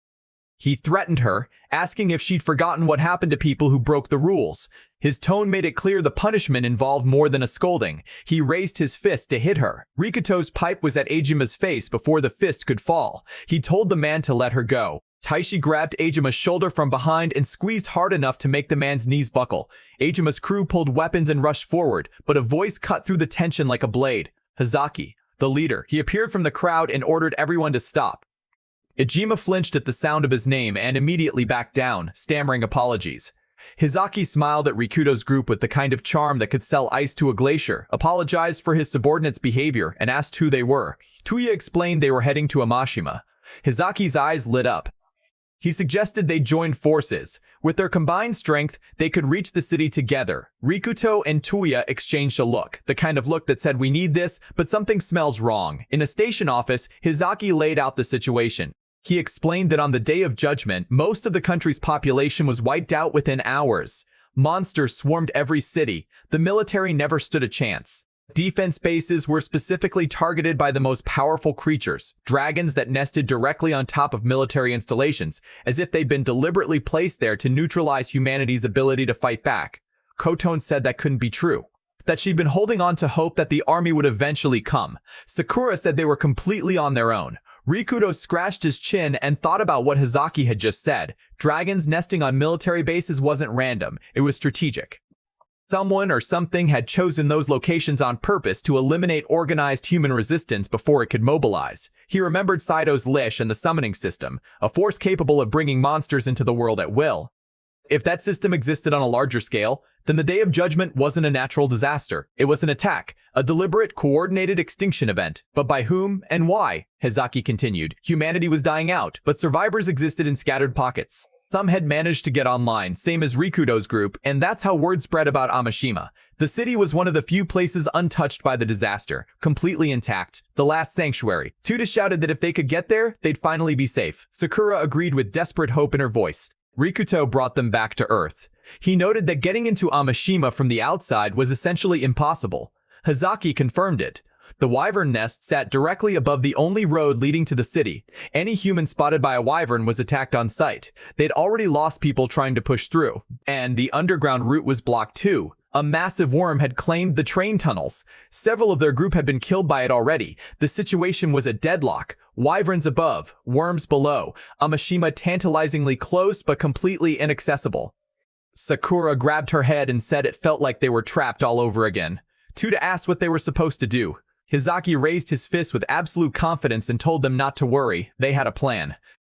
He threatened her, asking if she'd forgotten what happened to people who broke the rules. His tone made it clear the punishment involved more than a scolding. He raised his fist to hit her. Rikuto's pipe was at Ejima's face before the fist could fall. He told the man to let her go. Taishi grabbed Ejima's shoulder from behind and squeezed hard enough to make the man's knees buckle. Ejima's crew pulled weapons and rushed forward, but a voice cut through the tension like a blade. Hazaki, the leader. He appeared from the crowd and ordered everyone to stop. Ijima flinched at the sound of his name and immediately backed down, stammering apologies. Hizaki smiled at Rikuto's group with the kind of charm that could sell ice to a glacier, apologized for his subordinates' behavior, and asked who they were. Tuya explained they were heading to Amashima. Hizaki's eyes lit up. He suggested they join forces. With their combined strength, they could reach the city together. Rikuto and Tuya exchanged a look, the kind of look that said, "We need this, but something smells wrong." In a station office, Hizaki laid out the situation. He explained that on the Day of Judgment, most of the country's population was wiped out within hours. Monsters swarmed every city. The military never stood a chance. Defense bases were specifically targeted by the most powerful creatures, dragons that nested directly on top of military installations, as if they'd been deliberately placed there to neutralize humanity's ability to fight back. Kotone said that couldn't be true, that she'd been holding on to hope that the army would eventually come. Sakura said they were completely on their own. Rikuto scratched his chin and thought about what Hizaki had just said. Dragons nesting on military bases wasn't random, it was strategic. Someone or something had chosen those locations on purpose to eliminate organized human resistance before it could mobilize. He remembered Saito's Lish and the summoning system, a force capable of bringing monsters into the world at will. If that system existed on a larger scale, then the Day of Judgment wasn't a natural disaster. It was an attack, a deliberate, coordinated extinction event. But by whom and why? Hizaki continued. Humanity was dying out, but survivors existed in scattered pockets. Some had managed to get online, same as Rikuto's group, and that's how word spread about Amashima. The city was one of the few places untouched by the disaster, completely intact, the last sanctuary. Tuda shouted that if they could get there, they'd finally be safe. Sakura agreed with desperate hope in her voice. Rikuto brought them back to Earth. He noted that getting into Amashima from the outside was essentially impossible. Hizaki confirmed it. The wyvern nest sat directly above the only road leading to the city. Any human spotted by a wyvern was attacked on sight. They'd already lost people trying to push through. And the underground route was blocked too. A massive worm had claimed the train tunnels. Several of their group had been killed by it already. The situation was a deadlock. Wyverns above, worms below. Amashima tantalizingly close but completely inaccessible. Sakura grabbed her head and said it felt like they were trapped all over again. Tuda asked what they were supposed to do. Hizaki raised his fist with absolute confidence and told them not to worry. They had a plan.